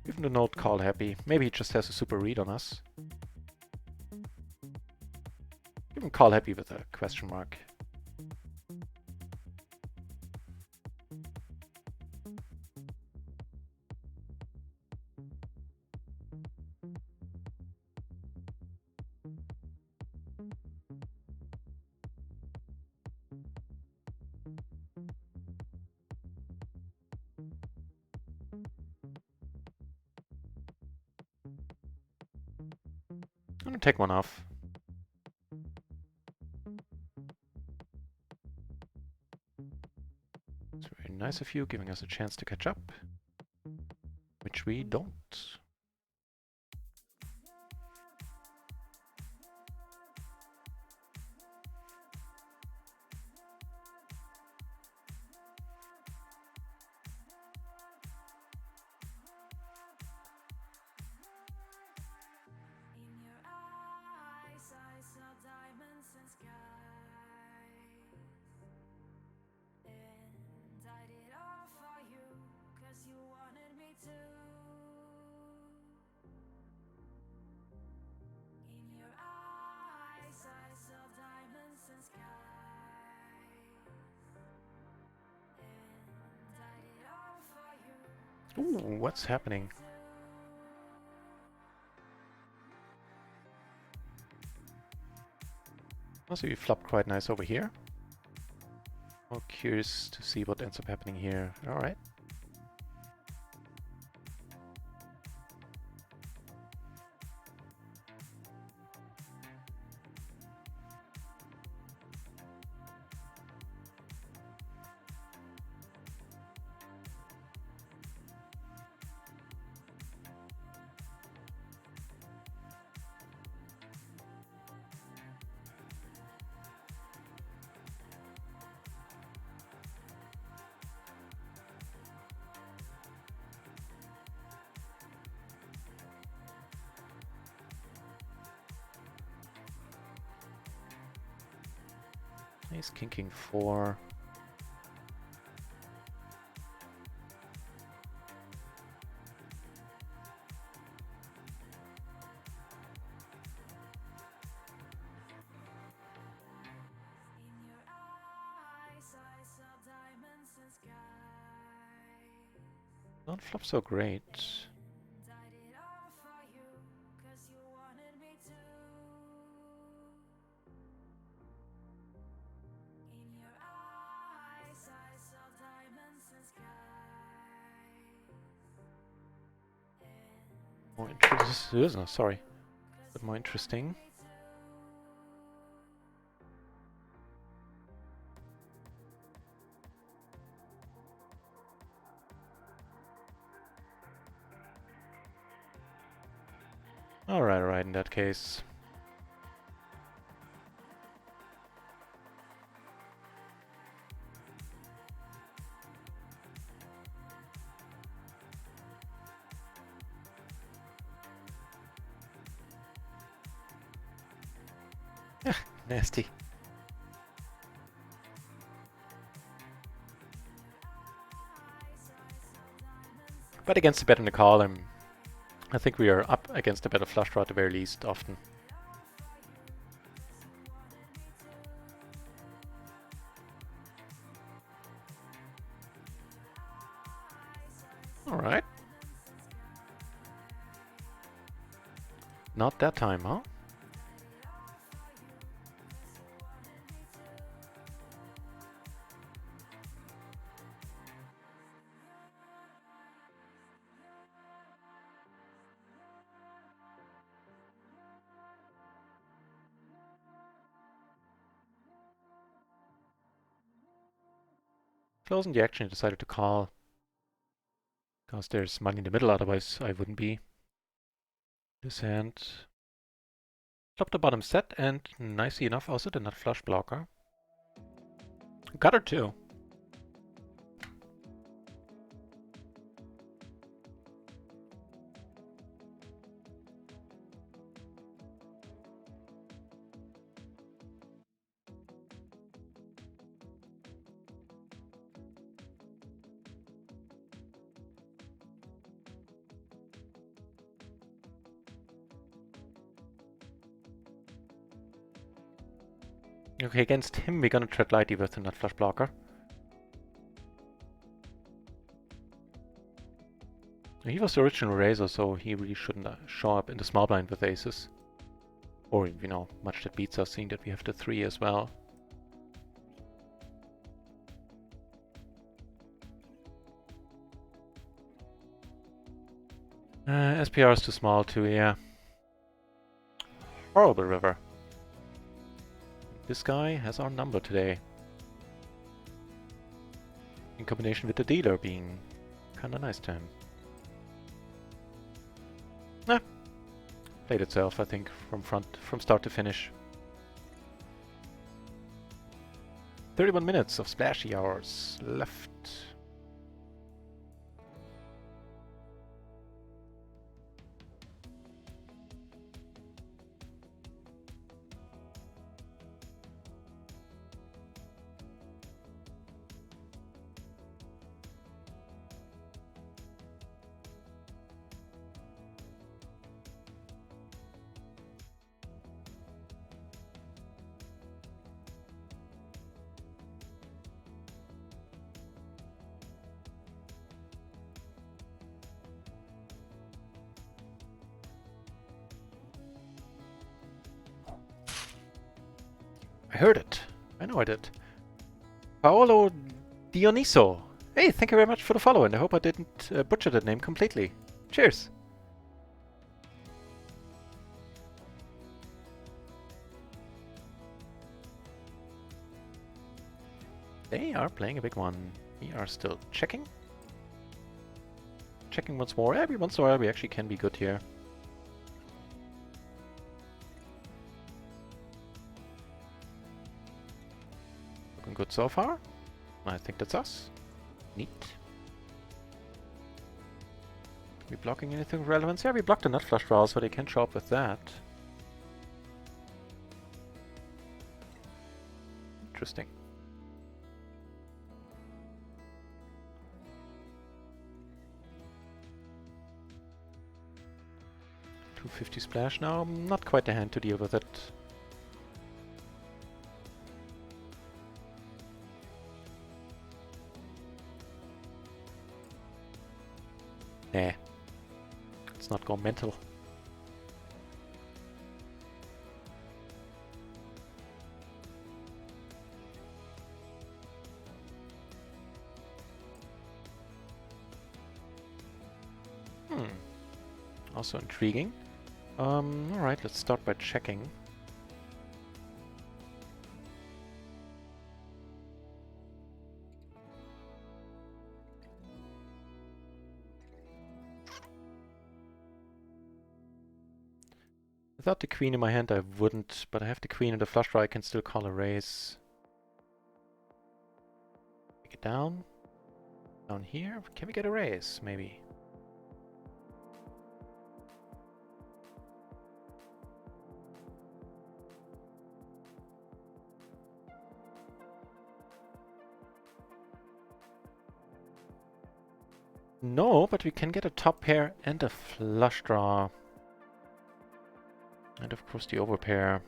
Even the note call happy. Maybe he just has a super read on us. Even call happy with a question mark. I'm gonna take one off. It's very nice of you, giving us a chance to catch up. Which we don't. In your eyes, I saw diamonds and skies, and I did all for you. Ooh, what's happening? Also, you flopped quite nice over here. More curious to see what ends up happening here. Alright. He's king 4. In your eyes, I saw diamonds and skies. Don't flop so great. And I did all for you, 'cause you wanted me to. In your eyes, I saw diamonds and skies. And More interesting. Sorry, but more interesting. Alright, in that case. Nasty. But against the bet in the call, I think we are up against a better flush draw at the very least, often. Alright. Not that time, huh? Closing the action, he decided to call. Because there's money in the middle, otherwise I wouldn't be. This hand. Flop the bottom set, and nicely enough also the nut flush blocker. Got her too. Okay, against him we're gonna tread lightly with the nut flush blocker. He was the original raiser, so he really shouldn't show up in the small blind with aces. Or, you know, much that beats us, seeing that we have the 3 as well. SPR is too small too, yeah. Horrible river. This guy has our number today. In combination with the dealer being kinda nice to him. Played itself, I think, from start to finish. 31 minutes of splashy hours left. I heard it. I know I did. Paolo Dioniso. Hey, thank you very much for the follow, and I hope I didn't butcher that name completely. Cheers! They are playing a big one. We are still checking. Checking once more. Every once in a while we actually can be good here. Looking good so far. I think that's us. Neat. Are we blocking anything of relevance? Yeah, we blocked the nut flush draw, so they can show up with that. Interesting. $250 splash now. Not quite the hand to deal with it. Nah. Let's not go mental. Also intriguing. Alright, let's start by checking. Without the queen in my hand I wouldn't, but I have the queen and the flush draw, I can still call a raise. Take it down. Down here. Can we get a raise, maybe? No, but we can get a top pair and a flush draw. And of course the overpair.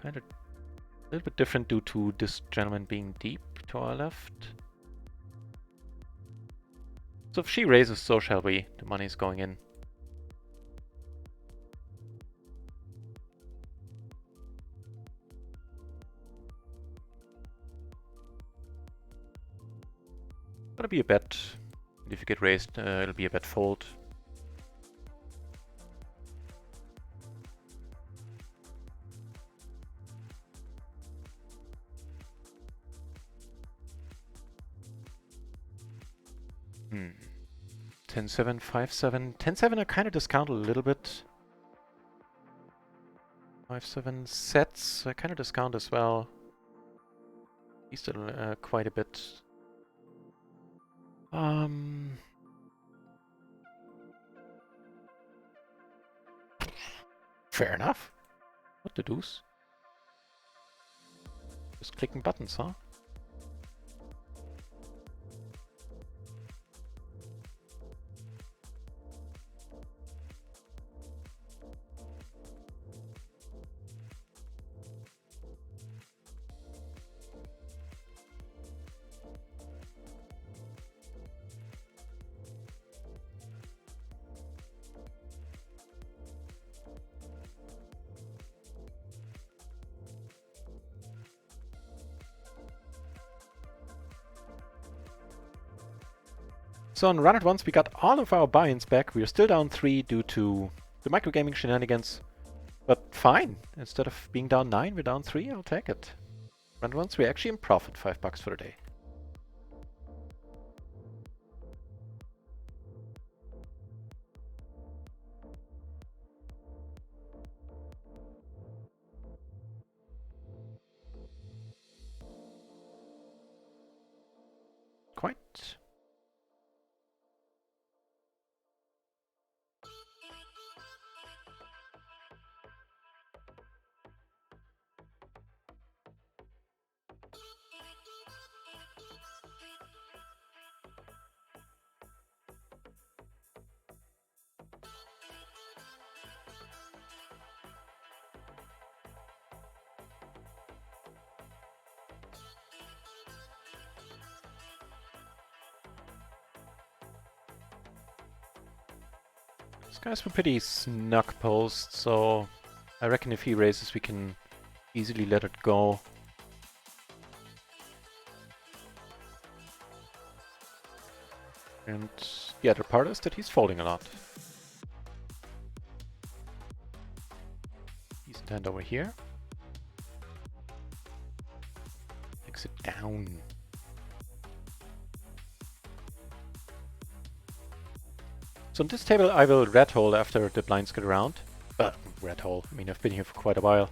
Kind of a little bit different due to this gentleman being deep to our left. So if she raises, so shall we. The money's going in. Gonna be a bet. If you get raised, it'll be a bet fold. Hmm. 10-7, 5-7. 10-7 I kind of discount a little bit. 5-7 sets I kind of discount as well. He's still quite a bit. Fair enough. What the deuce? Just clicking buttons, huh? So on RunItOnce we got all of our buy-ins back. We're still down 3 due to the microgaming shenanigans. But fine. Instead of being down 9, we're down 3. I'll take it. RunItOnce, we're actually in profit. $5 for the day. Quite. These guys were pretty snug posts, so I reckon if he raises, we can easily let it go. And the other part is that he's folding a lot. Decent hand over here. Takes it down. So on this table I will red hole after the blinds get around. Red hole, I mean I've been here for quite a while.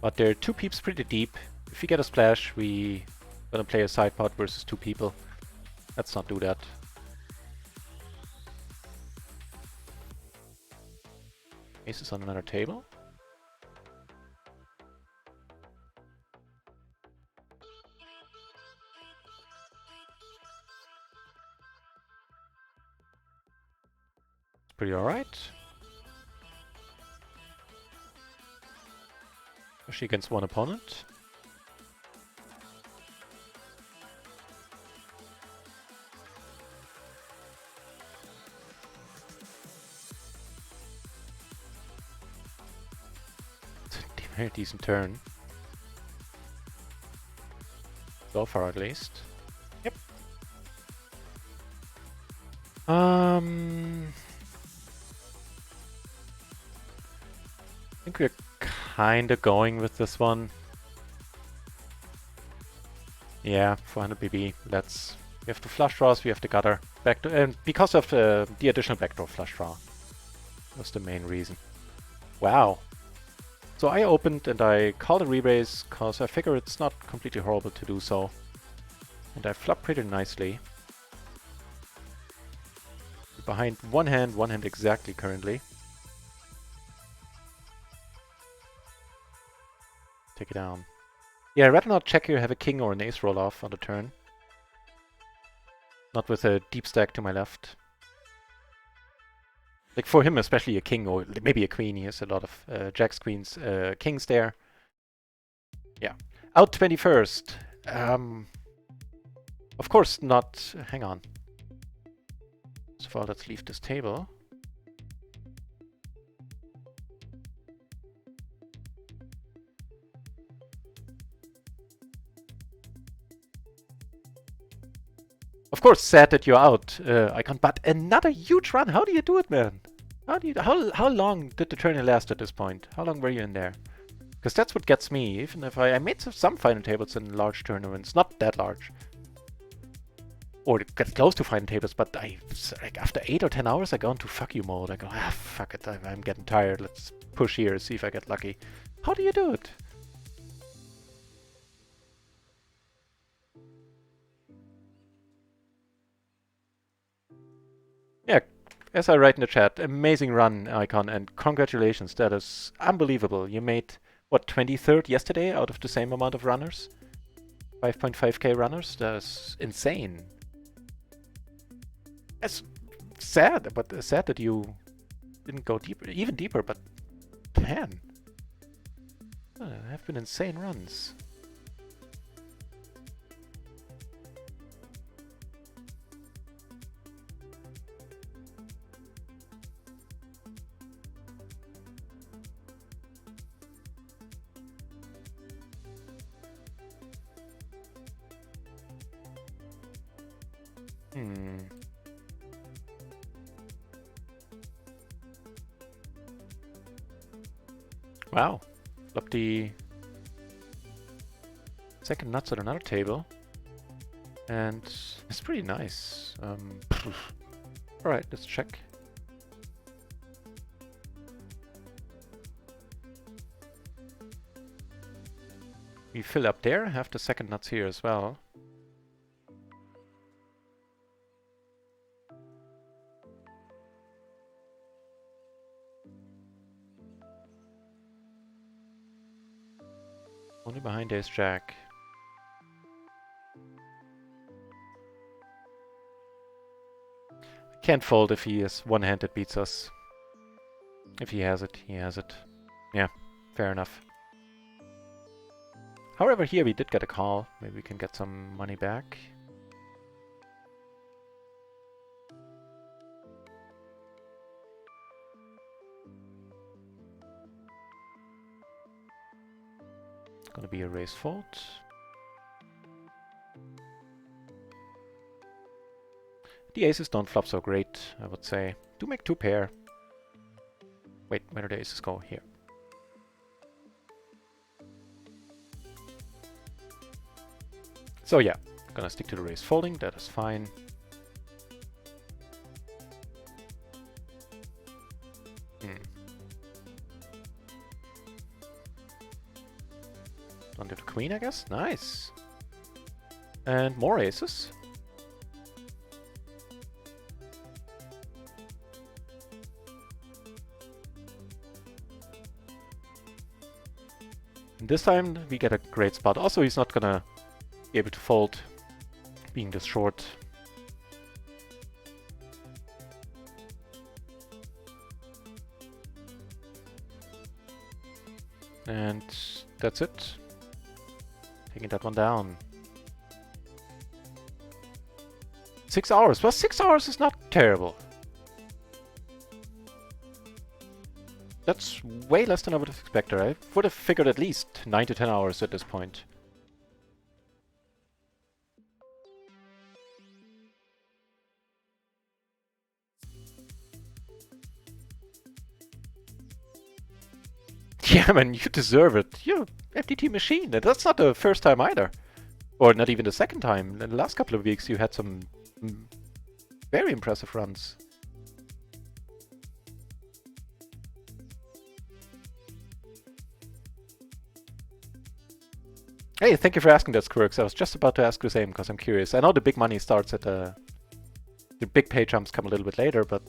But there are two peeps pretty deep. If we get a splash, we gonna play a side pot versus two people. Let's not do that. Ace is on another table. It's pretty alright. Especially against one opponent. It's a very decent turn. So far at least. Yep. I think we're kinda going with this one. Yeah, 400 BB. Let's. We have the flush draws, we have the gutter. Backdoor, and because of the additional backdoor flush draw. Was the main reason. Wow. So I opened and I called a re-raise because I figure it's not completely horrible to do so. And I flopped pretty nicely. Behind one hand exactly currently. Take it down. Yeah, I'd rather not check here, have a king or an ace roll off on the turn. Not with a deep stack to my left. Like for him, especially a king or maybe a queen. He has a lot of jacks, queens, kings there. Yeah. Out 21st. Of course not. Hang on. First of all, let's leave this table. Of course, sad that you're out, Icon, but another huge run. How do you do it, man? How long did the tourney last at this point? How long were you in there? Because that's what gets me. Even if I made some final tables in large tournaments, not that large, or get close to final tables, but like after 8 or 10 hours, I go into fuck you mode. I go, fuck it, I'm getting tired. Let's push here, see if I get lucky. How do you do it? Yeah, as I write in the chat, amazing run, Icon, and congratulations. That is unbelievable. You made, what, 23rd yesterday out of the same amount of runners? 5.5k runners? That is insane. It's sad, but sad that you didn't go deeper, even deeper, but man. Have been insane runs. Wow. Flop the second nuts at another table. And it's pretty nice. Alright, let's check. We fill up there, have the second nuts here as well. Only behind ace jack. Can't fold if he is one hand that beats us. If he has it, he has it. Yeah, fair enough. However, here we did get a call. Maybe we can get some money back. gonna be a raise fold. The aces don't flop so great, I would say. Do make 2 pair. Wait, where do the aces go? Here. So yeah, gonna stick to the raise folding, that is fine. Don't do the queen, I guess. Nice. And more aces. And this time we get a great spot. Also, he's not gonna be able to fold, being this short. And that's it. Taking that one down. 6 hours. Well, 6 hours is not terrible. That's way less than I would have expected. I would have figured at least 9 to 10 hours at this point. Yeah, man, you deserve it. You're an FTT machine. And that's not the first time either. Or not even the second time. In the last couple of weeks you had some very impressive runs. Hey, thank you for asking that, Squirks. I was just about to ask the same because I'm curious. I know the big money starts at the big pay jumps come a little bit later, but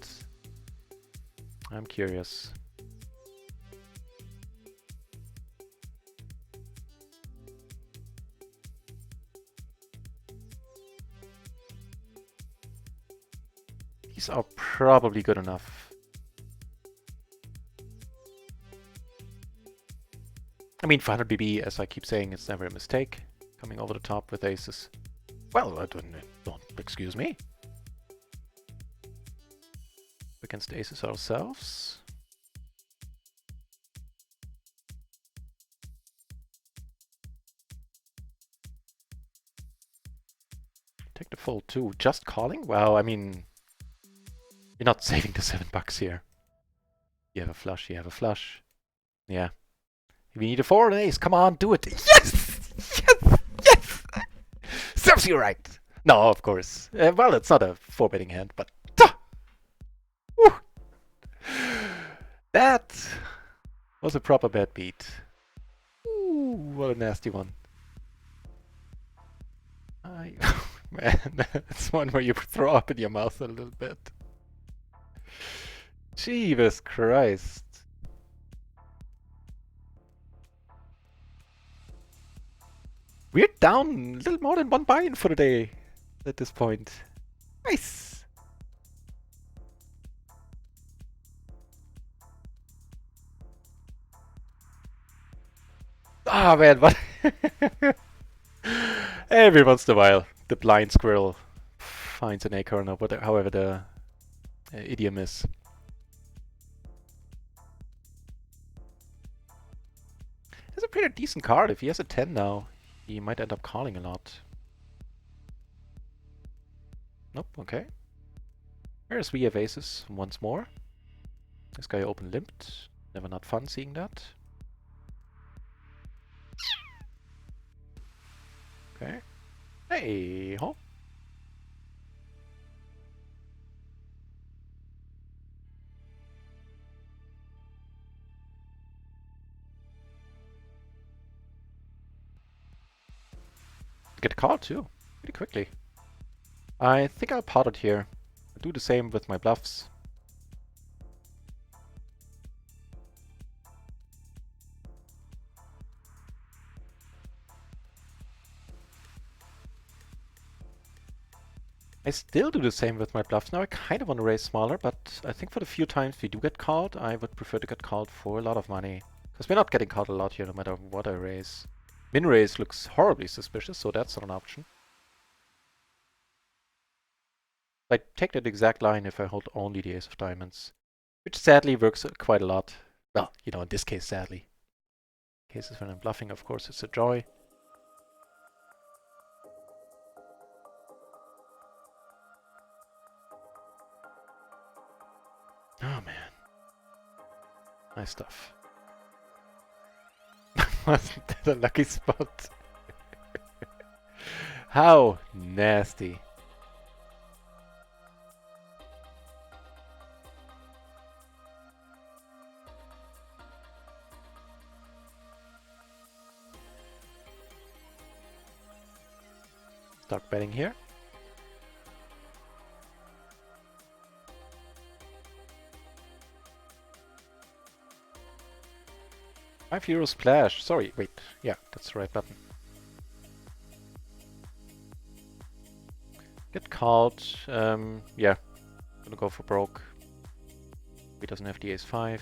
I'm curious. These are probably good enough. I mean, 400 BB, as I keep saying, it's never a mistake. Coming over the top with aces. Well, don't excuse me. Against aces ourselves. Take the fold too. Just calling? Well, I mean, you're not saving the $7 here. You have a flush, you have a flush. Yeah. We need a 4 and an ace. Come on, do it. Yes! Yes! Yes! Serves you right. No, of course. Well, it's not a 4-betting hand, but... Woo! That was a proper bad beat. Ooh, what a nasty one. Man, that's one where you throw up in your mouth a little bit. Jesus Christ. We're down a little more than 1 buy-in for the day at this point. Nice! Ah, man, what? Every once in a while, the blind squirrel finds an acorn, or whatever, however the idiom is. It's a pretty decent card. If he has a 10 now, he might end up calling a lot. Nope, okay. Where's we have aces once more? This guy open limped. Never not fun seeing that. Okay. Hey ho. Get a call too, pretty quickly. I think I'll pot it here. I'll do the same with my bluffs. I still do the same with my bluffs. Now I kind of want to raise smaller, but I think for the few times we do get called, I would prefer to get called for a lot of money. Because we're not getting called a lot here no matter what I raise. Min raise looks horribly suspicious, so that's not an option. I take that exact line if I hold only the ace of diamonds. Which sadly works quite a lot. Well, you know, in this case, sadly. Cases when I'm bluffing, of course, it's a joy. Oh man. Nice stuff. Wasn't that a lucky spot? How nasty. Start betting here. €5 splash. Sorry, wait. Yeah, that's the right button. Get called. Yeah, gonna go for broke. He doesn't have the ace-5.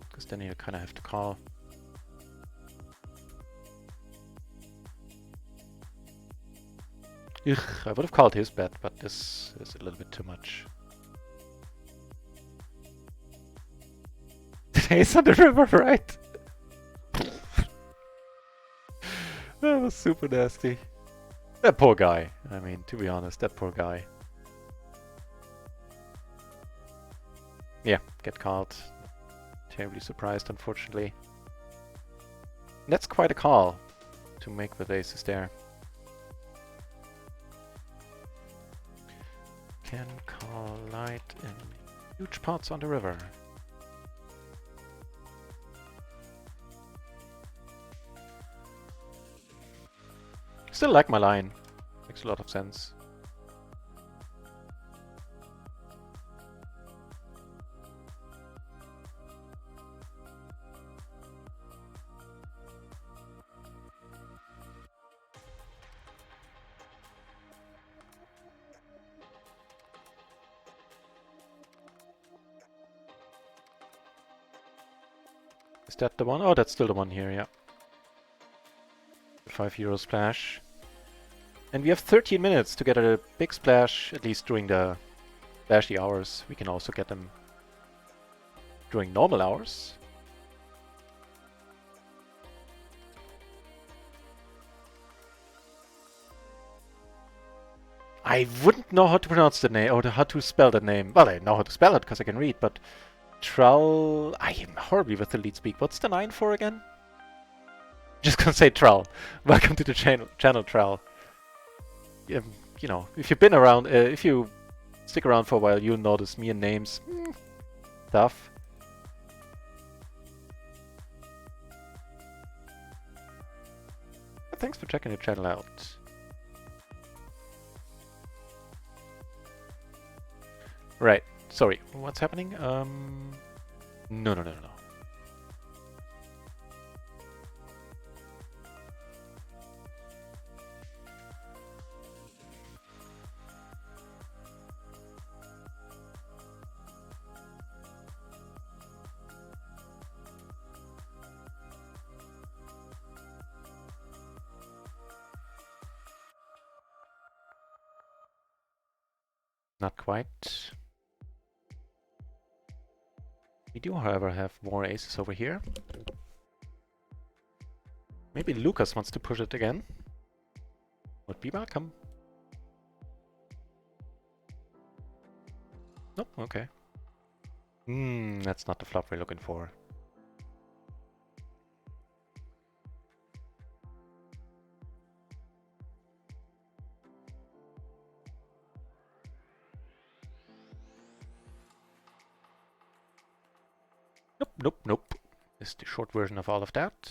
Because then you kind of have to call. Ugh, I would have called his bet, but this is a little bit too much. Ace on the river, right? That was super nasty. That poor guy. I mean, to be honest, that poor guy. Yeah, get called. Terribly surprised, unfortunately. That's quite a call to make with aces there. Can call light in huge pots on the river. Still like my line. Makes a lot of sense. Is that the one? Oh, that's still the one here, yeah. €5 splash. And we have 13 minutes to get a big splash, at least during the splashy hours. We can also get them during normal hours. I wouldn't know how to pronounce the name, or how to spell the name. Well, I know how to spell it because I can read, but Trull... I am horribly with the lead speak. What's the 9 for again? Just gonna say Trull. Welcome to the channel, Trull. You know, if you've been around, if you stick around for a while, you'll notice me and names. Tough. Thanks for checking the channel out. Right. Sorry. What's happening? No. Not quite. We do, however, have more aces over here. Maybe Lucas wants to push it again. Would be welcome. Nope, okay. That's not the flop we're looking for. Nope. This is the short version of all of that.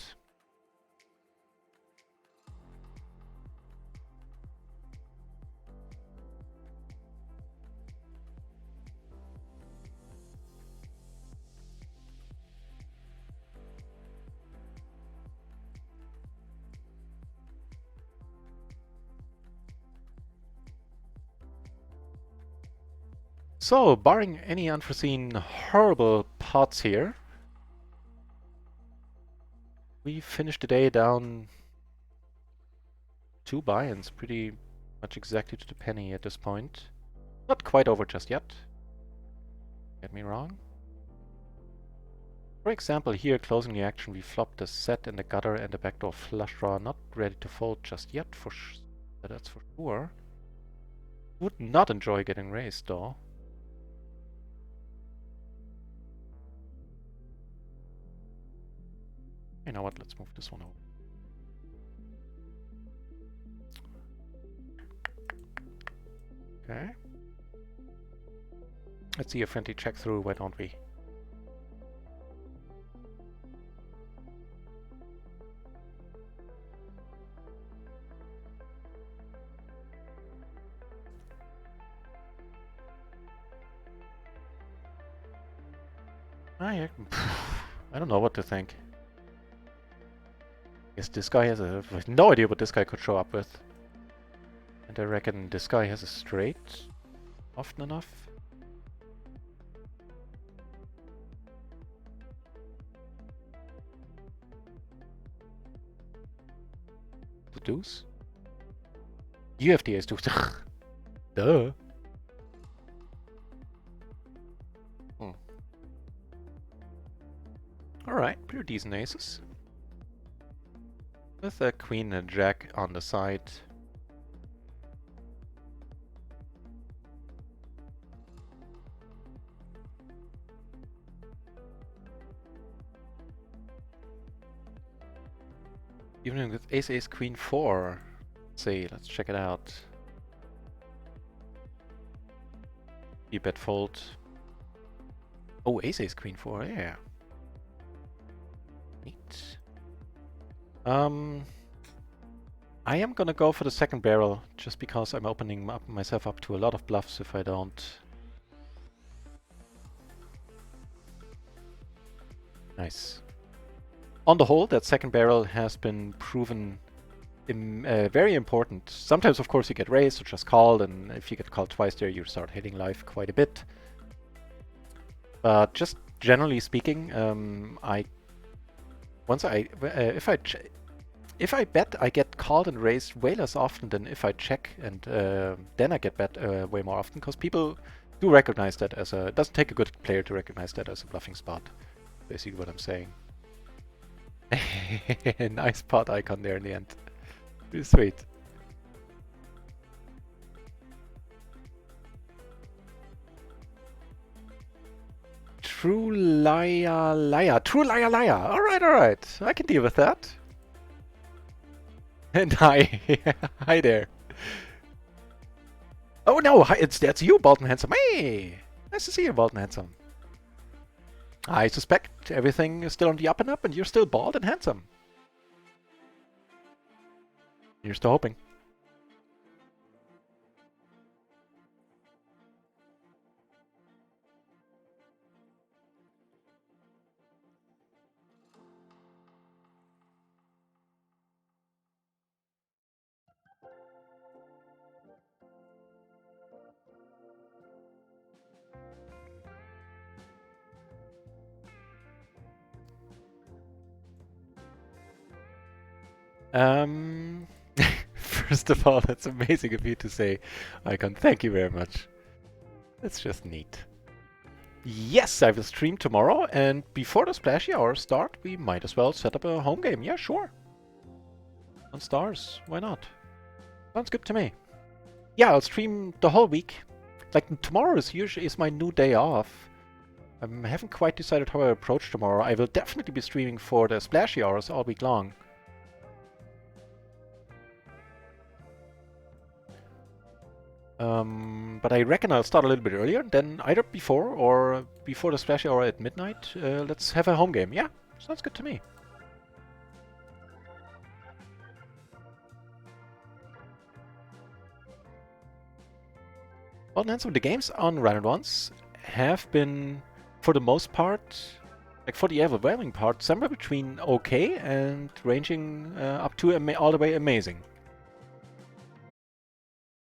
So, barring any unforeseen horrible pots here, we finished the day down 2 buy-ins, pretty much exactly to the penny at this point. Not quite over just yet. Get me wrong. For example, here, closing the action, we flop the set in the gutter and the backdoor flush draw. Not ready to fold just yet, that's for sure. Would not enjoy getting raised, though. You know what, let's move this one over. Okay. Let's see a friendly check through, why don't we? I don't know what to think. Guess this guy has I have no idea what this guy could show up with. And I reckon this guy has a straight often enough. The deuce? You have the ace deuce. Duh. Alright, pretty decent aces. With a queen and jack on the side. Even with ace, ace, queen, 4. Let's see, let's check it out. You bet fold. Oh, ace, ace, queen, 4, yeah. Neat. I am gonna go for the second barrel, just because I'm opening myself up to a lot of bluffs if I don't. Nice. On the whole, that second barrel has been proven very important. Sometimes, of course, you get raised or just called, and if you get called twice there, you start hitting life quite a bit. But just generally speaking, if I bet, I get called and raised way less often than if I check, and then I get bet way more often, because people do recognize that as a... It doesn't take a good player to recognize that as a bluffing spot. Basically what I'm saying. Nice pot icon there in the end. Pretty sweet. True liar, liar. True liar, liar. Alright. I can deal with that. And hi. Hi there. Oh no, that's you, Bald and Handsome. Hey! Nice to see you, Bald and Handsome. I suspect everything is still on the up and up, and you're still bald and handsome. You're still hoping. First of all, that's amazing of you to say, Icon. Thank you very much. That's just neat. Yes, I will stream tomorrow, and before the splashy hour start, we might as well set up a home game. Yeah, sure. On stars, why not? Sounds good to me. Yeah, I'll stream the whole week. Like, tomorrow is my new day off. I haven't quite decided how I approach tomorrow. I will definitely be streaming for the splashy hours all week long. But I reckon I'll start a little bit earlier, then either before the splash hour at midnight. Let's have a home game. Yeah, sounds good to me. Well, Nancy, the games on RunItOnce have been, for the most part, like for the overwhelming part, somewhere between okay and ranging up to all the way amazing.